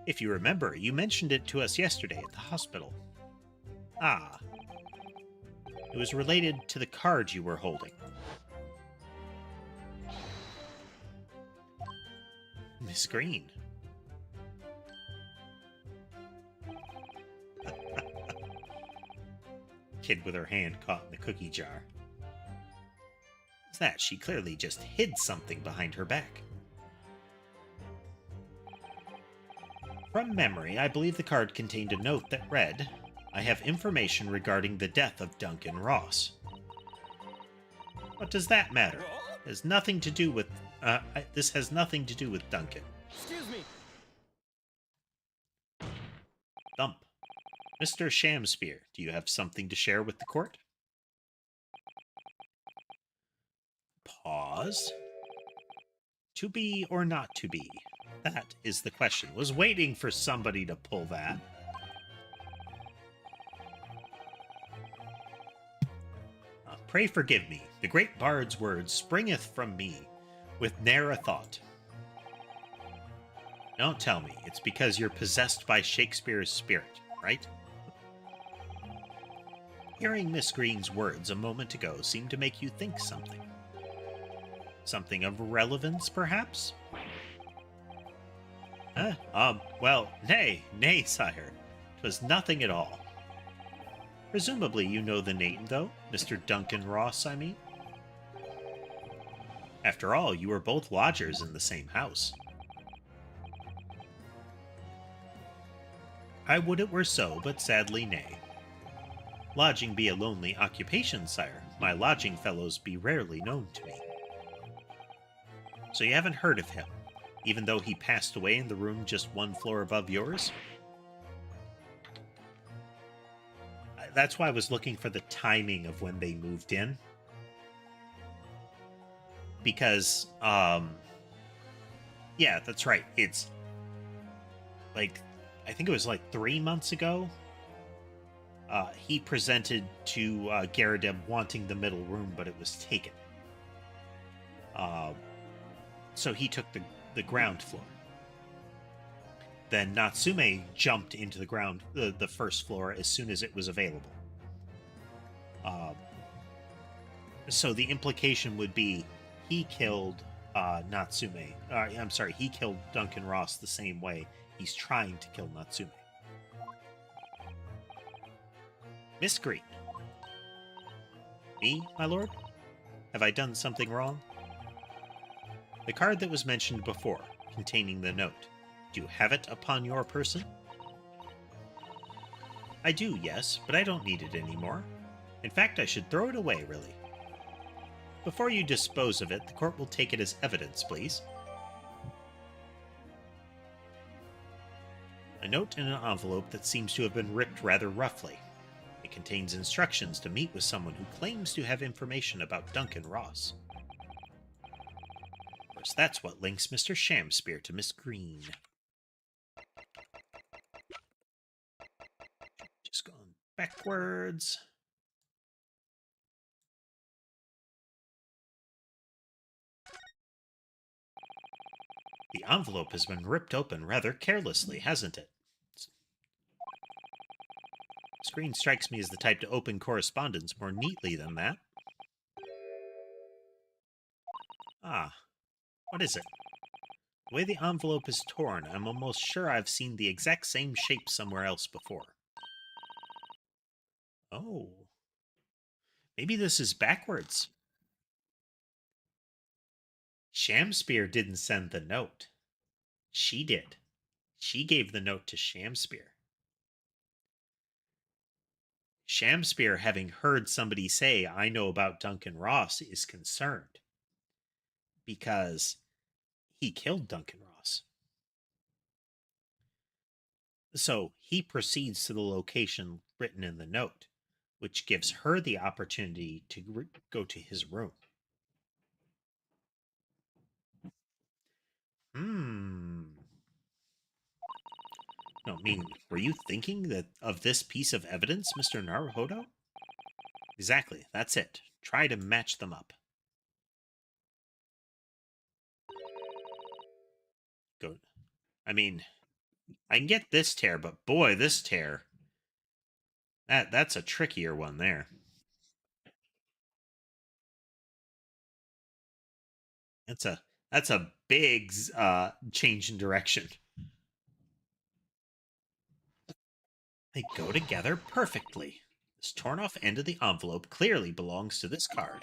If you remember, you mentioned it to us yesterday at the hospital. Ah. It was related to the card you were holding. Miss Green. Kid with her hand caught in the cookie jar. What's that? She clearly just hid something behind her back. From memory, I believe the card contained a note that read, I have information regarding the death of Duncan Ross. What does that matter? It has nothing to do with... this has nothing to do with Duncan. Excuse me. Thump. Mr. Shamspeare, do you have something to share with the court? Pause. To be or not to be? That is the question. Was waiting for somebody to pull that. Pray forgive me. The great bard's word springeth from me, with ne'er a thought. Don't tell me. It's because you're possessed by Shakespeare's spirit, right? Hearing Miss Green's words a moment ago seemed to make you think something. Something of relevance, perhaps? Well, nay, sire. 'Twas nothing at all. Presumably you know the name, though? Mr. Duncan Ross, I mean? After all, you were both lodgers in the same house. I would it were so, but sadly nay. Lodging be a lonely occupation, sire. My lodging fellows be rarely known to me. So you haven't heard of him, even though he passed away in the room just one floor above yours? That's why I was looking for the timing of when they moved in. Because, yeah, that's right. It's, like, I think it was like 3 months ago. He presented to Garrideb wanting the middle room, but it was taken. So he took the ground floor. Then Natsume jumped into the first floor as soon as it was available. So the implication would be he killed Natsume. I'm sorry, he killed Duncan Ross the same way he's trying to kill Natsume. Miss Green. Me, my lord? Have I done something wrong? The card that was mentioned before, containing the note. Do you have it upon your person? I do, yes, but I don't need it anymore. In fact, I should throw it away, really. Before you dispose of it, the court will take it as evidence, please. A note in an envelope that seems to have been ripped rather roughly. It contains instructions to meet with someone who claims to have information about Duncan Ross. Of course, that's what links Mr. Shamspear to Miss Green. Just going backwards. The envelope has been ripped open rather carelessly, hasn't it? Screen strikes me as the type to open correspondence more neatly than that. Ah, what is it? The way the envelope is torn, I'm almost sure I've seen the exact same shape somewhere else before. Oh. Maybe this is backwards. Shamspear didn't send the note. She did. She gave the note to Shamspear. Shamspear, having heard somebody say, I know about Duncan Ross, is concerned. Because he killed Duncan Ross. So he proceeds to the location written in the note, which gives her the opportunity to go to his room. No, were you thinking that of this piece of evidence, Mr. Naruhodo? Exactly, that's it. Try to match them up. Go. I mean, I can get this tear, but boy, this tear. That's a trickier one there. That's a big change in direction. They go together perfectly. This torn off end of the envelope clearly belongs to this card.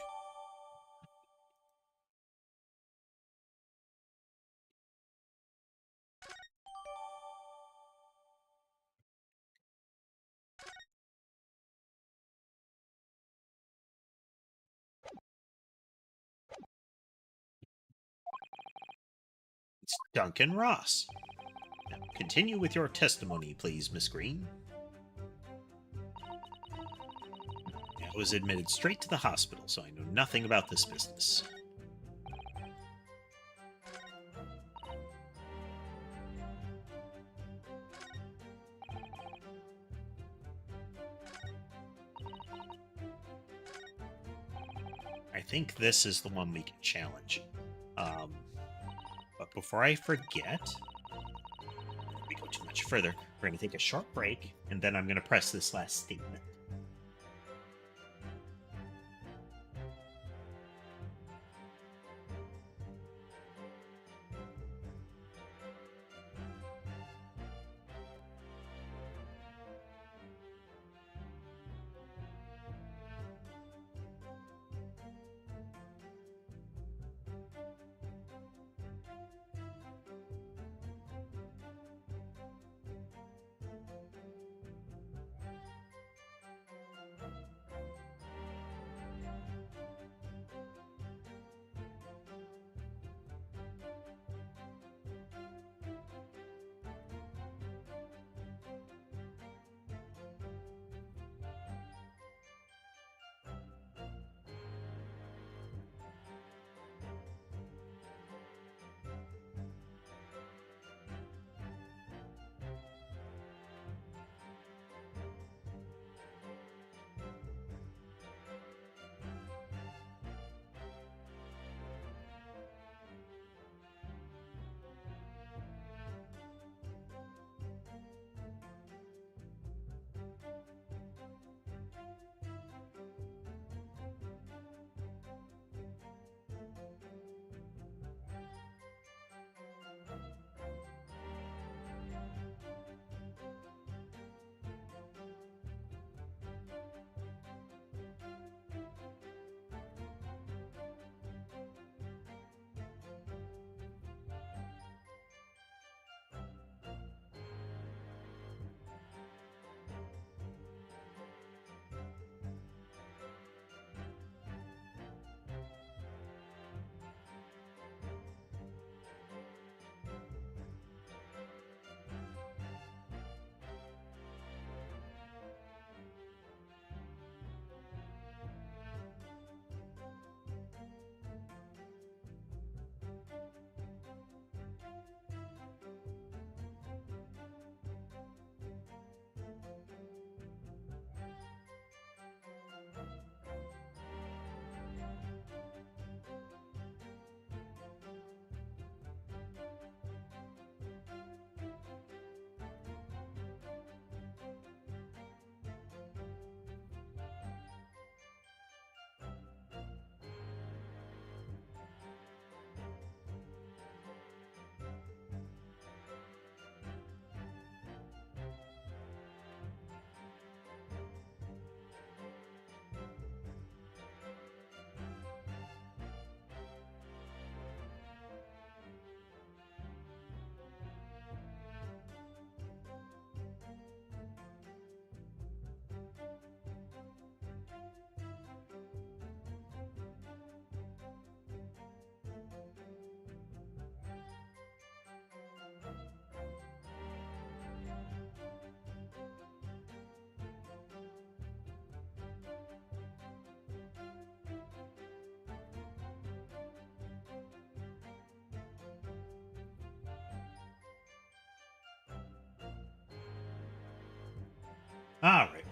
It's Duncan Ross. Now, continue with your testimony, please, Miss Green. I was admitted straight to the hospital, so I know nothing about this business. I think this is the one we can challenge. But before I forget, if we go too much further, we're going to take a short break, and then I'm going to press this last statement.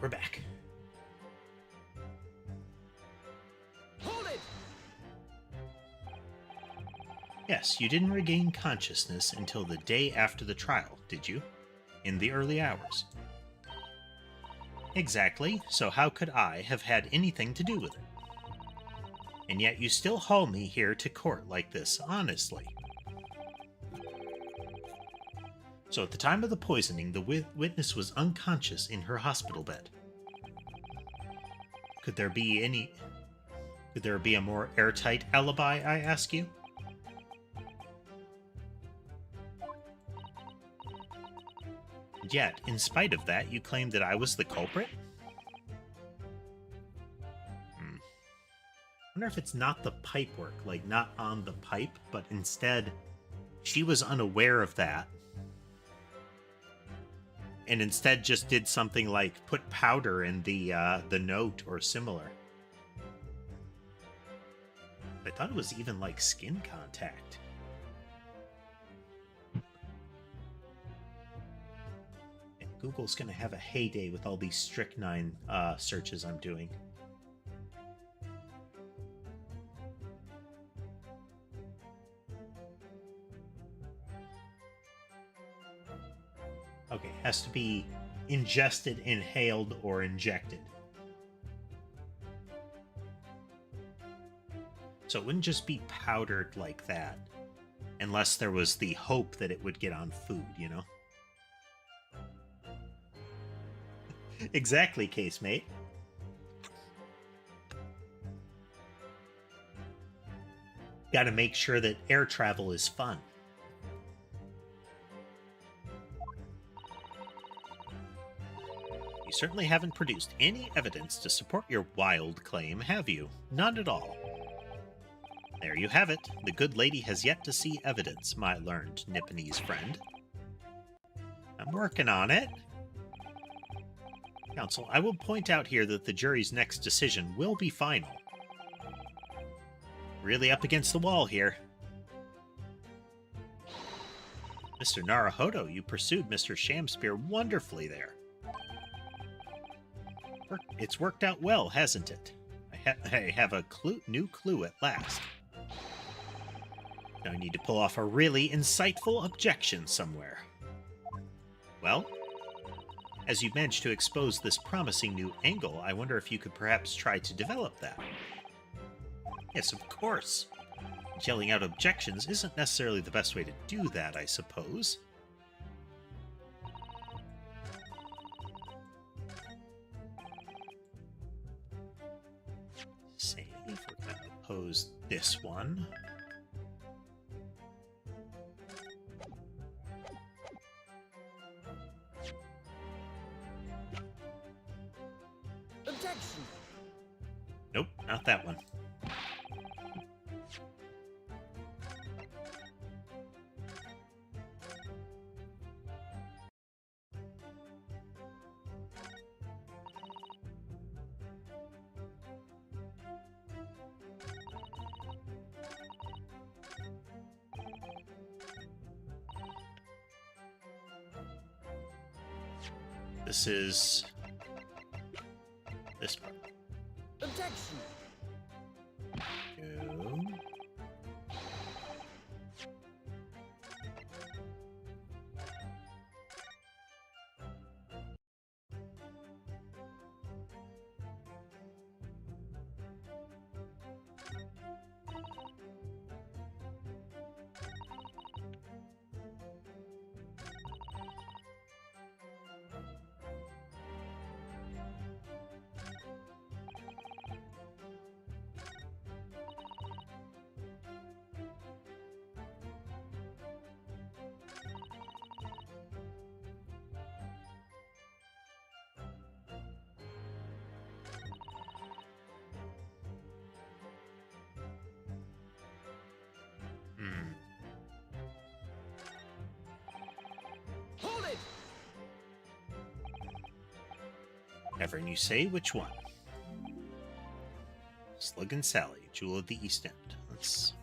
we're back. Hold it! Yes, you didn't regain consciousness until the day after the trial, did you? In the early hours. Exactly, so how could I have had anything to do with it? And yet you still haul me here to court like this, honestly. So at the time of the poisoning, the witness was unconscious in her hospital bed. Could there be a more airtight alibi, I ask you? Yet, in spite of that, you claim that I was the culprit? I wonder if it's not the pipe work, like not on the pipe, but instead she was unaware of that. And instead just did something like put powder in the note or similar. I thought it was even like skin contact. And Google's gonna have a heyday with all these strychnine searches I'm doing. Okay, has to be ingested, inhaled, or injected. So it wouldn't just be powdered like that, unless there was the hope that it would get on food, you know? Exactly, casemate. Gotta make sure that air travel is fun. You certainly haven't produced any evidence to support your wild claim, have you? None at all. There you have it. The good lady has yet to see evidence, my learned Nipponese friend. I'm working on it. Counsel, I will point out here that the jury's next decision will be final. Really up against the wall here. Mr. Naruhodo, you pursued Mr. Shamspear wonderfully there. It's worked out well, hasn't it? I have a new clue at last. Now I need to pull off a really insightful objection somewhere. Well, as you've managed to expose this promising new angle, I wonder if you could perhaps try to develop that. Yes, of course. Yelling out objections isn't necessarily the best way to do that, I suppose. Save. We're going to oppose this one. Objection! Nope, not that one. This is this part. Objection! Go. Hold it! Never you say which one. Slug and Sally, Jewel of the East End. Let's...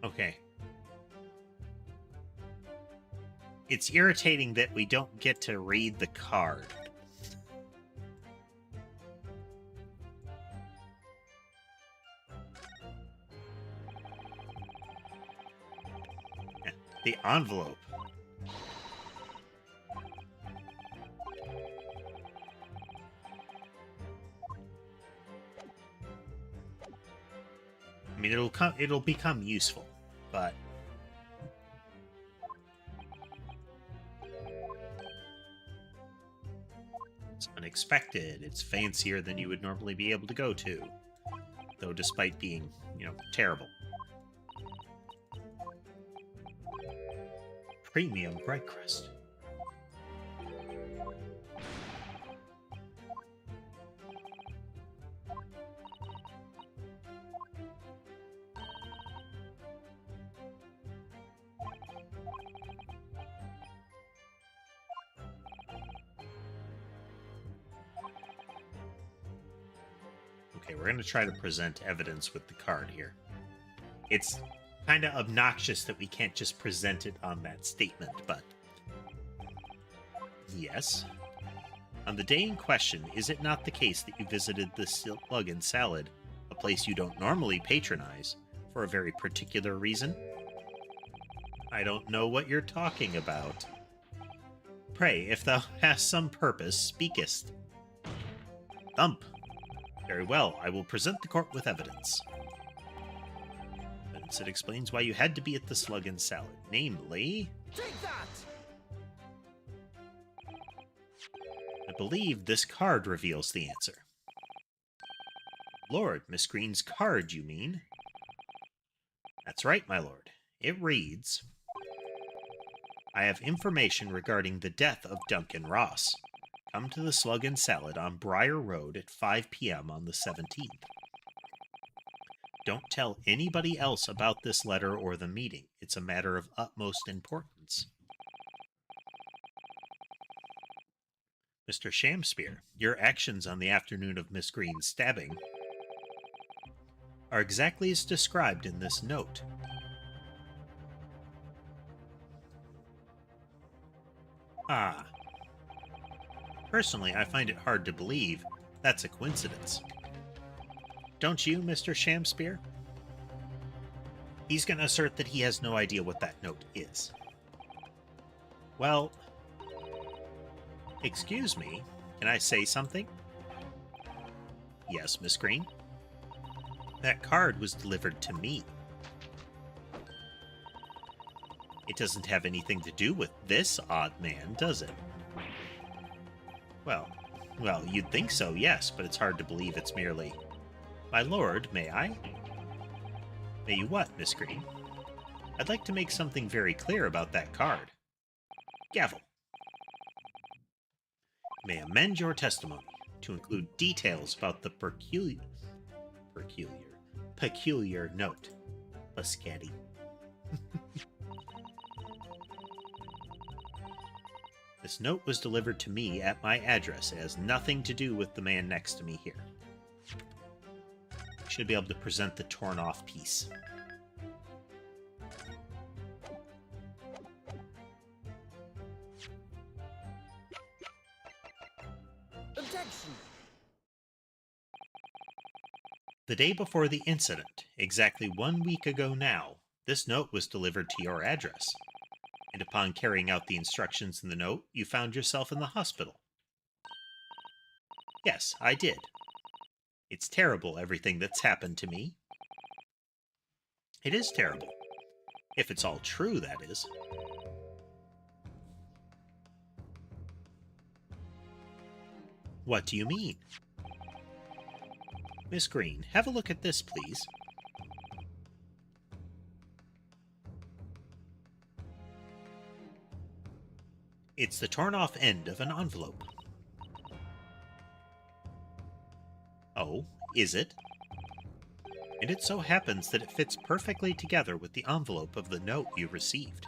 Okay. It's irritating that we don't get to read the card. The envelope. I mean, it'll become useful, but it's unexpected. It's fancier than you would normally be able to go to, though despite being, terrible. Premium bread crust. Okay, we're going to try to present evidence with the card here. It's kind of obnoxious that we can't just present it on that statement, but... Yes. On the day in question, is it not the case that you visited the Slug and Salad, a place you don't normally patronize, for a very particular reason? I don't know what you're talking about. Pray, if thou hast some purpose, speakest. Thump. Very well, I will present the court with evidence. Evidence that explains why you had to be at the Slug and Salad, namely... Take that! I believe this card reveals the answer. Lord, Miss Green's card, you mean? That's right, my lord. It reads... I have information regarding the death of Duncan Ross. Come to the Slug and Salad on Briar Road at 5 p.m. on the 17th. Don't tell anybody else about this letter or the meeting. It's a matter of utmost importance. Mr. Shamspeare, your actions on the afternoon of Miss Green's stabbing are exactly as described in this note. Ah. Personally, I find it hard to believe that's a coincidence. Don't you, Mr. Shamspeare? He's going to assert that he has no idea what that note is. Well, excuse me, can I say something? Yes, Miss Green? That card was delivered to me. It doesn't have anything to do with this odd man, does it? Well, you'd think so, yes, but it's hard to believe it's merely... My lord, may I? May you what, Miss Green? I'd like to make something very clear about that card. Gavel. May amend your testimony to include details about the peculiar note. Biscotti. This note was delivered to me at my address. It has nothing to do with the man next to me here. I should be able to present the torn-off piece. Objection! The day before the incident, exactly 1 week ago now, this note was delivered to your address. And upon carrying out the instructions in the note, you found yourself in the hospital. Yes, I did. It's terrible, everything that's happened to me. It is terrible. If it's all true, that is. What do you mean? Miss Green, have a look at this, please. It's the torn-off end of an envelope. Oh, is it? And it so happens that it fits perfectly together with the envelope of the note you received.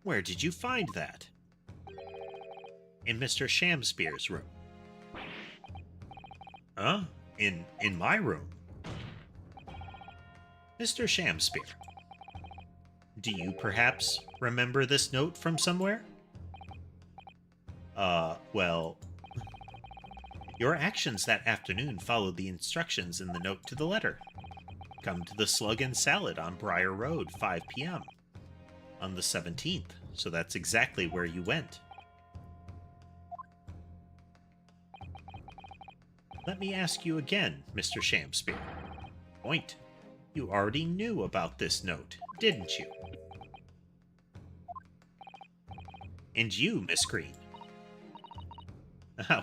Where did you find that? In Mr. Shamspeare's room. Huh? In my room? Mr. Shamspear, do you perhaps remember this note from somewhere? Well, your actions that afternoon followed the instructions in the note to the letter. Come to the Slug and Salad on Briar Road, 5 p.m. on the 17th, so that's exactly where you went. Let me ask you again, Mr. Shamspear. Point. You already knew about this note, didn't you? And you, Miss Green.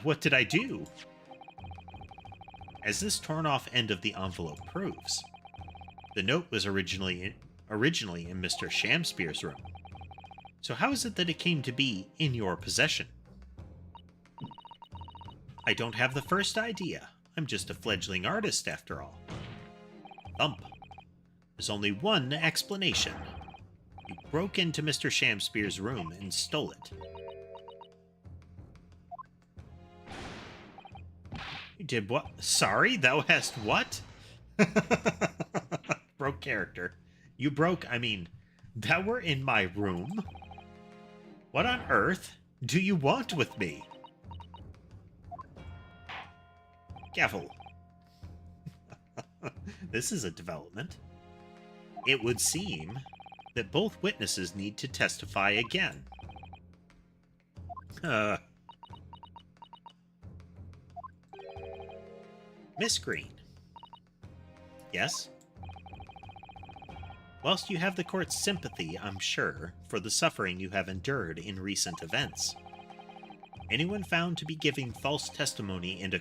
What did I do? As this torn-off end of the envelope proves, the note was originally in Mr. Shamspear's room. So how is it that it came to be in your possession? I don't have the first idea. I'm just a fledgling artist, after all. Thump. There's only one explanation. You broke into Mr. Shamspear's room and stole it. You did what? Sorry, thou hast what? Broke character. You broke, thou were in my room? What on earth do you want with me? Gavel. This is a development. It would seem that both witnesses need to testify again. Miss Green. Yes? Whilst you have the court's sympathy, I'm sure, for the suffering you have endured in recent events, anyone found to be giving false testimony in a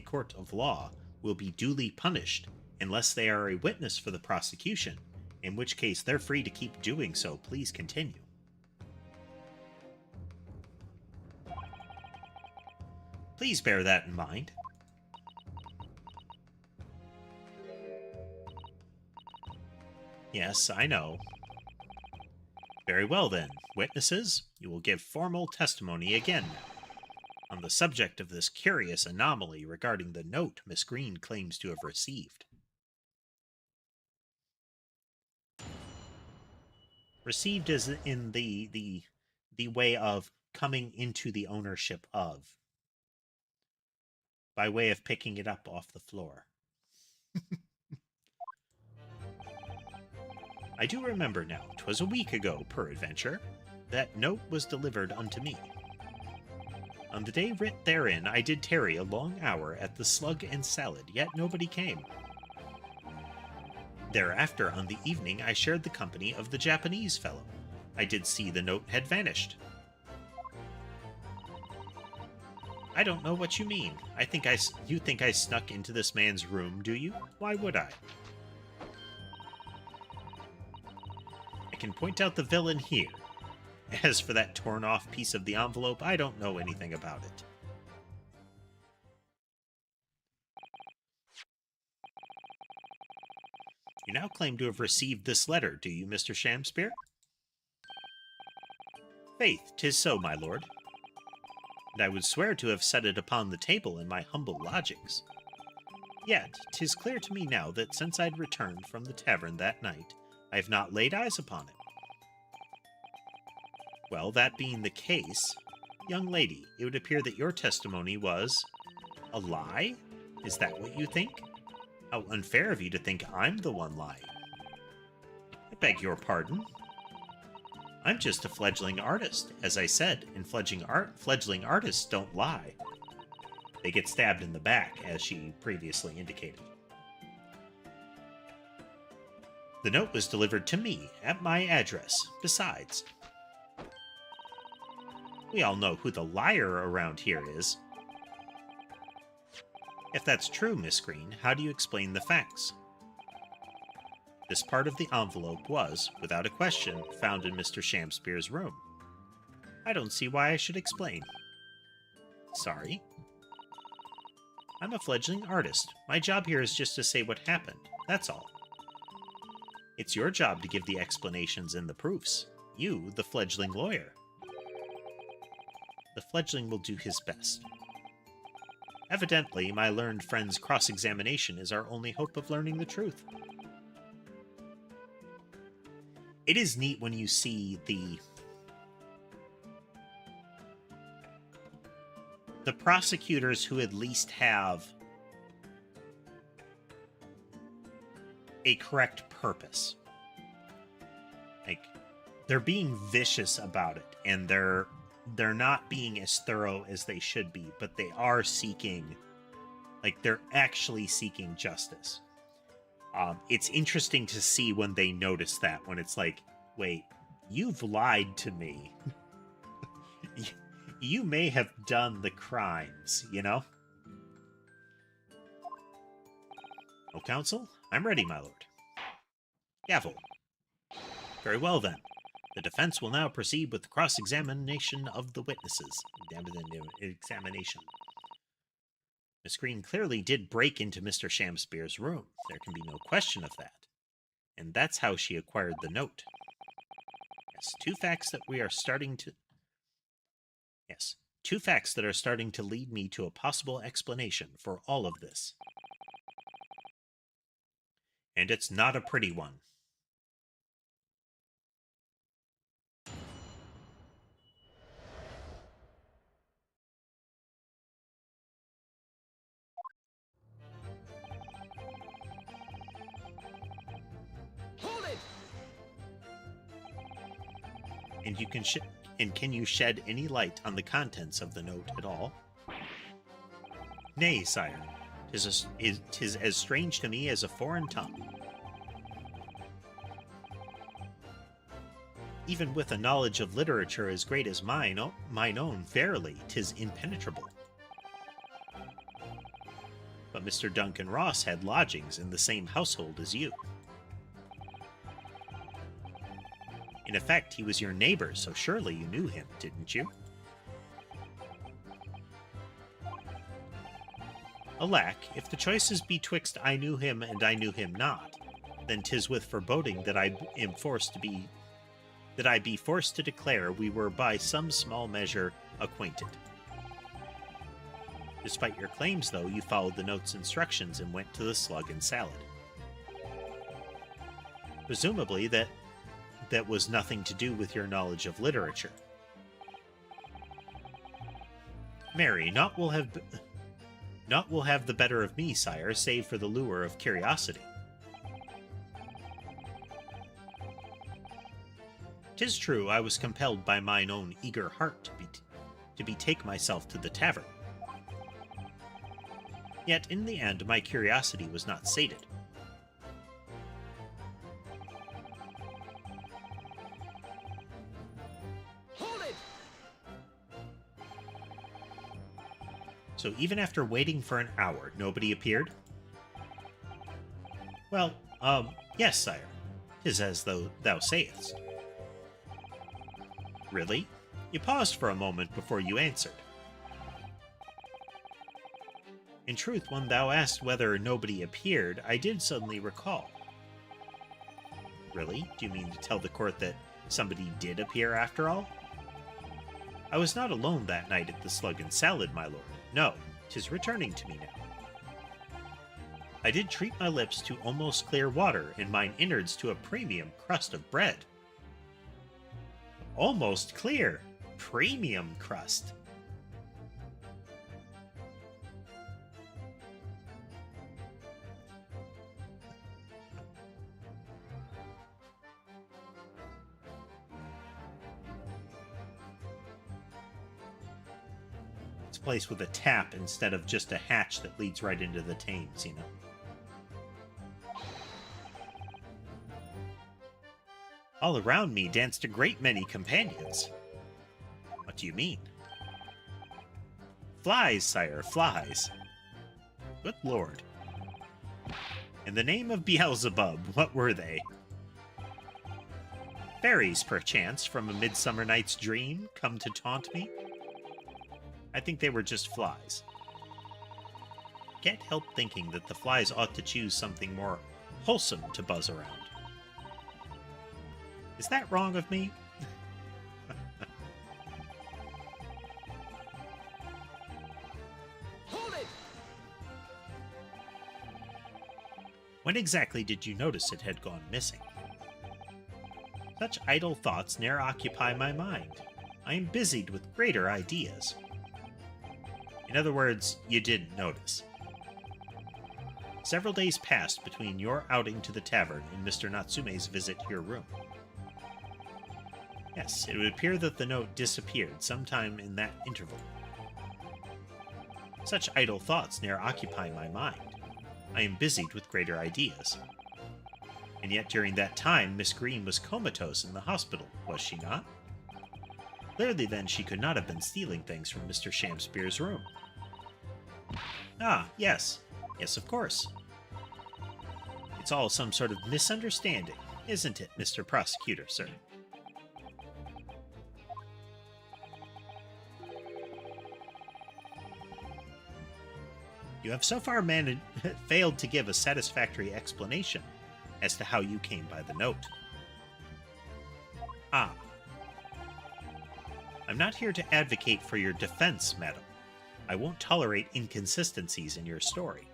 court of law will be duly punished unless they are a witness for the prosecution, in which case they're free to keep doing so. Please continue. Please bear that in mind. Yes, I know. Very well then, witnesses, you will give formal testimony again now, on the subject of this curious anomaly regarding the note Miss Green claims to have received. Received as in the way of coming into the ownership of, by way of picking it up off the floor. I do remember now, 'twas a week ago, peradventure, that note was delivered unto me. On the day writ therein, I did tarry a long hour at the Slug and Salad, yet nobody came. Thereafter, on the evening, I shared the company of the Japanese fellow. I did see the note had vanished. I don't know what you mean. You think I snuck into this man's room, do you? Why would I? I can point out the villain here. As for that torn-off piece of the envelope, I don't know anything about it. You now claim to have received this letter, do you, Mr. Shamspear? Faith, 'tis so, my lord. And I would swear to have set it upon the table in my humble lodgings. Yet, 'tis clear to me now that since I'd returned from the tavern that night, I have not laid eyes upon it. Well, that being the case, young lady, it would appear that your testimony was a lie? Is that what you think? How unfair of you to think I'm the one lying. I beg your pardon. I'm just a fledgling artist, as I said, and fledgling artists don't lie. They get stabbed in the back, as she previously indicated. The note was delivered to me, at my address, besides. We all know who the liar around here is. If that's true, Miss Green, how do you explain the facts? This part of the envelope was, without a question, found in Mr. Shamspear's room. I don't see why I should explain. Sorry? I'm a fledgling artist. My job here is just to say what happened, that's all. It's your job to give the explanations and the proofs. You, the fledgling lawyer. The fledgling will do his best. Evidently, my learned friend's cross-examination is our only hope of learning the truth. it is neat when you see the prosecutors who at least have a correct purpose. Like, they're being vicious about it, and they're not being as thorough as they should be, but they are seeking, like, they're actually seeking justice. It's interesting to see when they notice that, when it's like, wait, you've lied to me. You may have done the crimes, you know? Oh, counsel, I'm ready, my lord. Gavel. Very well, then. The defense will now proceed with the cross-examination of the witnesses. Examination. Miss Green clearly did break into Mr. Shamspeare's room. There can be no question of that. And that's how she acquired the note. Yes, two facts that are starting to lead me to a possible explanation for all of this. And it's not a pretty one. Hold it! And can you shed any light on the contents of the note at all? Nay, sire. 'Tis as strange to me as a foreign tongue. Even with a knowledge of literature as great as mine own, verily, 'tis impenetrable. But Mr. Duncan Ross had lodgings in the same household as you. In effect, he was your neighbor, so surely you knew him, didn't you? Alack, if the choice is betwixt I knew him and I knew him not, then 'tis with foreboding that I be forced to declare we were by some small measure acquainted. Despite your claims, though, you followed the note's instructions and went to the slug and salad. Presumably that was nothing to do with your knowledge of literature. Marry, naught will have the better of me, sire, save for the lure of curiosity. 'Tis true, I was compelled by mine own eager heart to betake myself to the tavern. Yet, in the end, my curiosity was not sated. Hold it! So even after waiting for an hour, nobody appeared? Well, yes, sire. 'Tis as though thou sayest. Really? You paused for a moment before you answered. In truth, when thou asked whether nobody appeared, I did suddenly recall. Really? Do you mean to tell the court that somebody did appear after all? I was not alone that night at the Slug and Salad, my lord. No, 'tis returning to me now. I did treat my lips to almost clear water, and mine innards to a premium crust of bread. Almost clear. Premium crust. It's a place with a tap instead of just a hatch that leads right into the Thames, you know. All around me danced a great many companions. What do you mean? Flies, sire, flies. Good lord. In the name of Beelzebub, what were they? Fairies, perchance, from a midsummer night's dream, come to taunt me? I think they were just flies. Can't help thinking that the flies ought to choose something more wholesome to buzz around. Is that wrong of me? Hold it! When exactly did you notice it had gone missing? Such idle thoughts ne'er occupy my mind. I am busied with greater ideas. In other words, you didn't notice. Several days passed between your outing to the tavern and Mr. Natsume's visit to your room. Yes, it would appear that the note disappeared sometime in that interval. Such idle thoughts ne'er occupy my mind. I am busied with greater ideas. And yet during that time, Miss Green was comatose in the hospital, was she not? Clearly then she could not have been stealing things from Mr. Shamspeare's room. Ah, yes. Yes, of course. It's all some sort of misunderstanding, isn't it, Mr. Prosecutor, sir? You have so far failed to give a satisfactory explanation as to how you came by the note. Ah. I'm not here to advocate for your defense, madam. I won't tolerate inconsistencies in your story.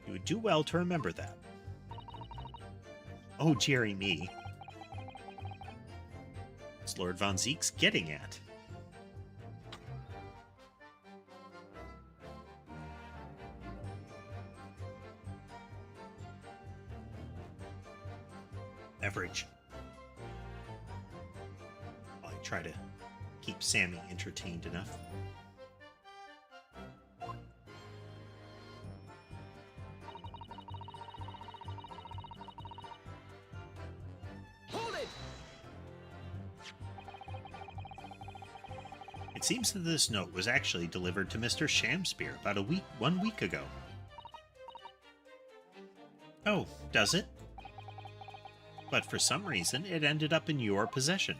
You would do well to remember that. Oh, dearie me. What's Lord Von Zeke's getting at? Beverage. While I try to keep Sammy entertained enough. Hold it! It seems that this note was actually delivered to Mr. Shamspeare about 1 week ago. Oh, does it? But for some reason, it ended up in your possession.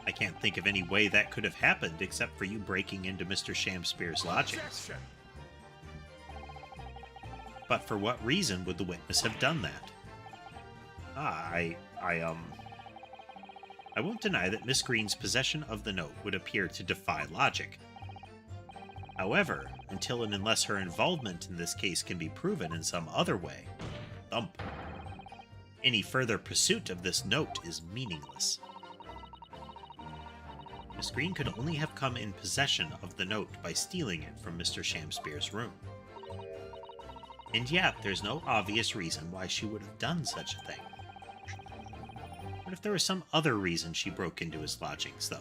I can't think of any way that could have happened except for you breaking into Mr. Shamspeare's lodgings. But for what reason would the witness have done that? I won't deny that Miss Green's possession of the note would appear to defy logic. However, until and unless her involvement in this case can be proven in some other way, thump. Any further pursuit of this note is meaningless. Miss Green could only have come in possession of the note by stealing it from Mr. Shamspeare's room. And yet, there's no obvious reason why she would have done such a thing. What if there was some other reason she broke into his lodgings, though?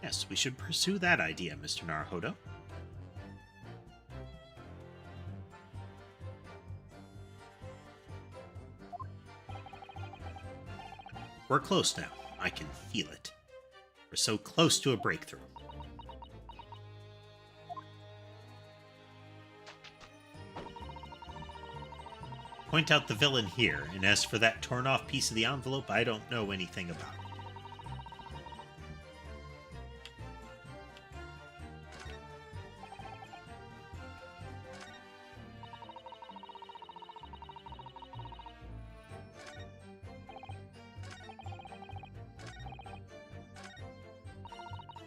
Yes, we should pursue that idea, Mr. Naruhodo. We're close now. I can feel it. We're so close to a breakthrough. Point out the villain here, and as for that torn-off piece of the envelope, I don't know anything about it.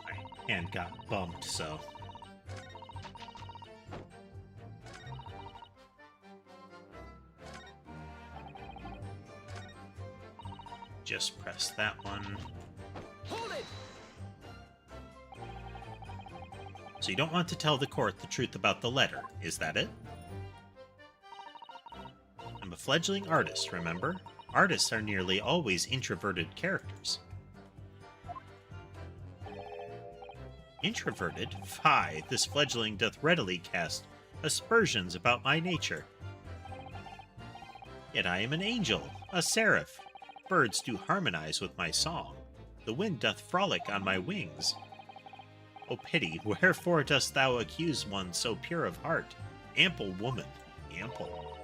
My hand got bumped, so... just press that one. Hold it! So you don't want to tell the court the truth about the letter, is that it? I'm a fledgling artist, remember? Artists are nearly always introverted characters. Introverted? Fie, this fledgling doth readily cast aspersions about my nature. Yet I am an angel, a seraph. Birds do harmonize with my song. The wind doth frolic on my wings. O pity, wherefore dost thou accuse one so pure of heart? Ample woman, ample.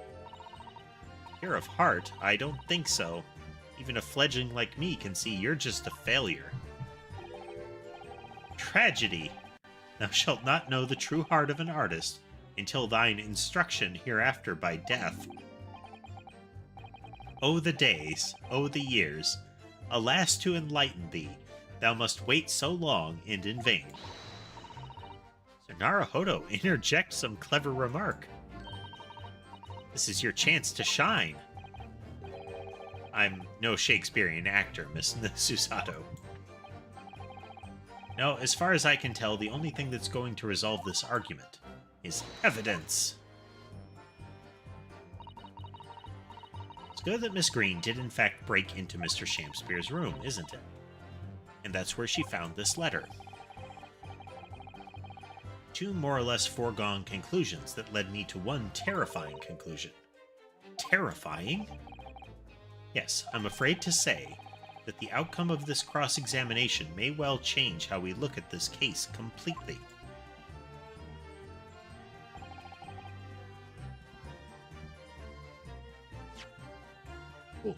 Pure of heart? I don't think so. Even a fledgling like me can see you're just a failure. Tragedy! Thou shalt not know the true heart of an artist until thine instruction hereafter by death. Oh, the days, oh, the years, alas, to enlighten thee, thou must wait so long and in vain. Sir Naruhodo, interject some clever remark. This is your chance to shine. I'm no Shakespearean actor, Miss Susato. No, as far as I can tell, the only thing that's going to resolve this argument is evidence. It's good that Miss Green did in fact break into Mr. Shakespeare's room, isn't it? And that's where she found this letter. Two more or less foregone conclusions that led me to one terrifying conclusion. Terrifying? Yes, I'm afraid to say that the outcome of this cross-examination may well change how we look at this case completely. Ooh.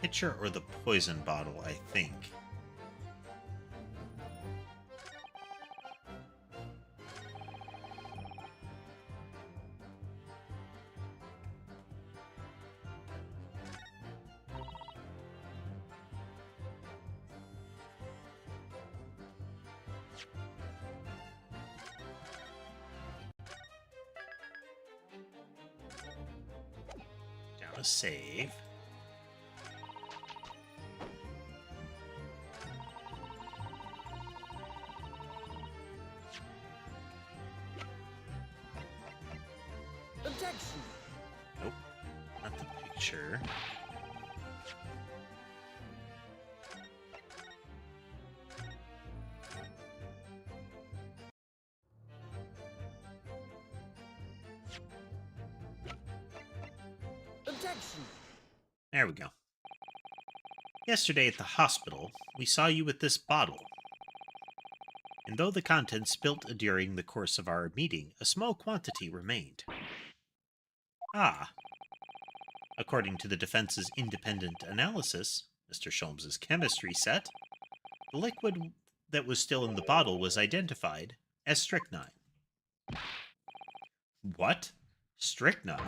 Pitcher or the poison bottle, I think. Down a save. Objection! Nope, not the picture. Objection! There we go. Yesterday at the hospital, we saw you with this bottle. And though the contents spilt during the course of our meeting, a small quantity remained. Ah. According to the defense's independent analysis, Mr. Sholmes's chemistry set, the liquid that was still in the bottle was identified as strychnine. What? Strychnine?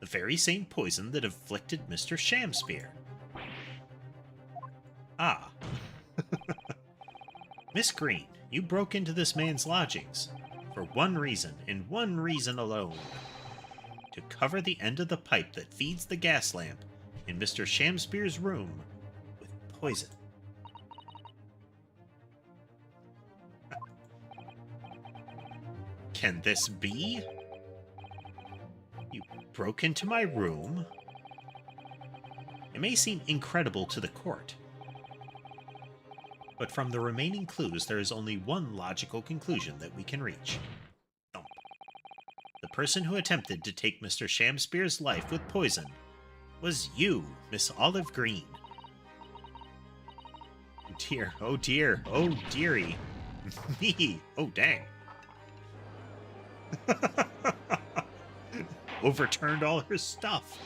The very same poison that afflicted Mr. Shakespeare. Ah. Miss Green, you broke into this man's lodgings for one reason, and one reason alone. To cover the end of the pipe that feeds the gas lamp in Mr. Shakespeare's room with poison. Can this be? You broke into my room? It may seem incredible to the court, but from the remaining clues there is only one logical conclusion that we can reach. Thump. The person who attempted to take Mr. Shakespeare's life with poison was you, Miss Olive Green. Oh dear, oh dear, oh dearie. Me, oh dang. Overturned all her stuff.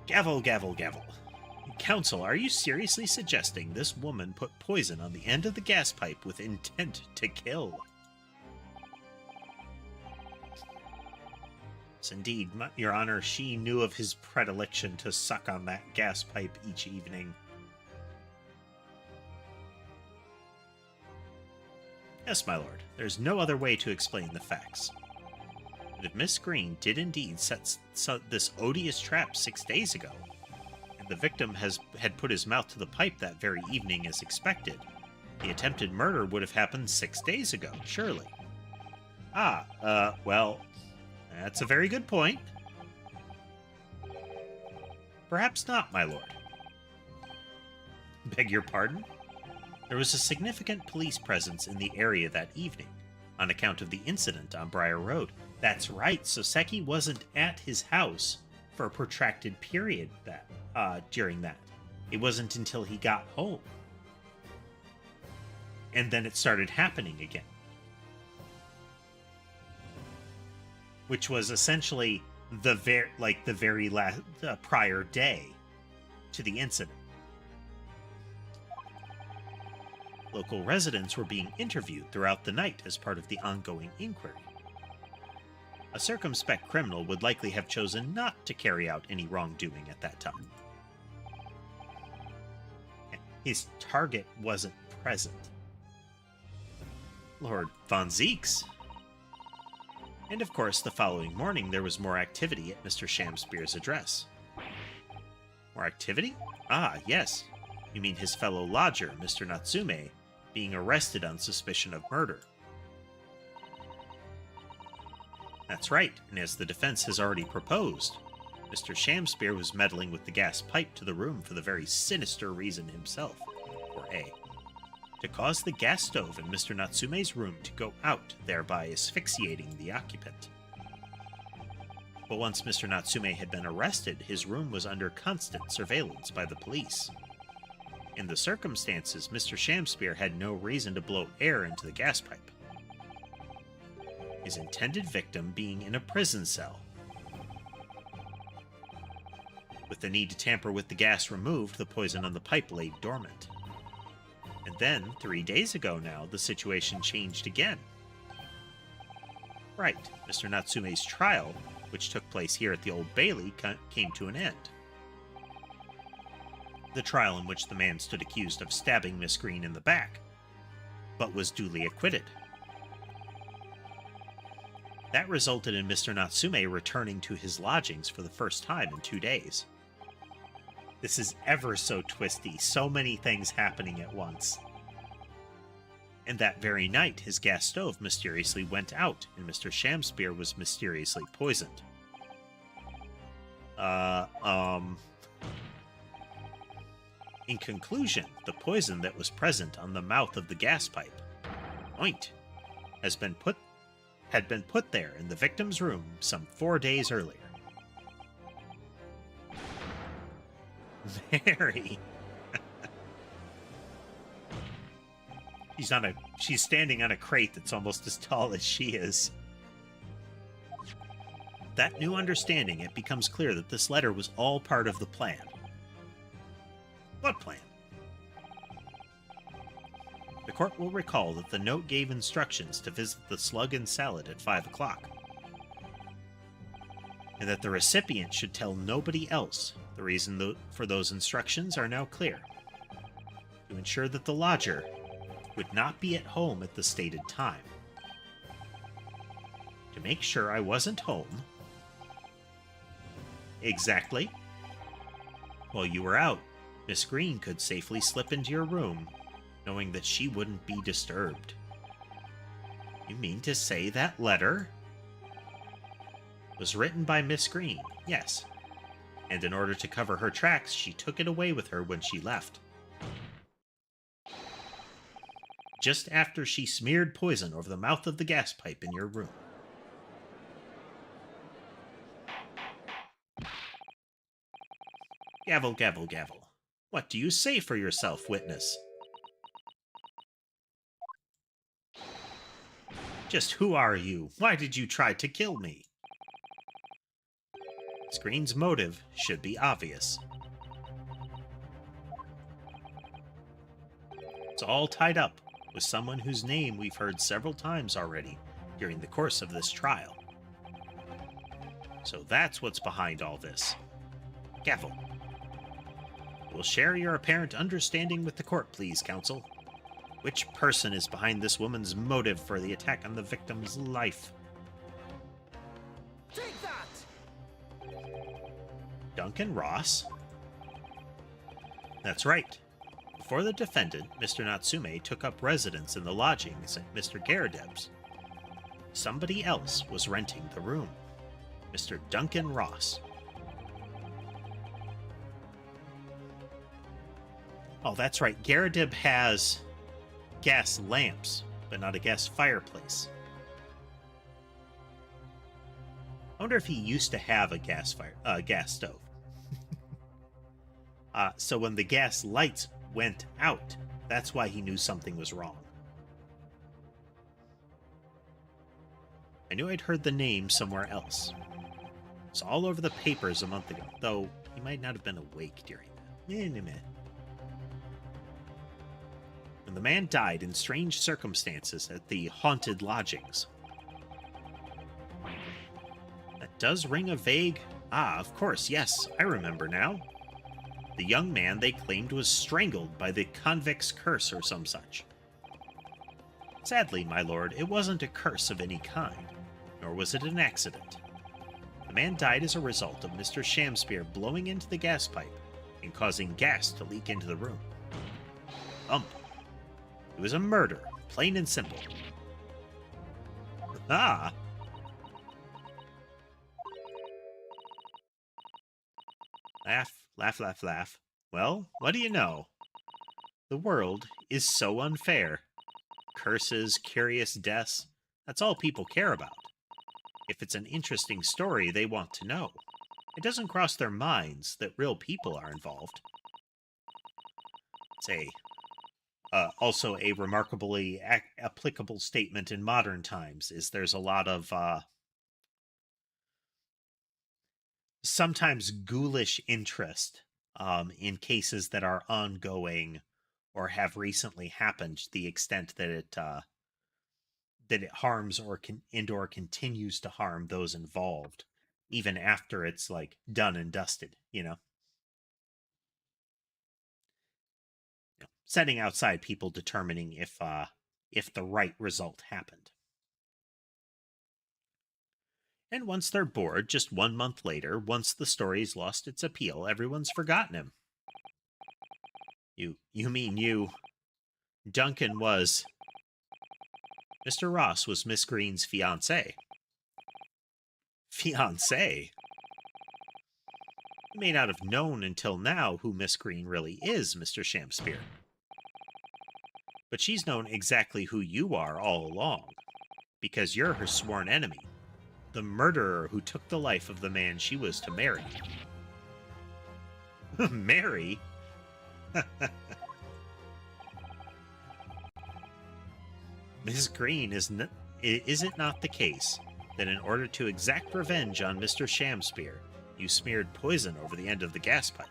Gavel, gavel, gavel. Counsel, are you seriously suggesting this woman put poison on the end of the gas pipe with intent to kill? Yes, indeed, Your Honor, she knew of his predilection to suck on that gas pipe each evening. Yes, my lord, there's no other way to explain the facts. But if Miss Green did indeed set this odious trap 6 days ago, and the victim had put his mouth to the pipe that very evening as expected, the attempted murder would have happened 6 days ago, surely. Well, that's a very good point. Perhaps not, my lord. Beg your pardon? There was a significant police presence in the area that evening, on account of the incident on Briar Road. That's right, Soseki wasn't at his house for a protracted period during that. It wasn't until he got home. And then it started happening again. which was essentially the very last prior day to the incident. Local residents were being interviewed throughout the night as part of the ongoing inquiry. A circumspect criminal would likely have chosen not to carry out any wrongdoing at that time. His target wasn't present. Lord Von Zeeks. And of course, the following morning there was more activity at Mr. Shamspeare's address. More activity? Ah, yes. You mean his fellow lodger, Mr. Natsume, being arrested on suspicion of murder. That's right, and as the defense has already proposed, Mr. Shamspeare was meddling with the gas pipe to the room for the very sinister reason himself, or A, to cause the gas stove in Mr. Natsume's room to go out, thereby asphyxiating the occupant. But once Mr. Natsume had been arrested, his room was under constant surveillance by the police. In the circumstances, Mr. Shamspeare had no reason to blow air into the gas pipe. His intended victim being in a prison cell. With the need to tamper with the gas removed, the poison on the pipe lay dormant. And then, 3 days ago now, the situation changed again. Right, Mr. Natsume's trial, which took place here at the Old Bailey, came to an end. The trial in which the man stood accused of stabbing Miss Green in the back, but was duly acquitted. That resulted in Mr. Natsume returning to his lodgings for the first time in 2 days. This is ever so twisty, so many things happening at once. And that very night, his gas stove mysteriously went out, and Mr. Shamspeare was mysteriously poisoned. In conclusion, the poison that was present on the mouth of the gas pipe, oint, had been put there in the victim's room some 4 days earlier. Mary. She's standing on a crate that's almost as tall as she is. That new understanding, it becomes clear that this letter was all part of the plan. What plan? The court will recall that the note gave instructions to visit the Slug and Salad at 5 o'clock, and that the recipient should tell nobody else. The reason for those instructions are now clear. To ensure that the lodger would not be at home at the stated time. To make sure I wasn't home. Exactly. While you were out, Miss Green could safely slip into your room, knowing that she wouldn't be disturbed. You mean to say that letter was written by Miss Green? Yes. And in order to cover her tracks, she took it away with her when she left. Just after she smeared poison over the mouth of the gas pipe in your room. Gavel, gavel, gavel. What do you say for yourself, witness? Just who are you? Why did you try to kill me? Green's motive should be obvious. It's all tied up with someone whose name we've heard several times already during the course of this trial. So that's what's behind all this. Gavel. Will share your apparent understanding with the court, please, counsel. Which person is behind this woman's motive for the attack on the victim's life? Take that! Duncan Ross? That's right. Before the defendant, Mr. Natsume, took up residence in the lodgings at Mr. Garadeb's, somebody else was renting the room. Mr. Duncan Ross. Oh, that's right. Garadeb has gas lamps, but not a gas fireplace. I wonder if he used to have a gas stove. So when the gas lights went out, that's why he knew something was wrong. I knew I'd heard the name somewhere else. It's all over the papers a month ago, though he might not have been awake during that. And the man died in strange circumstances at the haunted lodgings. That does ring a vague... Ah, of course, yes, I remember now. The young man they claimed was strangled by the convict's curse or some such. Sadly, my lord, it wasn't a curse of any kind, nor was it an accident. The man died as a result of Mr. Shamspear blowing into the gas pipe and causing gas to leak into the room. It was a murder, plain and simple. Ah! Laugh, laugh, laugh, laugh. Well, what do you know? The world is so unfair. Curses, curious deaths, that's all people care about. If it's an interesting story, they want to know. It doesn't cross their minds that real people are involved. It's also a remarkably applicable statement in modern times, is there's a lot of sometimes ghoulish interest in cases that are ongoing or have recently happened, to the extent that it harms or continues to harm those involved, even after it's like done and dusted. Setting outside people determining if the right result happened. And once they're bored, just 1 month later, once the story's lost its appeal, everyone's forgotten him. You mean you... Duncan was... Mr. Ross was Miss Green's fiancé. Fiancé? You may not have known until now who Miss Green really is, Mr. Shamspear. But she's known exactly who you are all along, because you're her sworn enemy, the murderer who took the life of the man she was to marry. Marry? Miss Green, is it not the case that in order to exact revenge on Mr. Shamspear, you smeared poison over the end of the gas pipe?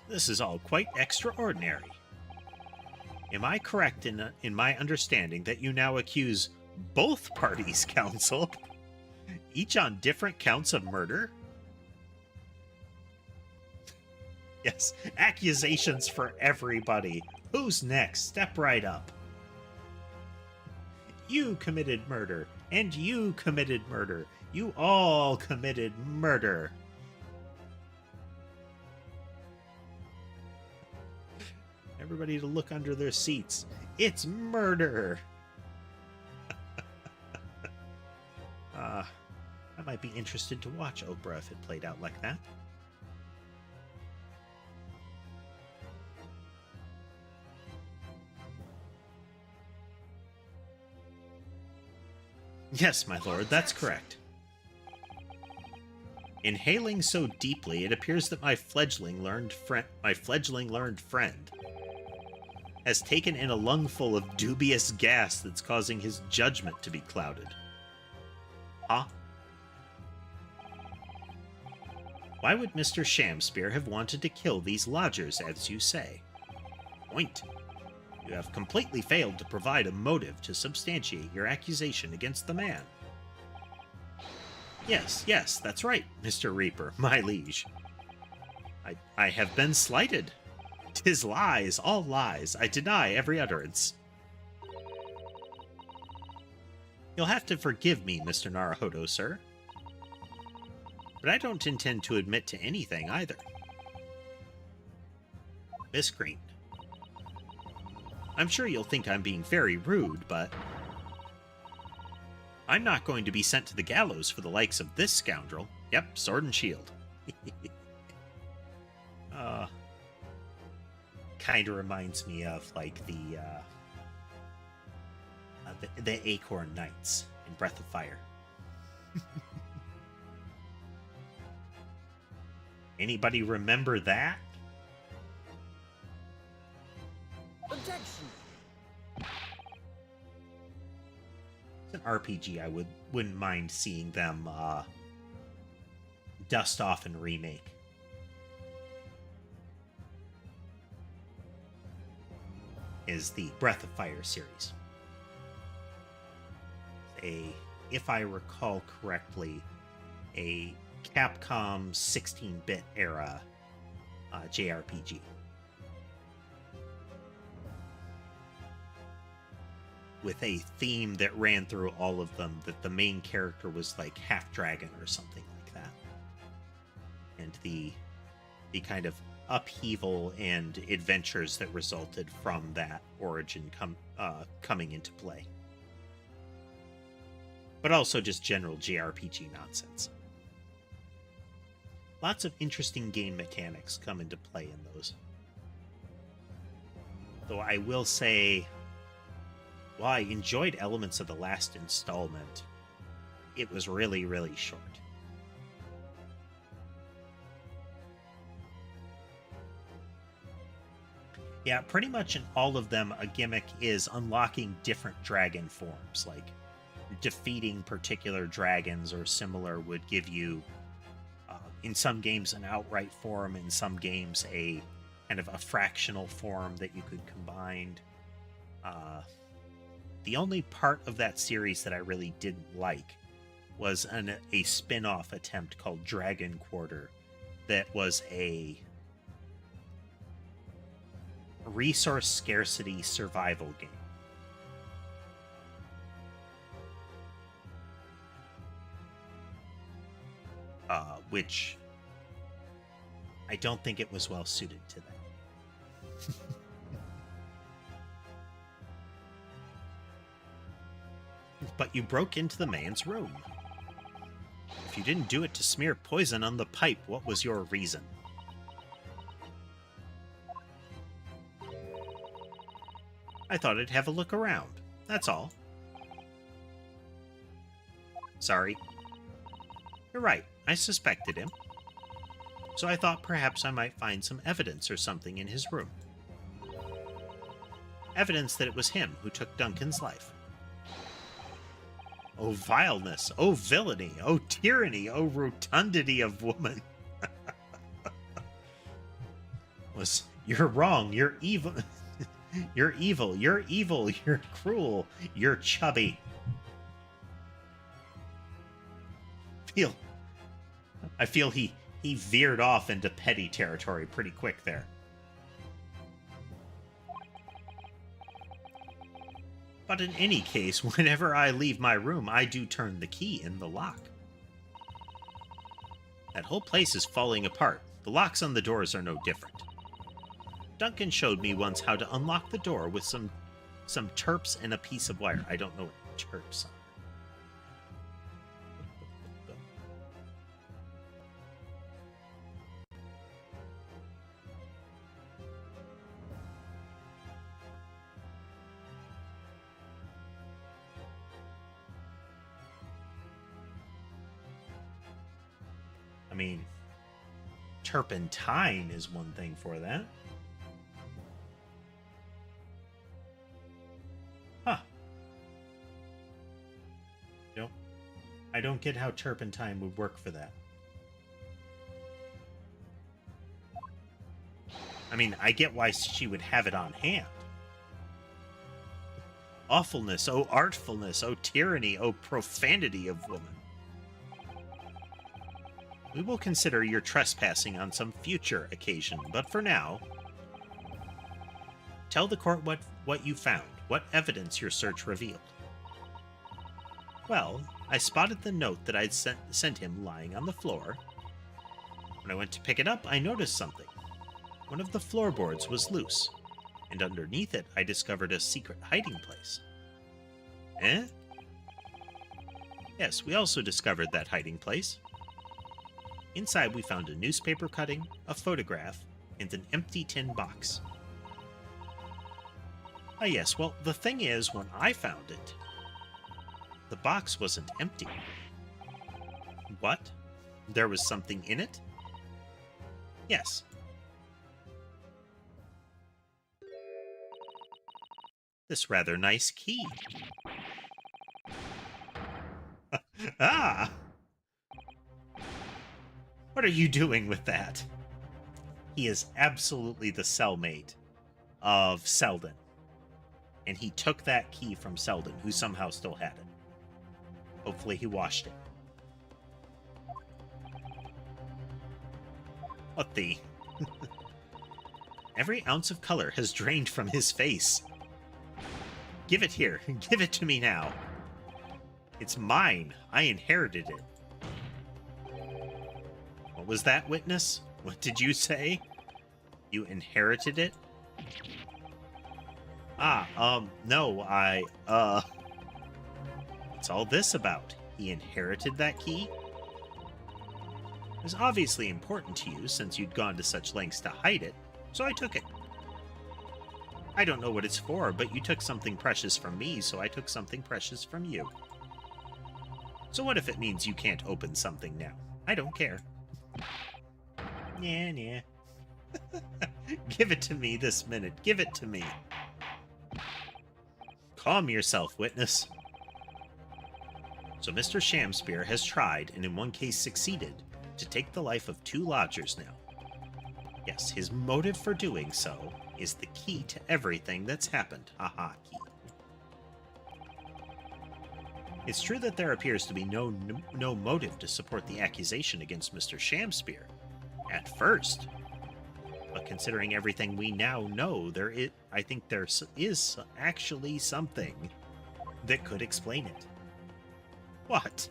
This is all quite extraordinary. Am I correct in my understanding that you now accuse both parties, counsel, each on different counts of murder? Yes, accusations for everybody. Who's next? Step right up. You committed murder, and you committed murder. You all committed murder. Everybody to look under their seats. It's murder. I might be interested to watch Oprah if it played out like that. Yes, my lord, that's correct. Inhaling so deeply, it appears that my fledgling learned friend has taken in a lungful of dubious gas that's causing his judgment to be clouded. Huh? Why would Mr. Shamspear have wanted to kill these lodgers, as you say? Point. You have completely failed to provide a motive to substantiate your accusation against the man. Yes, that's right, Mr. Reaper, my liege. I have been slighted. 'Tis lies, all lies. I deny every utterance. You'll have to forgive me, Mr. Naruhodo, sir. But I don't intend to admit to anything either. Miss Green. I'm sure you'll think I'm being very rude, but I'm not going to be sent to the gallows for the likes of this scoundrel. Yep, sword and shield. Kind of reminds me of, like, the Acorn Knights in Breath of Fire. Anybody remember that? RPG I wouldn't mind seeing them dust off and remake. Is the Breath of Fire series. If I recall correctly, a Capcom 16-bit era JRPG. With a theme that ran through all of them, that the main character was like half dragon or something like that. And the kind of upheaval and adventures that resulted from that origin coming into play. But also just general JRPG nonsense. Lots of interesting game mechanics come into play in those. Though I will say, while I enjoyed elements of the last installment, it was really, really short. Yeah, pretty much in all of them, a gimmick is unlocking different dragon forms. Like, defeating particular dragons or similar would give you, in some games, an outright form, in some games, a kind of a fractional form that you could combine. The only part of that series that I really didn't like was a spin-off attempt called Dragon Quarter that was a resource scarcity survival game. Which I don't think it was well suited to that. But you broke into the man's room. If you didn't do it to smear poison on the pipe, what was your reason? I thought I'd have a look around. That's all. Sorry. You're right. I suspected him. So I thought perhaps I might find some evidence or something in his room. Evidence that it was him who took Duncan's life. Oh vileness, oh villainy, oh tyranny, oh rotundity of woman. You're wrong, you're evil. You're evil, you're evil, you're cruel, you're chubby. I feel he veered off into petty territory pretty quick there. But in any case, whenever I leave my room, I do turn the key in the lock. That whole place is falling apart. The locks on the doors are no different. Duncan showed me once how to unlock the door with some terps and a piece of wire. I don't know what terps are. I mean, turpentine is one thing for that. Huh. No, I don't get how turpentine would work for that. I mean, I get why she would have it on hand. Awfulness, oh artfulness, oh tyranny, oh profanity of woman. We will consider your trespassing on some future occasion, but for now, tell the court what you found, what evidence your search revealed. Well, I spotted the note that I'd sent him lying on the floor. When I went to pick it up, I noticed something. One of the floorboards was loose, and underneath it I discovered a secret hiding place. Eh? Yes, we also discovered that hiding place. Inside we found a newspaper cutting, a photograph, and an empty tin box. Ah yes, well, the thing is, when I found it, the box wasn't empty. What? There was something in it? Yes. This rather nice key. Ah! What are you doing with that? He is absolutely the cellmate of Selden. And he took that key from Selden, who somehow still had it. Hopefully he washed it. What the? Every ounce of color has drained from his face. Give it here. Give it to me now. It's mine. I inherited it. What was that, witness? What did you say? You inherited it? No, what's all this about? He inherited that key? It was obviously important to you since you'd gone to such lengths to hide it, so I took it. I don't know what it's for, but you took something precious from me, so I took something precious from you. So what if it means you can't open something now? I don't care. Nah. Give it to me this minute. Give it to me. Calm yourself, witness. So Mr. Shamspear has tried, and in one case succeeded, to take the life of 2 lodgers now. Yes, his motive for doing so is the key to everything that's happened. Haha, key. It's true that there appears to be no motive to support the accusation against Mr. Shamspear. At first. But considering everything we now know, I think there is actually something that could explain it. What?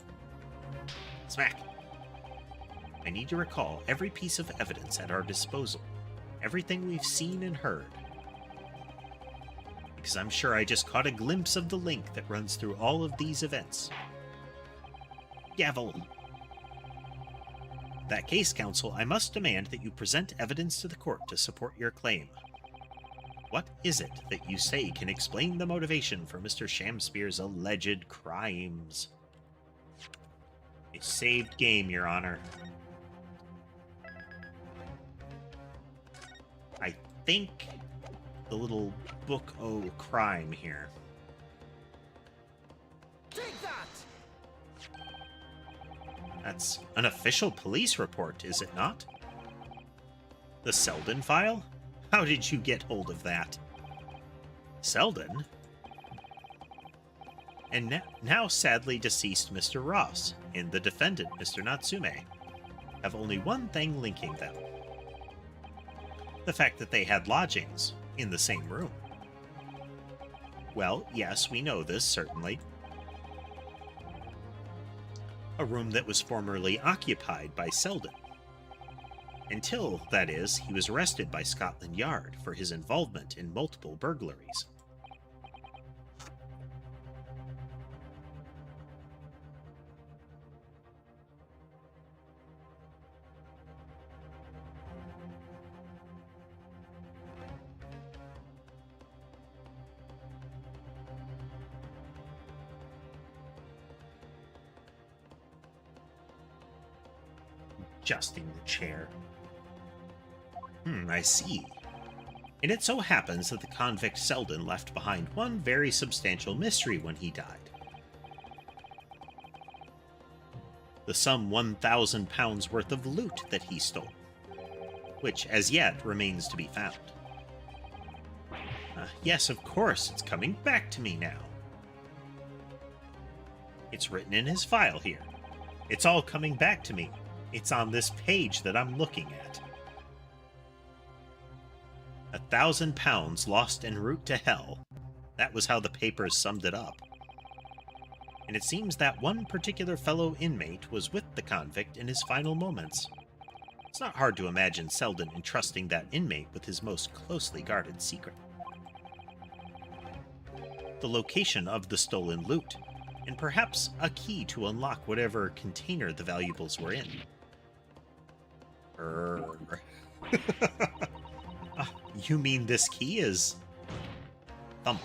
Smack. I need to recall every piece of evidence at our disposal. Everything we've seen and heard. Because I'm sure I just caught a glimpse of the link that runs through all of these events. Gavel. In that case, counsel, I must demand that you present evidence to the court to support your claim. What is it that you say can explain the motivation for Mr. Shamspear's alleged crimes? A saved game, Your Honor. I think the little book o' crime here. Take that! That's an official police report, is it not? The Selden file? How did you get hold of that? Selden? And now sadly deceased Mr. Ross and the defendant, Mr. Natsume, have only one thing linking them. The fact that they had lodgings in the same room. Well, yes, we know this, certainly. A room that was formerly occupied by Selden. Until, that is, he was arrested by Scotland Yard for his involvement in multiple burglaries. Adjusting the chair. I see. And it so happens that the convict Selden left behind one very substantial mystery when he died. The sum £1,000 worth of loot that he stole, which as yet remains to be found. Yes, of course, it's coming back to me now. It's written in his file here. It's all coming back to me. It's on this page that I'm looking at. £1,000 lost en route to hell. That was how the papers summed it up. And it seems that one particular fellow inmate was with the convict in his final moments. It's not hard to imagine Selden entrusting that inmate with his most closely guarded secret. The location of the stolen loot, and perhaps a key to unlock whatever container the valuables were in. You mean this key is... Thump.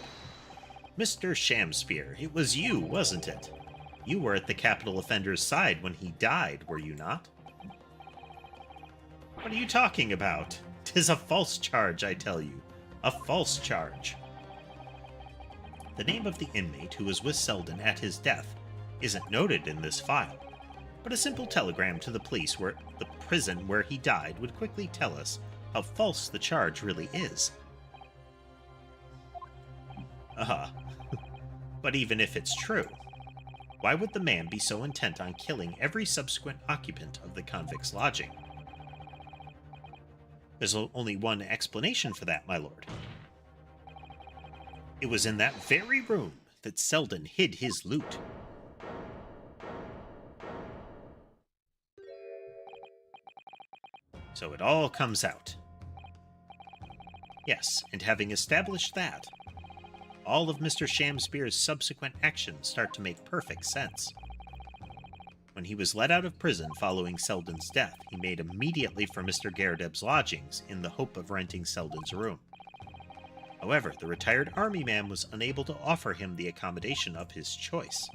Mr. Shamspear, it was you, wasn't it? You were at the capital offender's side when he died, were you not? What are you talking about? 'Tis a false charge, I tell you. A false charge. The name of the inmate who was with Selden at his death isn't noted in this file, but a simple telegram to the police where the prison where he died would quickly tell us how false the charge really is. But even if it's true, why would the man be so intent on killing every subsequent occupant of the convict's lodging? There's only one explanation for that, my lord. It was in that very room that Selden hid his loot. So it all comes out. Yes, and having established that, all of Mr. Shamspeare's subsequent actions start to make perfect sense. When he was let out of prison following Selden's death, he made immediately for Mr. Gairdeb's lodgings in the hope of renting Selden's room. However, the retired army man was unable to offer him the accommodation of his choice,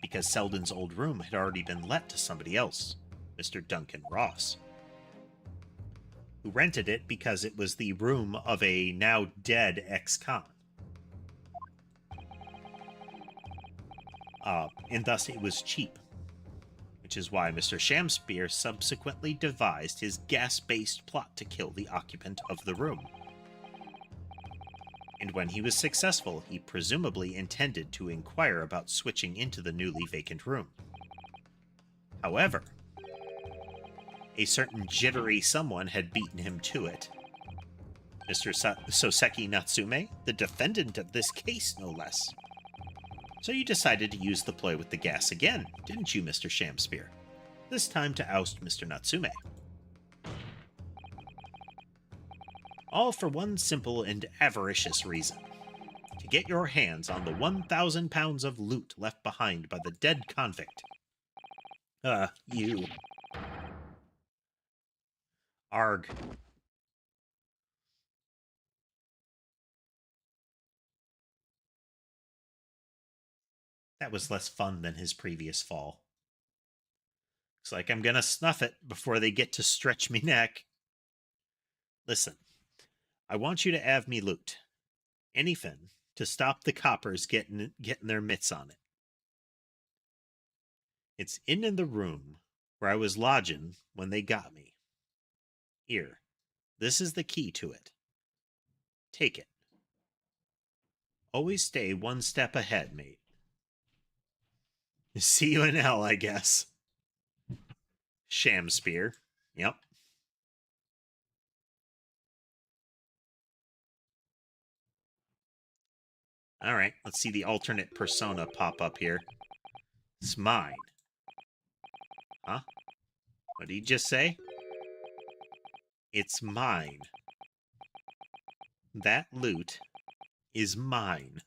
because Selden's old room had already been let to somebody else, Mr. Duncan Ross, who rented it because it was the room of a now dead ex-con. And thus it was cheap, which is why Mr. Shamspeare subsequently devised his gas-based plot to kill the occupant of the room. And when he was successful, he presumably intended to inquire about switching into the newly vacant room. However, a certain jittery someone had beaten him to it. Mr. Soseki Natsume, the defendant of this case, no less. So you decided to use the ploy with the gas again, didn't you, Mr. Shamspeare? This time to oust Mr. Natsume. All for one simple and avaricious reason. To get your hands on the 1,000 pounds of loot left behind by the dead convict. You. Arg. That was less fun than his previous fall. Looks like I'm gonna snuff it before they get to stretch me neck. Listen, I want you to have me loot. Anything to stop the coppers getting their mitts on it. It's in the room where I was lodging when they got me. Here, this is the key to it. Take it. Always stay one step ahead, mate. See you in hell, I guess. Shamspeare. Yep. Alright, let's see the alternate persona pop up here. It's mine. Huh? What did he just say? It's mine. That loot is mine.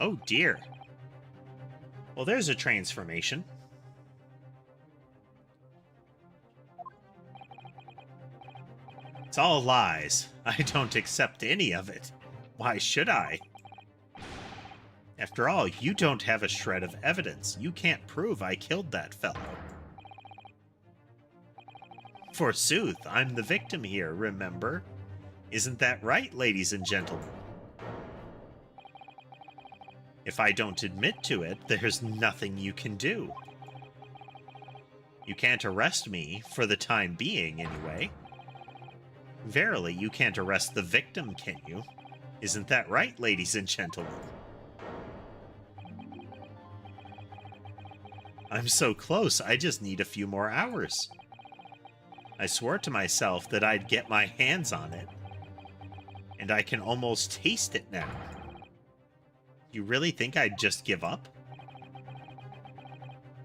Oh dear. Well, there's a transformation. It's all lies. I don't accept any of it. Why should I? After all, you don't have a shred of evidence. You can't prove I killed that fellow. Forsooth, I'm the victim here, remember? Isn't that right, ladies and gentlemen? If I don't admit to it, there's nothing you can do. You can't arrest me, for the time being, anyway. Verily, you can't arrest the victim, can you? Isn't that right, ladies and gentlemen? I'm so close, I just need a few more hours. I swore to myself that I'd get my hands on it. And I can almost taste it now. You really think I'd just give up?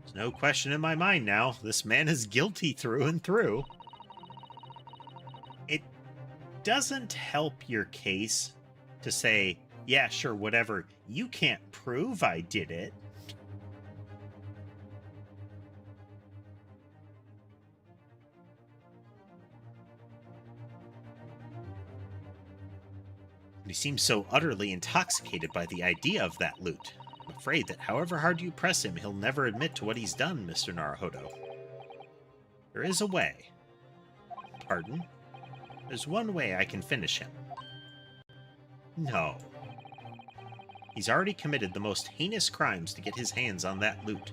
There's no question in my mind now. This man is guilty through and through. It doesn't help your case to say, yeah, sure, whatever. You can't prove I did it. He seems so utterly intoxicated by the idea of that loot. I'm afraid that however hard you press him, he'll never admit to what he's done, Mr. Naruhodo. There is a way. Pardon? There's one way I can finish him. No. He's already committed the most heinous crimes to get his hands on that loot,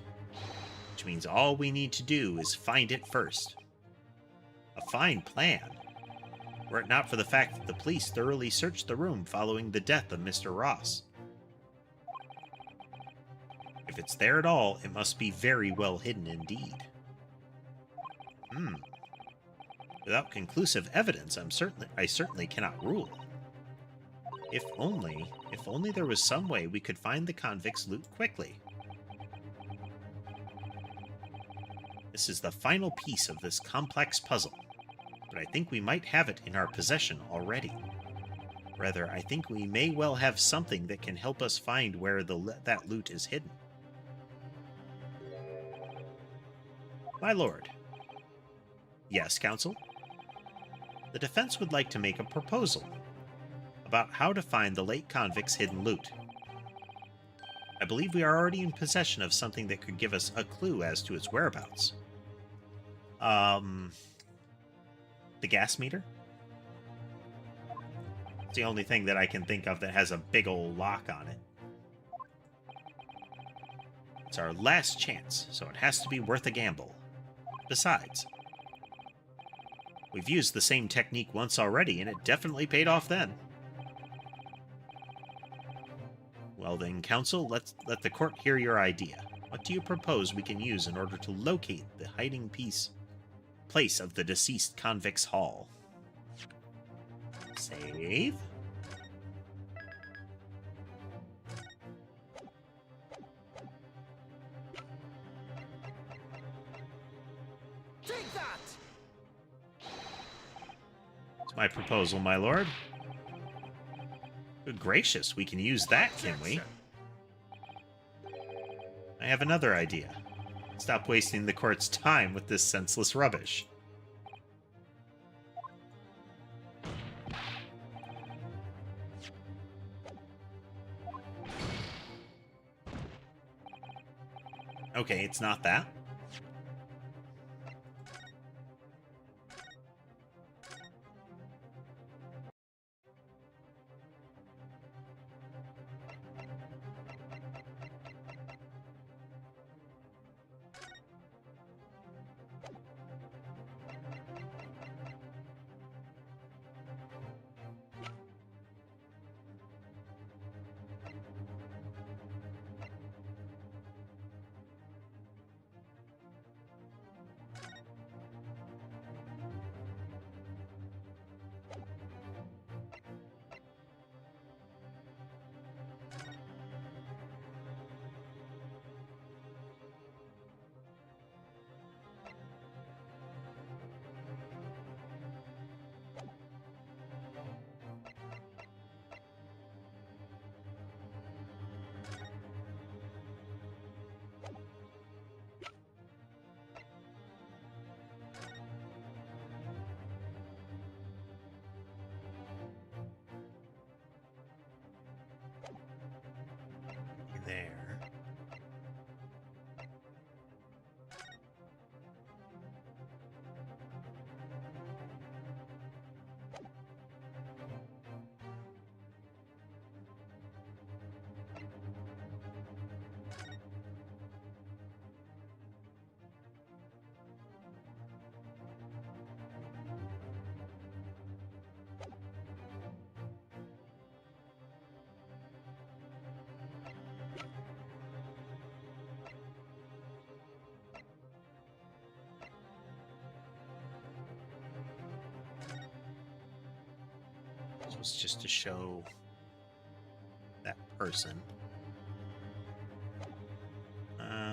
which means all we need to do is find it first. A fine plan, were it not for the fact that the police thoroughly searched the room following the death of Mr. Ross. If it's there at all, it must be very well hidden indeed. Without conclusive evidence, I certainly cannot rule. If only there was some way we could find the convict's loot quickly. This is the final piece of this complex puzzle, but I think we might have it in our possession already. Rather, I think we may well have something that can help us find where that loot is hidden. My lord. Yes, counsel? The defense would like to make a proposal about how to find the late convict's hidden loot. I believe we are already in possession of something that could give us a clue as to its whereabouts. The gas meter? It's the only thing that I can think of that has a big old lock on it. It's our last chance, so it has to be worth a gamble. Besides, we've used the same technique once already, and it definitely paid off then. Well then, counsel, let the court hear your idea. What do you propose we can use in order to locate the hiding place of the deceased convict's haul? Save. Take that! It's my proposal, my lord. Good gracious, we can use that, can we? I have another idea. Stop wasting the court's time with this senseless rubbish. Okay, it's not that. There. So it's just to show that person.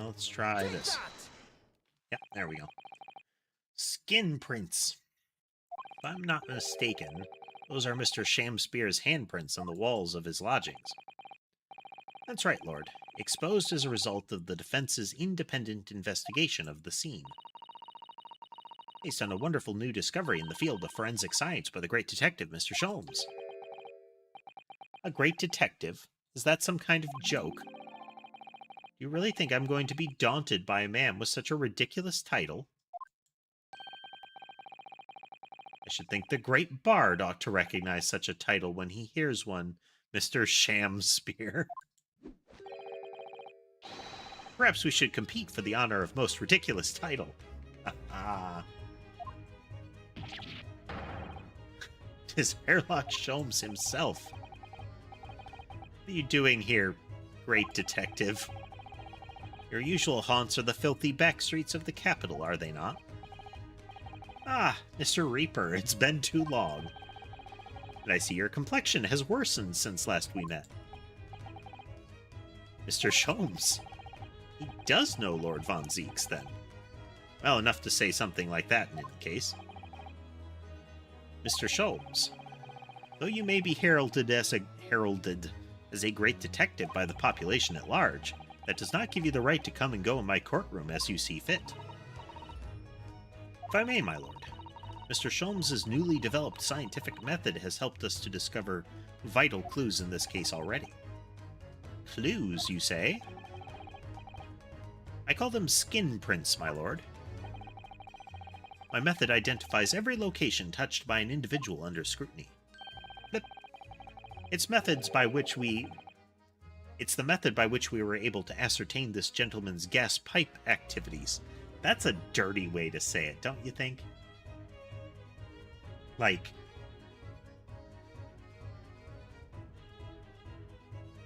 Let's try Take this. that! Yeah, there we go. Skin prints. If I'm not mistaken, those are Mr. Shamspeare's handprints on the walls of his lodgings. That's right, Lord. Exposed as a result of the defense's independent investigation of the scene. Based on a wonderful new discovery in the field of forensic science by the great detective, Mr. Sholmes. A great detective? Is that some kind of joke? Do you really think I'm going to be daunted by a man with such a ridiculous title? I should think the great bard ought to recognize such a title when he hears one Mr. Sham Spear. Perhaps we should compete for the honor of most ridiculous title. Ah. 'Tis Herlock Sholmes himself. What are you doing here, great detective? Your usual haunts are the filthy back streets of the capital, are they not? Ah, Mr. Reaper, it's been too long. And I see your complexion has worsened since last we met. Mr. Sholmes. He does know Lord Von Zeeks, then. Well, enough to say something like that in any case. Mr. Sholmes, though you may be heralded as a great detective by the population at large, that does not give you the right to come and go in my courtroom as you see fit. If I may, my lord, Mr. Sholmes's newly developed scientific method has helped us to discover vital clues in this case already. Clues, you say? I call them skin prints, my lord. My method identifies every location touched by an individual under scrutiny. It's the method by which we were able to ascertain this gentleman's gas pipe activities. That's a dirty way to say it, don't you think? Like,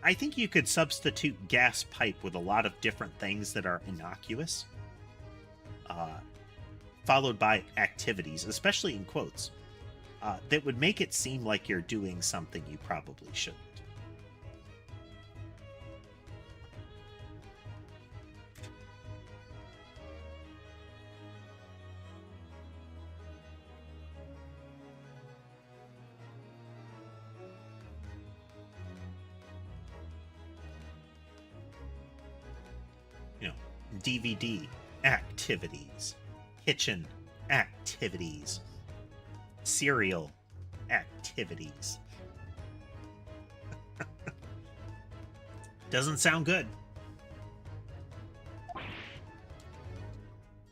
I think you could substitute gas pipe with a lot of different things that are innocuous, followed by activities, especially in quotes, that would make it seem like you're doing something you probably shouldn't. You know, DVD activities, kitchen activities, cereal activities. Doesn't sound good.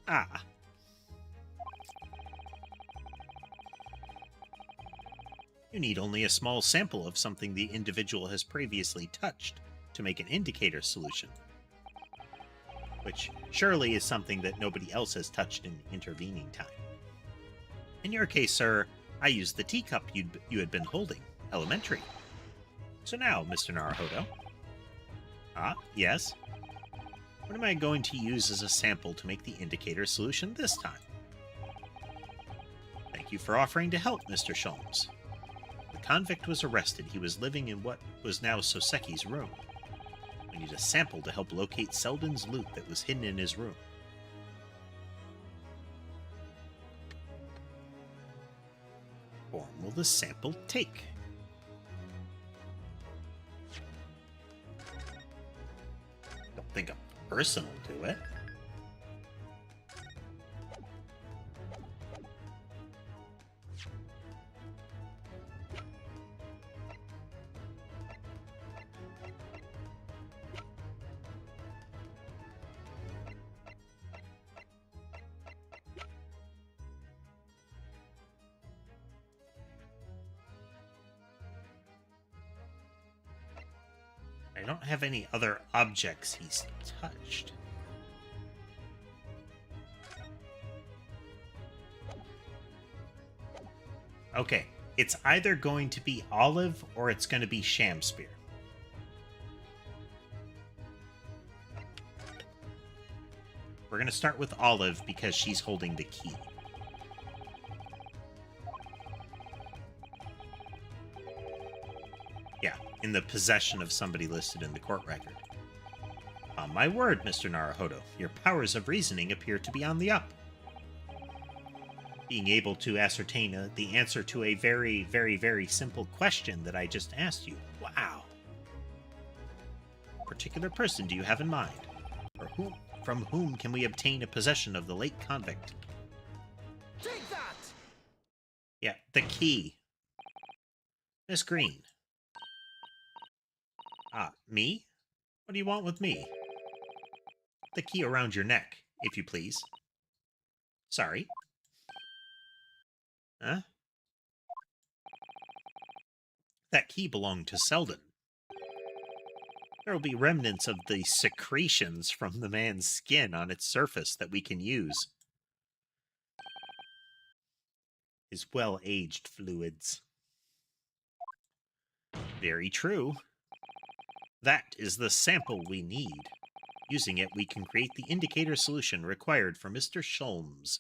Ah. You need only a small sample of something the individual has previously touched to make an indicator solution, which surely is something that nobody else has touched in the intervening time. In your case, sir, I used the teacup you had been holding, elementary. So now, Mr. Naruhodo. Ah, yes? What am I going to use as a sample to make the indicator solution this time? Thank you for offering to help, Mr. Sholmes. The convict was arrested. He was living in what was now Soseki's room. I need a sample to help locate Selden's loot that was hidden in his room. Form will the sample take? Don't think a person will do it. I don't have any other objects he's touched. Okay, it's either going to be Olive or it's going to be Shamspear. We're going to start with Olive because she's holding the key. Yeah, in the possession of somebody listed in the court record. On my word, Mr. Naruhodo, your powers of reasoning appear to be on the up. Being able to ascertain the answer to a very, very, very simple question that I just asked you. Wow. What particular person do you have in mind? Or from whom can we obtain a possession of the late convict? Take that! Yeah, the key. Miss Green. Ah, me? What do you want with me? The key around your neck, if you please. Sorry. Huh? That key belonged to Selden. There will be remnants of the secretions from the man's skin on its surface that we can use. His well-aged fluids. Very true. That is the sample we need. Using it, we can create the indicator solution required for Mr. Sholmes'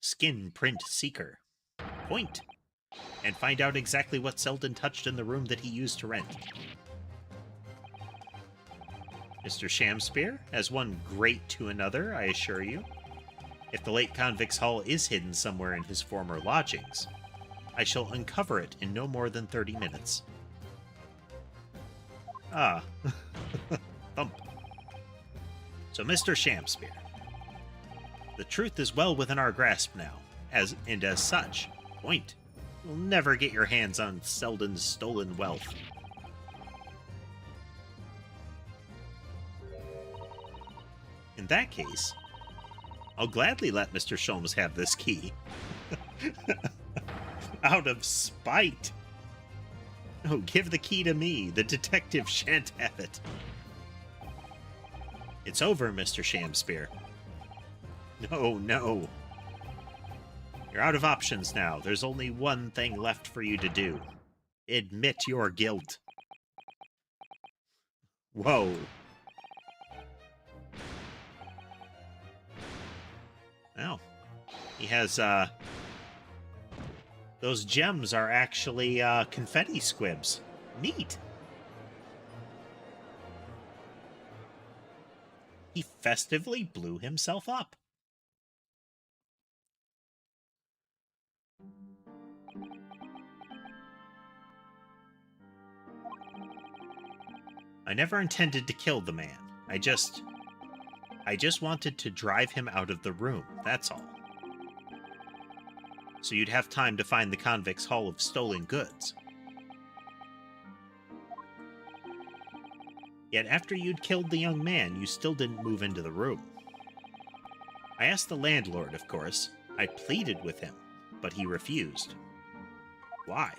skin print seeker. Point. And find out exactly what Selden touched in the room that he used to rent. Mr. Shamspear, as one great to another, I assure you. If the late convict's hull is hidden somewhere in his former lodgings, I shall uncover it in no more than 30 minutes. Ah. Thump. So, Mr. Shamspear, the truth is well within our grasp now, as such, point. You'll never get your hands on Selden's stolen wealth. In that case, I'll gladly let Mr. Sholmes have this key. Out of spite. No, give the key to me. The detective shan't have it. It's over, Mr. Shamspear. No, no. You're out of options now. There's only one thing left for you to do. Admit your guilt. Whoa. Well, he has, those gems are actually, confetti squibs. Neat. He festively blew himself up. I never intended to kill the man. I just wanted to drive him out of the room, that's all. So you'd have time to find the convict's haul of stolen goods. Yet after you'd killed the young man, you still didn't move into the room. I asked the landlord, of course. I pleaded with him, but he refused. Why?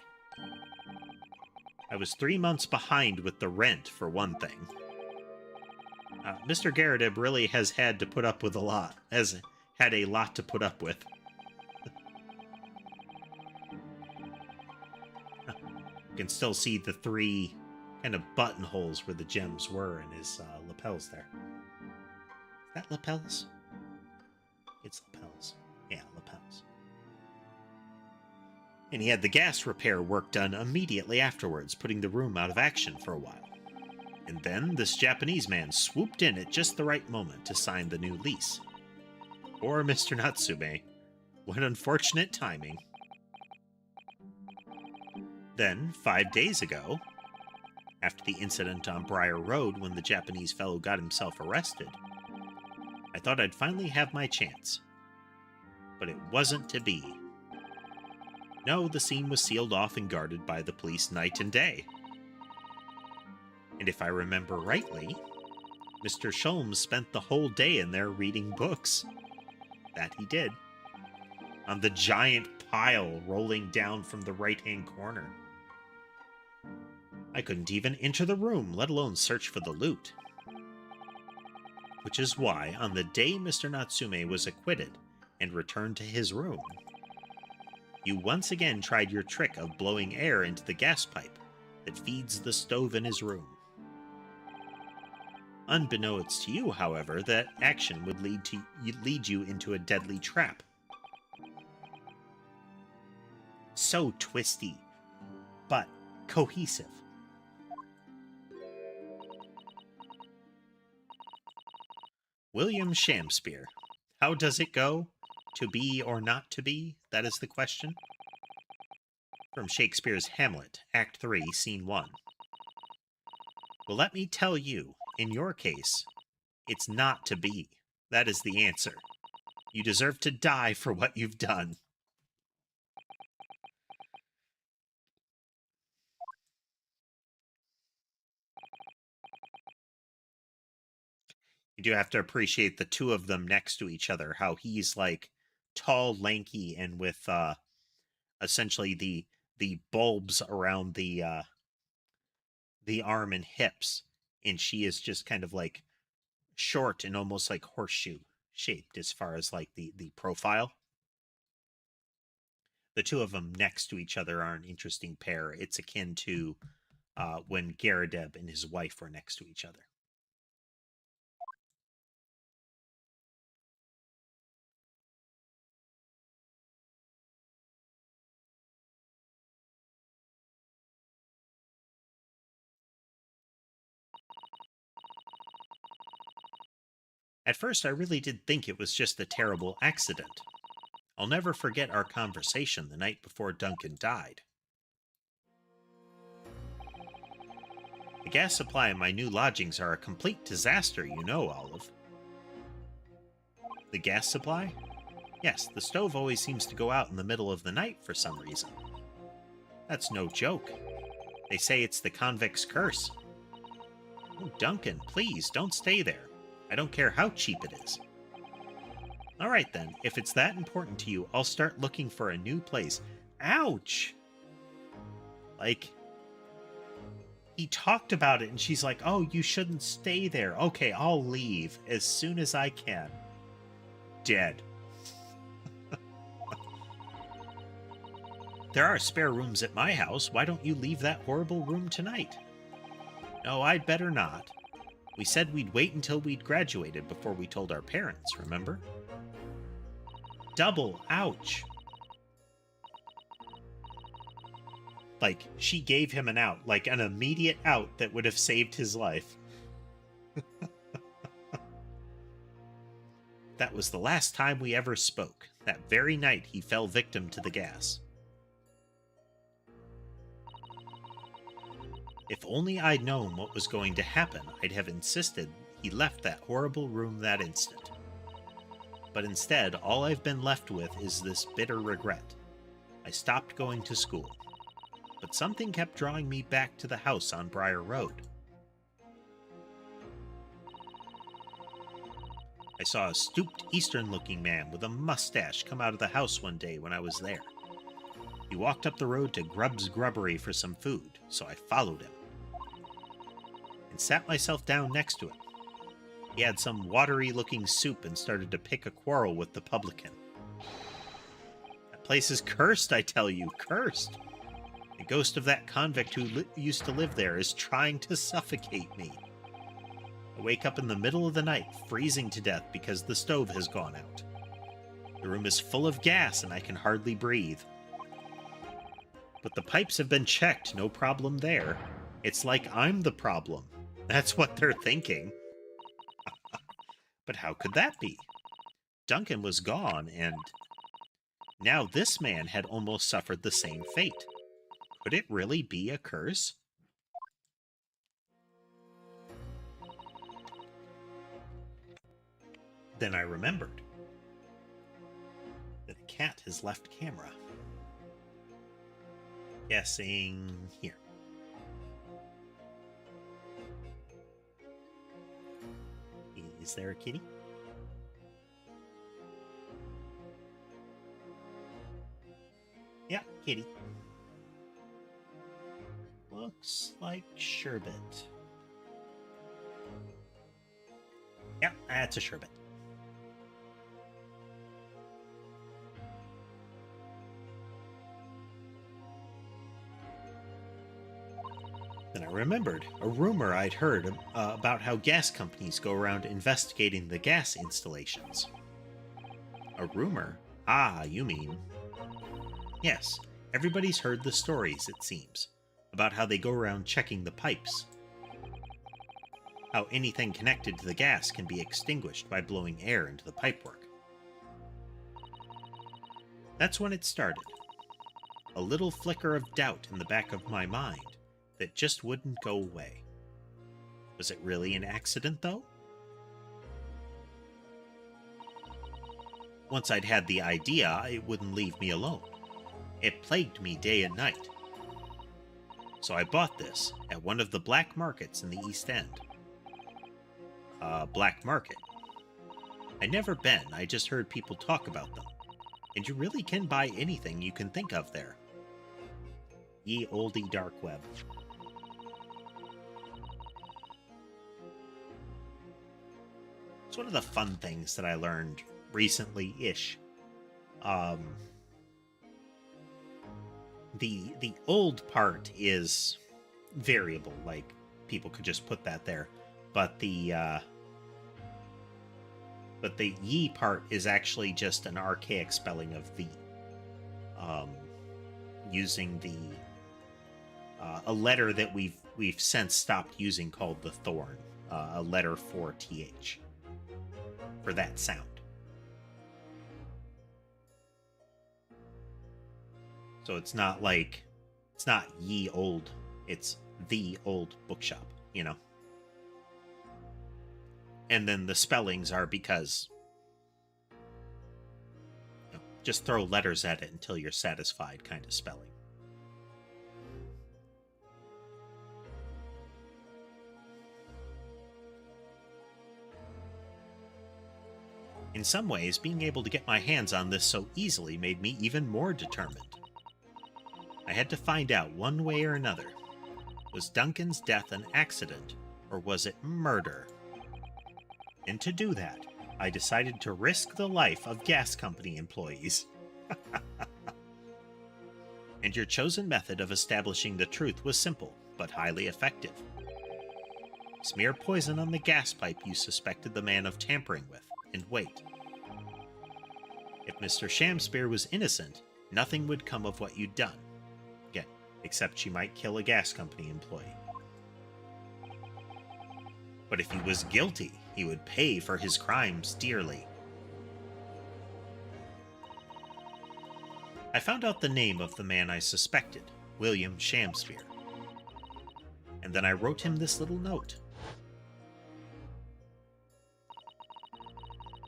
I was 3 months behind with the rent, for one thing. Mr. Garrideb really has had to put up with a lot. Has had a lot to put up with. You can still see the 3 kind of buttonholes where the gems were in his lapels there. Is that lapels? It's lapels. Yeah, lapels. And he had the gas repair work done immediately afterwards, putting the room out of action for a while. And then this Japanese man swooped in at just the right moment to sign the new lease. Poor Mr. Natsume. What unfortunate timing. Then, 5 days ago, after the incident on Briar Road when the Japanese fellow got himself arrested, I thought I'd finally have my chance. But it wasn't to be. No, the scene was sealed off and guarded by the police night and day. And if I remember rightly, Mr. Sholmes spent the whole day in there reading books. That he did. On the giant pile rolling down from the right-hand corner. I couldn't even enter the room, let alone search for the loot. Which is why, on the day Mr. Natsume was acquitted and returned to his room, you once again tried your trick of blowing air into the gas pipe that feeds the stove in his room. Unbeknownst to you, however, that action would lead you into a deadly trap. So twisty, but cohesive. William Shamspear. How does it go? To be or not to be? That is the question. From Shakespeare's Hamlet, Act 3, Scene 1. Well, let me tell you, in your case, it's not to be. That is the answer. You deserve to die for what you've done. You do have to appreciate the two of them next to each other, how he's like tall, lanky, and with essentially the bulbs around the arm and hips, and she is just kind of like short and almost like horseshoe shaped as far as like the profile. The two of them next to each other are an interesting pair. It's akin to when Garadeb and his wife were next to each other. At first, I really did think it was just a terrible accident. I'll never forget our conversation the night before Duncan died. The gas supply in my new lodgings are a complete disaster, you know, Olive. The gas supply? Yes, the stove always seems to go out in the middle of the night for some reason. That's no joke. They say it's the convict's curse. Oh, Duncan, please, don't stay there. I don't care how cheap it is. All right, then. If it's that important to you, I'll start looking for a new place. Ouch! Like, he talked about it, and she's like, oh, you shouldn't stay there. Okay, I'll leave as soon as I can. Dead. There are spare rooms at my house. Why don't you leave that horrible room tonight? No, I'd better not. We said we'd wait until we'd graduated before we told our parents, remember? Double ouch. Like, she gave him an out, like an immediate out that would have saved his life. That was the last time we ever spoke. That very night he fell victim to the gas. If only I'd known what was going to happen, I'd have insisted he left that horrible room that instant. But instead, all I've been left with is this bitter regret. I stopped going to school, but something kept drawing me back to the house on Briar Road. I saw a stooped, Eastern-looking man with a mustache come out of the house one day when I was there. He walked up the road to Grubb's Grubbery for some food, so I followed him and sat myself down next to him. He had some watery-looking soup and started to pick a quarrel with the publican. That place is cursed, I tell you, cursed. The ghost of that convict who used to live there is trying to suffocate me. I wake up in the middle of the night, freezing to death because the stove has gone out. The room is full of gas and I can hardly breathe. But the pipes have been checked, no problem there. It's like I'm the problem. That's what they're thinking. But how could that be? Duncan was gone, and now this man had almost suffered the same fate. Could it really be a curse? Then I remembered that a cat has left camera. Guessing here. Is there a kitty? Yeah, kitty. Looks like sherbet. Yeah, that's a sherbet. Then I remembered a rumor I'd heard about how gas companies go around investigating the gas installations. A rumor? Ah, you mean... Yes, everybody's heard the stories, it seems, about how they go around checking the pipes. How anything connected to the gas can be extinguished by blowing air into the pipework. That's when it started. A little flicker of doubt in the back of my mind that just wouldn't go away. Was it really an accident, though? Once I'd had the idea, it wouldn't leave me alone. It plagued me day and night. So I bought this at one of the black markets in the East End. Black market. I'd never been, I just heard people talk about them. And you really can buy anything you can think of there. Ye olde dark web. It's one of the fun things that I learned recently-ish. Um, the old part is variable, like people could just put that there, but the ye part is actually just an archaic spelling of the, um, using the a letter that we've since stopped using called the thorn, a letter for th for that sound. So it's not like it's not ye old, it's the old bookshop, you know. And then the spellings are because, you know, just throw letters at it until you're satisfied kind of spelling. In some ways, being able to get my hands on this so easily made me even more determined. I had to find out one way or another. Was Duncan's death an accident, or was it murder? And to do that, I decided to risk the life of gas company employees. And your chosen method of establishing the truth was simple, but highly effective. Smear poison on the gas pipe you suspected the man of tampering with, and wait. If Mr. Shamspear was innocent, nothing would come of what you'd done. Again, except she might kill a gas company employee. But if he was guilty, he would pay for his crimes dearly. I found out the name of the man I suspected, William Shamspear. And then I wrote him this little note.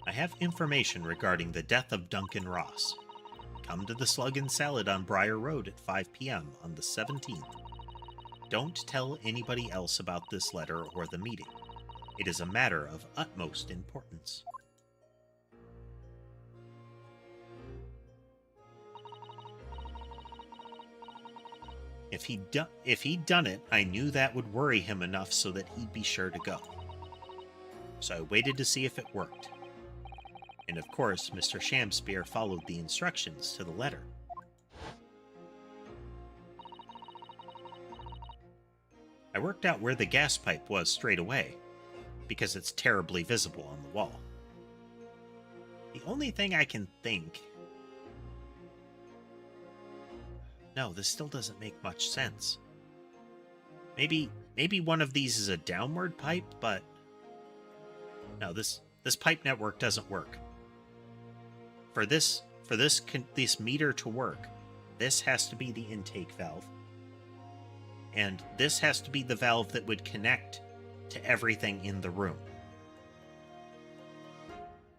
I have information regarding the death of Duncan Ross. Come to the Slug and Salad on Briar Road at 5 p.m. on the 17th. Don't tell anybody else about this letter or the meeting. It is a matter of utmost importance. If he'd done it, I knew that would worry him enough so that he'd be sure to go. So I waited to see if it worked. And of course, Mr. Shamspear followed the instructions to the letter. I worked out where the gas pipe was straight away, because it's terribly visible on the wall. The only thing I can think... No, this still doesn't make much sense. Maybe one of these is a downward pipe, but... No, this pipe network doesn't work. For this meter to work, this has to be the intake valve. And this has to be the valve that would connect to everything in the room.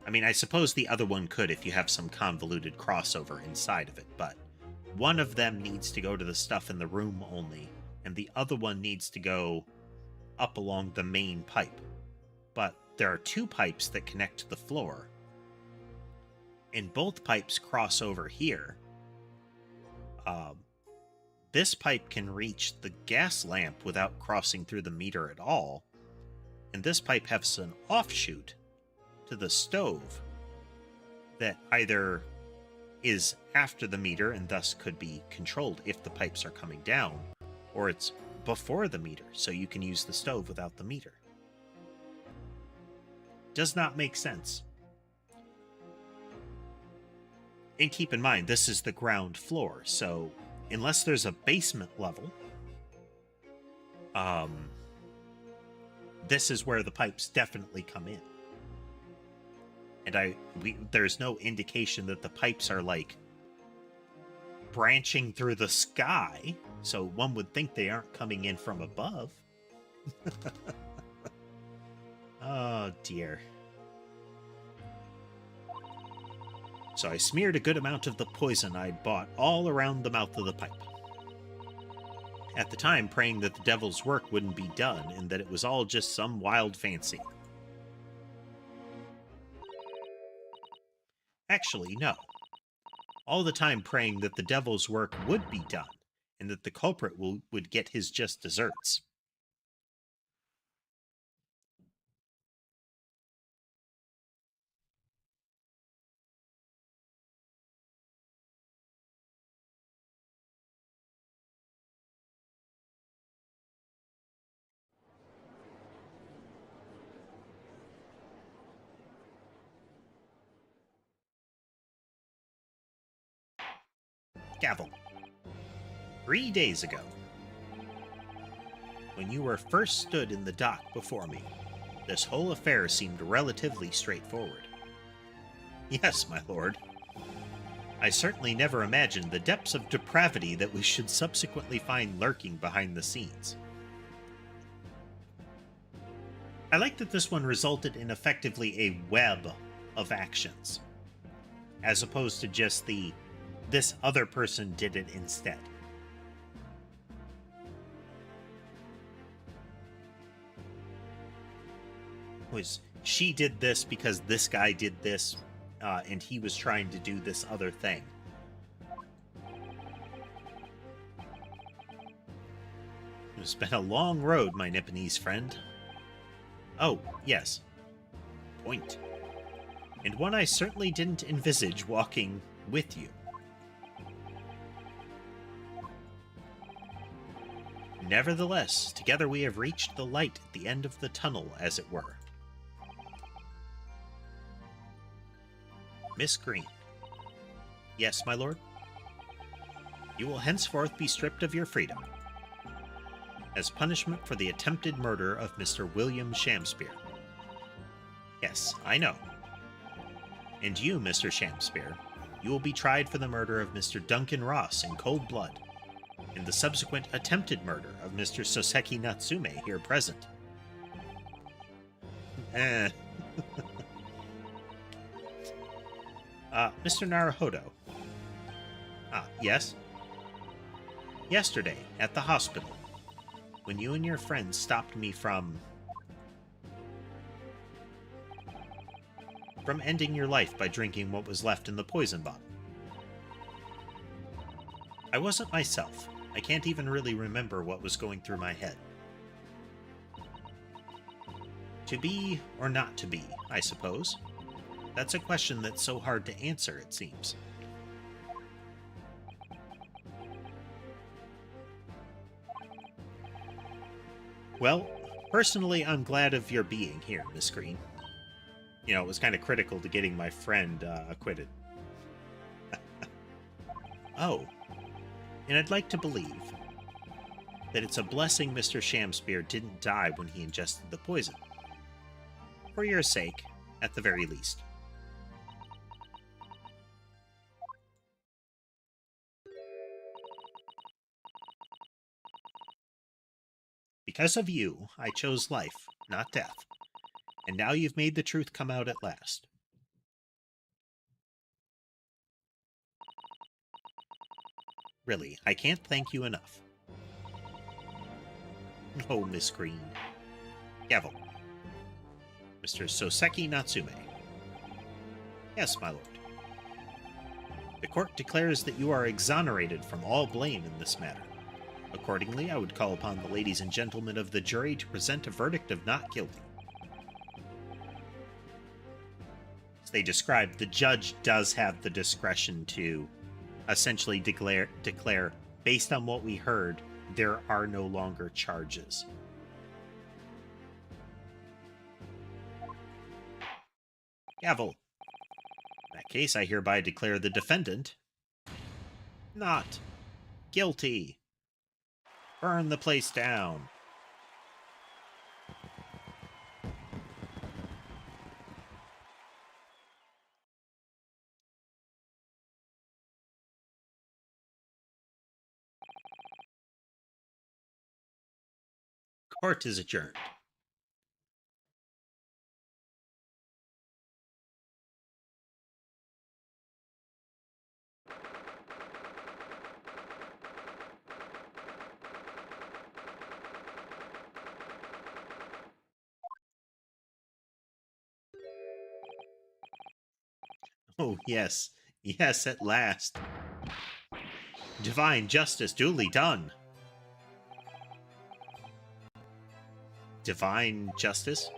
I mean, I suppose the other one could if you have some convoluted crossover inside of it, but one of them needs to go to the stuff in the room only, and the other one needs to go up along the main pipe. But there are two pipes that connect to the floor, and both pipes cross over here. This pipe can reach the gas lamp without crossing through the meter at all, and this pipe has an offshoot to the stove that either is after the meter and thus could be controlled if the pipes are coming down, or it's before the meter, so you can use the stove without the meter. Does not make sense. And keep in mind, this is the ground floor, so unless there's a basement level, this is where the pipes definitely come in. And there's no indication that the pipes are, like, branching through the sky, so one would think they aren't coming in from above. Oh, dear. So I smeared a good amount of the poison I'd bought all around the mouth of the pipe. At the time, praying that the devil's work wouldn't be done and that it was all just some wild fancy. Actually, no. All the time praying that the devil's work would be done and that the culprit would get his just desserts. Gavel. 3 days ago, when you were first stood in the dock before me, this whole affair seemed relatively straightforward. Yes, my lord. I certainly never imagined the depths of depravity that we should subsequently find lurking behind the scenes. I like that this one resulted in effectively a web of actions, as opposed to just this other person did it instead. Was she did this because this guy did this, and he was trying to do this other thing. It's been a long road, my Nipponese friend. Oh, yes. Point. And one I certainly didn't envisage walking with you. Nevertheless, together we have reached the light at the end of the tunnel, as it were. Miss Green. Yes, my lord? You will henceforth be stripped of your freedom, as punishment for the attempted murder of Mr. William Shamspeare. Yes, I know. And you, Mr. Shamspeare, you will be tried for the murder of Mr. Duncan Ross in cold blood, and the subsequent attempted murder of Mr. Soseki Natsume here present. Mr. Naruhodo. Yes? Yesterday, at the hospital, when you and your friends stopped me from ending your life by drinking what was left in the poison bottle. I wasn't myself. I can't even really remember what was going through my head. To be or not to be, I suppose. That's a question that's so hard to answer, it seems. Well, personally, I'm glad of your being here, Miss Green. You know, it was kind of critical to getting my friend acquitted. Oh, and I'd like to believe that it's a blessing Mr. Shamspeare didn't die when he ingested the poison. For your sake, at the very least. Because of you, I chose life, not death. And now you've made the truth come out at last. Really, I can't thank you enough. Oh, Miss Green. Gavel. Mr. Soseki Natsume. Yes, my lord. The court declares that you are exonerated from all blame in this matter. Accordingly, I would call upon the ladies and gentlemen of the jury to present a verdict of not guilty. As they described, the judge does have the discretion to essentially declare, based on what we heard, there are no longer charges. Gavel. In that case, I hereby declare the defendant not guilty. Burn the place down. Court is adjourned. Oh, yes. Yes, at last. Divine justice duly done. Divine justice?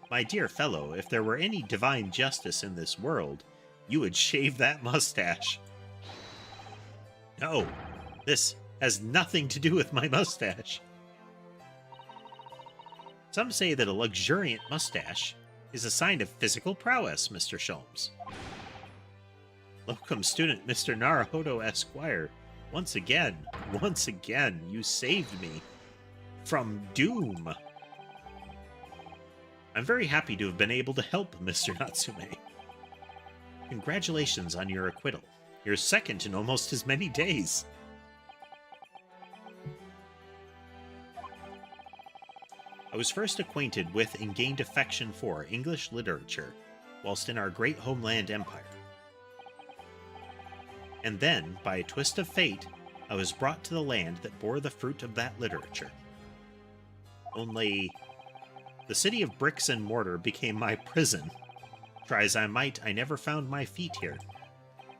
My dear fellow, if there were any divine justice in this world, you would shave that mustache. No, this has nothing to do with my mustache. Some say that a luxuriant mustache is a sign of physical prowess, Mr. Sholmes. Locum student Mr. Naruhodo Esquire. Once again, you saved me from doom. I'm very happy to have been able to help, Mr. Natsume. Congratulations on your acquittal. You're second in almost as many days. I was first acquainted with and gained affection for English literature whilst in our great homeland empire. And then, by a twist of fate, I was brought to the land that bore the fruit of that literature. Only, the city of bricks and mortar became my prison. Try as I might, I never found my feet here.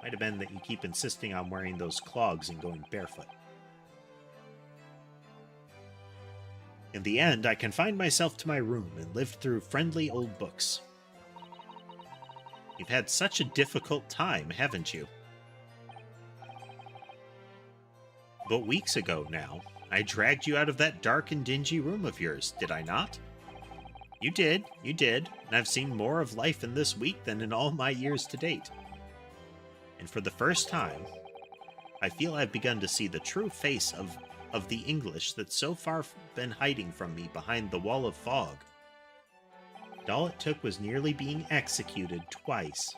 Might have been that you keep insisting on wearing those clogs and going barefoot. In the end, I confined myself to my room and lived through friendly old books. You've had such a difficult time, haven't you? But weeks ago now, I dragged you out of that dark and dingy room of yours, did I not? You did, and I've seen more of life in this week than in all my years to date. And for the first time, I feel I've begun to see the true face of the English that's so far been hiding from me behind the wall of fog. And all it took was nearly being executed twice.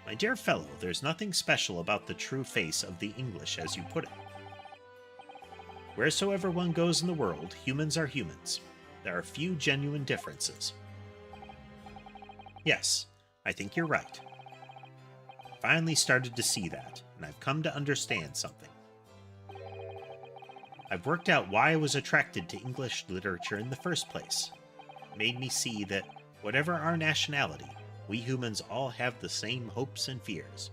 My dear fellow, there's nothing special about the true face of the English, as you put it. Wheresoever one goes in the world, humans are humans. There are few genuine differences. Yes, I think you're right. I finally started to see that, and I've come to understand something. I've worked out why I was attracted to English literature in the first place. It made me see that, whatever our nationality, we humans all have the same hopes and fears.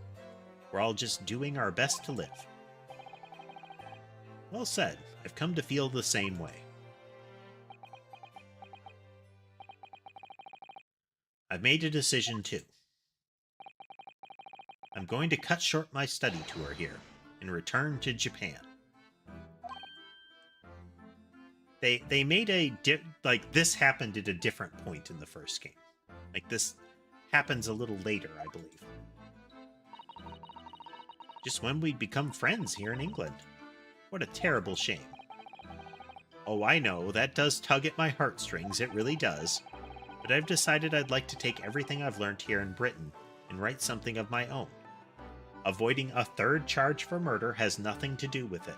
We're all just doing our best to live. Well said. I've come to feel the same way. I've made a decision too. I'm going to cut short my study tour here and return to Japan. They made this happened at a different point in the first game. Like, this happens a little later, I believe. Just when we'd become friends here in England. What a terrible shame. Oh, I know, that does tug at my heartstrings, it really does. But I've decided I'd like to take everything I've learned here in Britain and write something of my own. Avoiding a third charge for murder has nothing to do with it.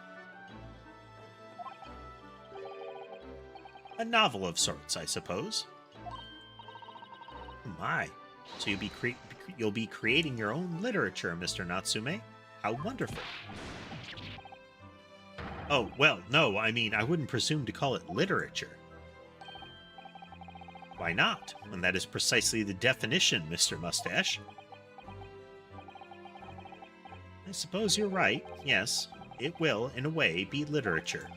A novel of sorts, I suppose. My, so you'll be creating your own literature, Mr. Natsume? How wonderful. Oh, well, no, I mean, I wouldn't presume to call it literature. Why not, when that is precisely the definition, Mr. Mustache? I suppose you're right, yes. It will, in a way, be literature.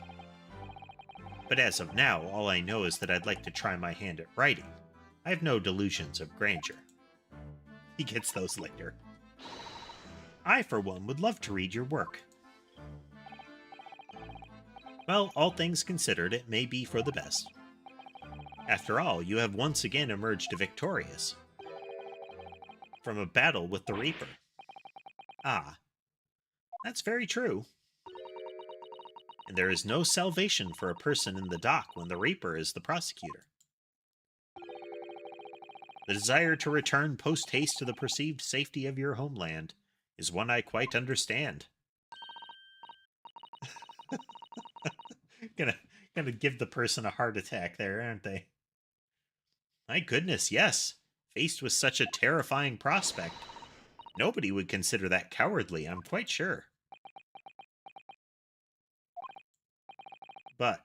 But as of now, all I know is that I'd like to try my hand at writing. I have no delusions of grandeur. He gets those later. I, for one, would love to read your work. Well, all things considered, it may be for the best. After all, you have once again emerged victorious from a battle with the Reaper. Ah, that's very true. And there is no salvation for a person in the dock when the Reaper is the prosecutor. The desire to return post-haste to the perceived safety of your homeland is one I quite understand. Gonna give the person a heart attack there, aren't they? My goodness, yes. Faced with such a terrifying prospect, nobody would consider that cowardly, I'm quite sure. But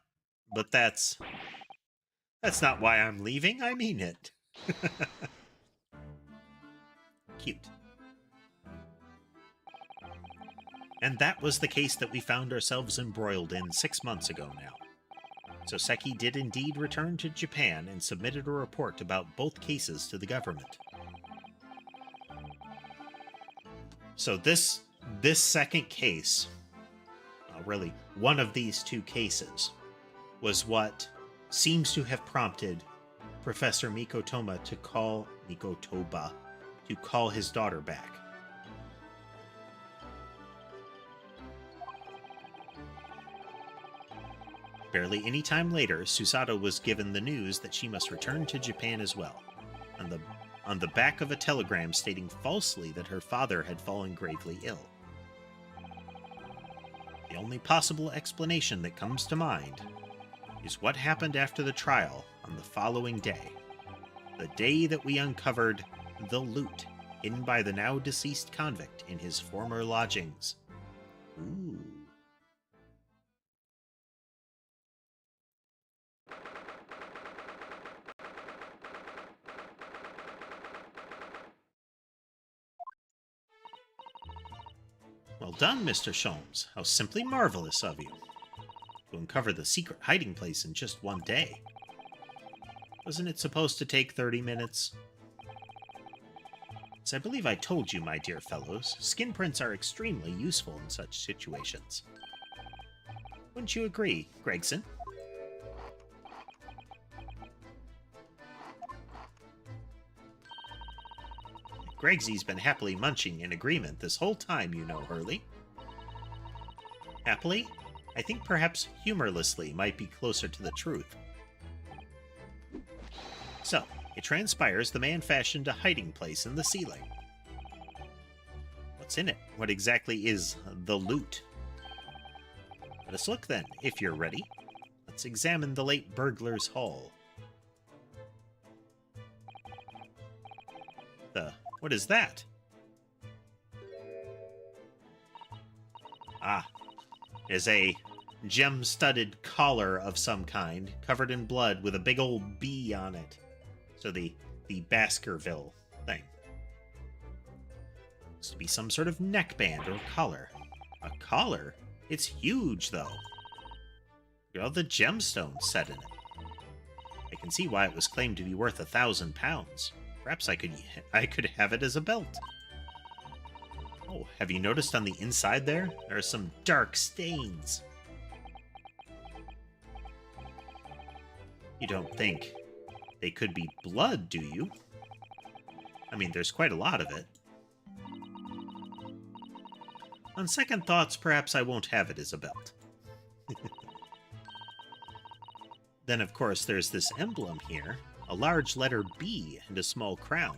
that's not why I'm leaving, I mean it. Cute. And that was the case that we found ourselves embroiled in 6 months ago now. So Seki did indeed return to Japan and submitted a report about both cases to the government. So this second case, really one of these two cases, was what seems to have prompted Professor Mikotoba to call his daughter back. Barely any time later, Susato was given the news that she must return to Japan as well, on the back of a telegram stating falsely that her father had fallen gravely ill. The only possible explanation that comes to mind is what happened after the trial on the following day, the day that we uncovered the loot hidden by the now deceased convict in his former lodgings. Ooh. Well done, Mr. Sholmes. How simply marvelous of you to uncover the secret hiding place in just one day. Wasn't it supposed to take 30 minutes? As I believe I told you, my dear fellows, skin prints are extremely useful in such situations. Wouldn't you agree, Gregson? Gregsy's been happily munching in agreement this whole time, you know, Hurley. Happily? I think perhaps humorlessly might be closer to the truth. So, it transpires the man fashioned a hiding place in the ceiling. What's in it? What exactly is the loot? Let us look then, if you're ready. Let's examine the late burglar's haul. What is that? Ah, it is a gem-studded collar of some kind, covered in blood with a big old B on it. So the Baskerville thing. Looks to be some sort of neckband or collar. A collar? It's huge, though. Look at all the gemstones set in it. I can see why it was claimed to be worth £1,000. Perhaps I could have it as a belt. Oh, have you noticed on the inside there? There are some dark stains. You don't think they could be blood, do you? I mean, there's quite a lot of it. On second thoughts, perhaps I won't have it as a belt. Then, of course, there's this emblem here. A large letter B and a small crown.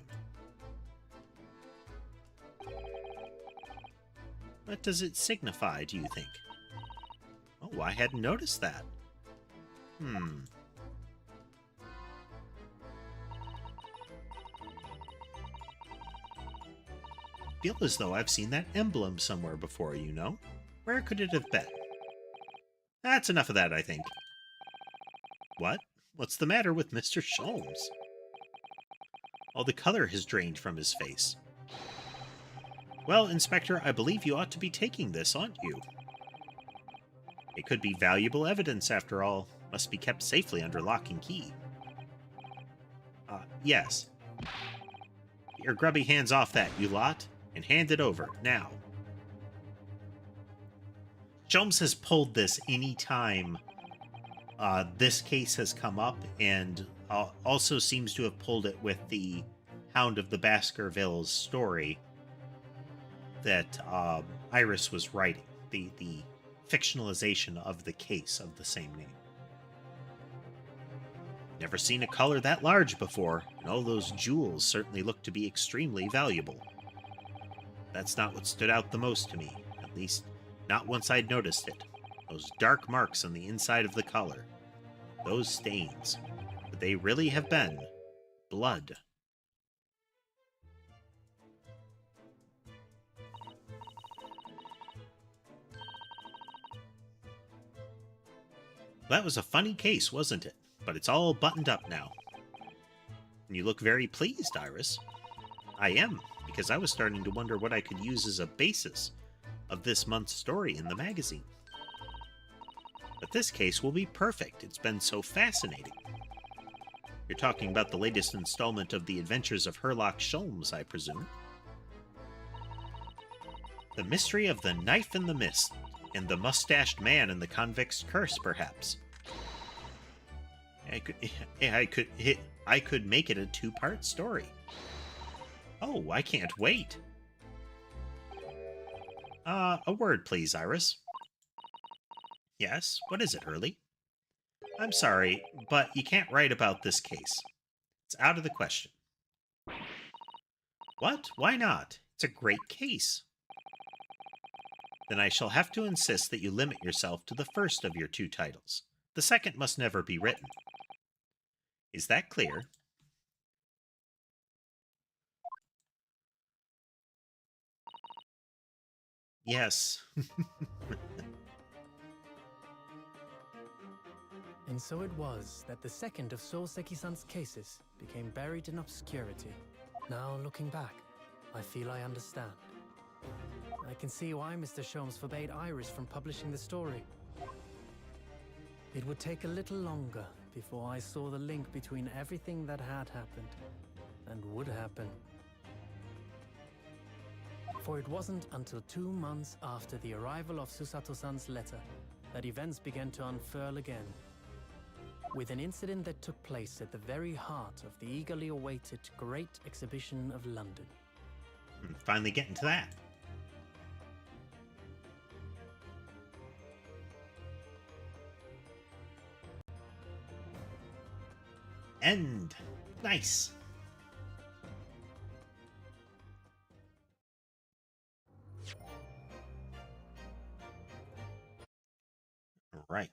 What does it signify, do you think? Oh, I hadn't noticed that. Feel as though I've seen that emblem somewhere before, you know? Where could it have been? That's enough of that, I think. What? What's the matter with Mr. Sholmes? All the color has drained from his face. Well, Inspector, I believe you ought to be taking this, aren't you? It could be valuable evidence, after all. Must be kept safely under lock and key. Yes. Get your grubby hands off that, you lot, and hand it over, now. Sholmes has pulled this any time this case has come up, and also seems to have pulled it with the Hound of the Baskervilles story that Iris was writing, the fictionalization of the case of the same name. Never seen a collar that large before, and all those jewels certainly look to be extremely valuable. That's not what stood out the most to me, at least not once I'd noticed it. Those dark marks on the inside of the collar. Those stains. Could they really have been blood? That was a funny case, wasn't it? But it's all buttoned up now. And you look very pleased, Iris. I am, because I was starting to wonder what I could use as a basis of this month's story in the magazine. But this case will be perfect. It's been so fascinating. You're talking about the latest installment of The Adventures of Sherlock Sholmes, I presume. The mystery of the knife in the mist, and the mustached man in the convict's curse, perhaps. I could make it a two-part story. Oh, I can't wait. A word, please, Iris. Yes, what is it, Hurley? I'm sorry, but you can't write about this case. It's out of the question. What? Why not? It's a great case. Then I shall have to insist that you limit yourself to the first of your two titles. The second must never be written. Is that clear? Yes. And so it was that the second of Soseki-san's cases became buried in obscurity. Now, looking back, I feel I understand. I can see why Mr. Sholmes forbade Iris from publishing the story. It would take a little longer before I saw the link between everything that had happened and would happen. For it wasn't until 2 months after the arrival of Susato-san's letter that events began to unfurl again. With an incident that took place at the very heart of the eagerly awaited Great Exhibition of London. Finally getting to that. End. Nice. All right.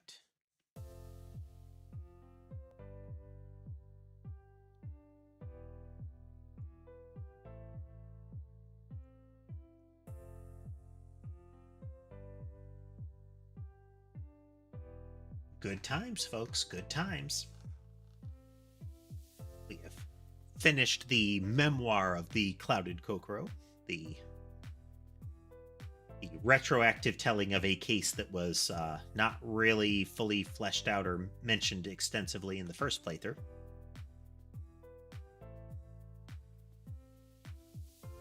Good times, folks. Good times. We have finished the memoir of the Clouded Kokoro, the retroactive telling of a case that was not really fully fleshed out or mentioned extensively in the first playthrough.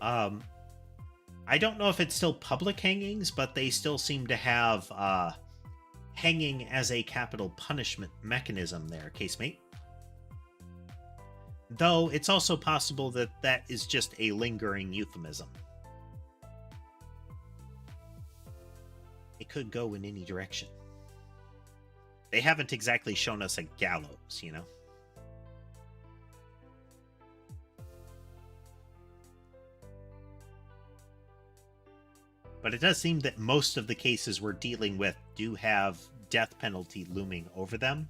I don't know if it's still public hangings, but they still seem to have hanging as a capital punishment mechanism there, casemate. Though it's also possible that that is just a lingering euphemism. It could go in any direction. They haven't exactly shown us a gallows, you know? But it does seem that most of the cases we're dealing with do have death penalty looming over them.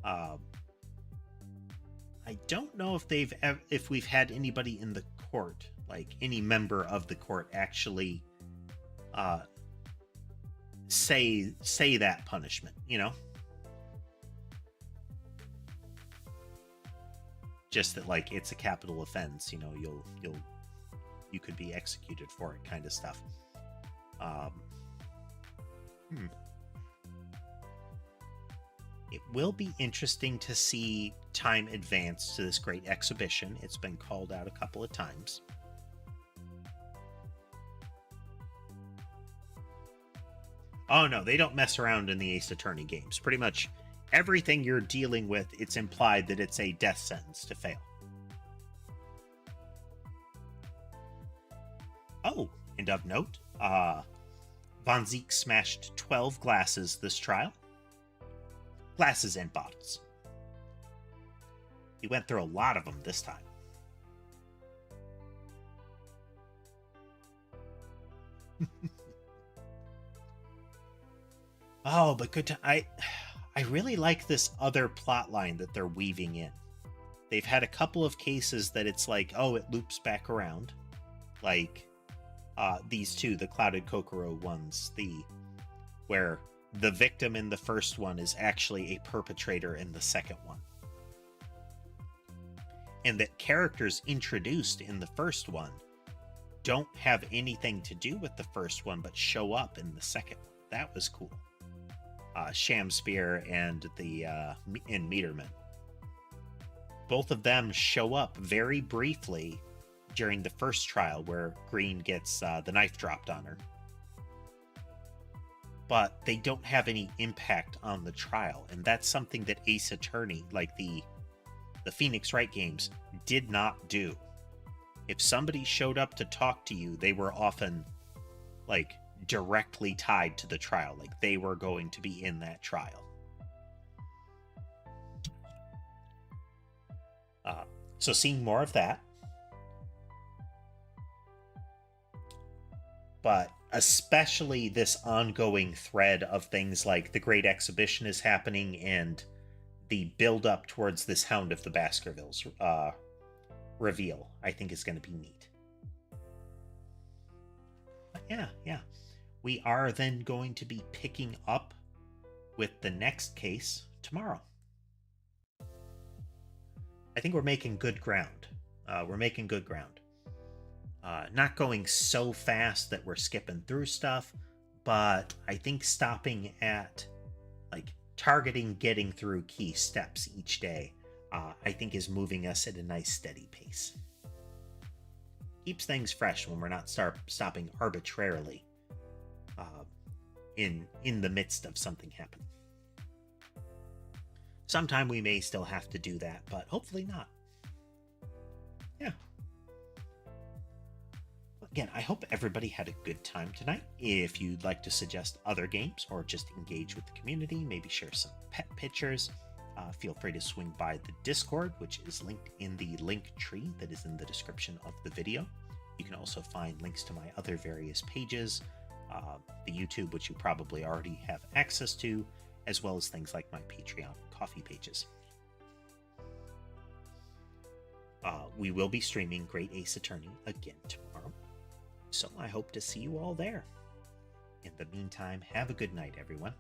I don't know if we've had anybody in the court, like any member of the court, actually say that punishment, you know? Just that, like, it's a capital offense, you know, you could be executed for it, kind of stuff. It will be interesting to see time advance to this great exhibition. It's been called out a couple of times. Oh no, they don't mess around in the Ace Attorney games. Pretty much everything you're dealing with, it's implied that it's a death sentence to fail. Oh, and of note, Von Zeke smashed 12 glasses this trial. Glasses and bottles. He went through a lot of them this time. Oh, but good. I really like this other plot line that they're weaving in. They've had a couple of cases that it's like, oh, it loops back around, like these two, the Clouded Kokoro ones, where the victim in the first one is actually a perpetrator in the second one. And that characters introduced in the first one don't have anything to do with the first one, but show up in the second one. That was cool. Shamspear and Meterman. Both of them show up very briefly during the first trial where Green gets the knife dropped on her. But they don't have any impact on the trial, and that's something that Ace Attorney, like the Phoenix Wright games, did not do. If somebody showed up to talk to you, they were often like directly tied to the trial, like they were going to be in that trial. So seeing more of that. But especially this ongoing thread of things like the Great Exhibition is happening and the build up towards this Hound of the Baskervilles reveal, I think is going to be neat. But yeah. We are then going to be picking up with the next case tomorrow. I think we're making good ground. Not going so fast that we're skipping through stuff, but I think stopping at, like, targeting getting through key steps each day, I think is moving us at a nice steady pace. Keeps things fresh when we're not stopping arbitrarily in the midst of something happening. Sometime we may still have to do that, but hopefully not. Yeah. Again, I hope everybody had a good time tonight. If you'd like to suggest other games or just engage with the community, maybe share some pet pictures, feel free to swing by the Discord, which is linked in the link tree that is in the description of the video. You can also find links to my other various pages, the YouTube, which you probably already have access to, as well as things like my Patreon and Coffee pages. We will be streaming Great Ace Attorney again tomorrow, so I hope to see you all there. In the meantime, have a good night, everyone.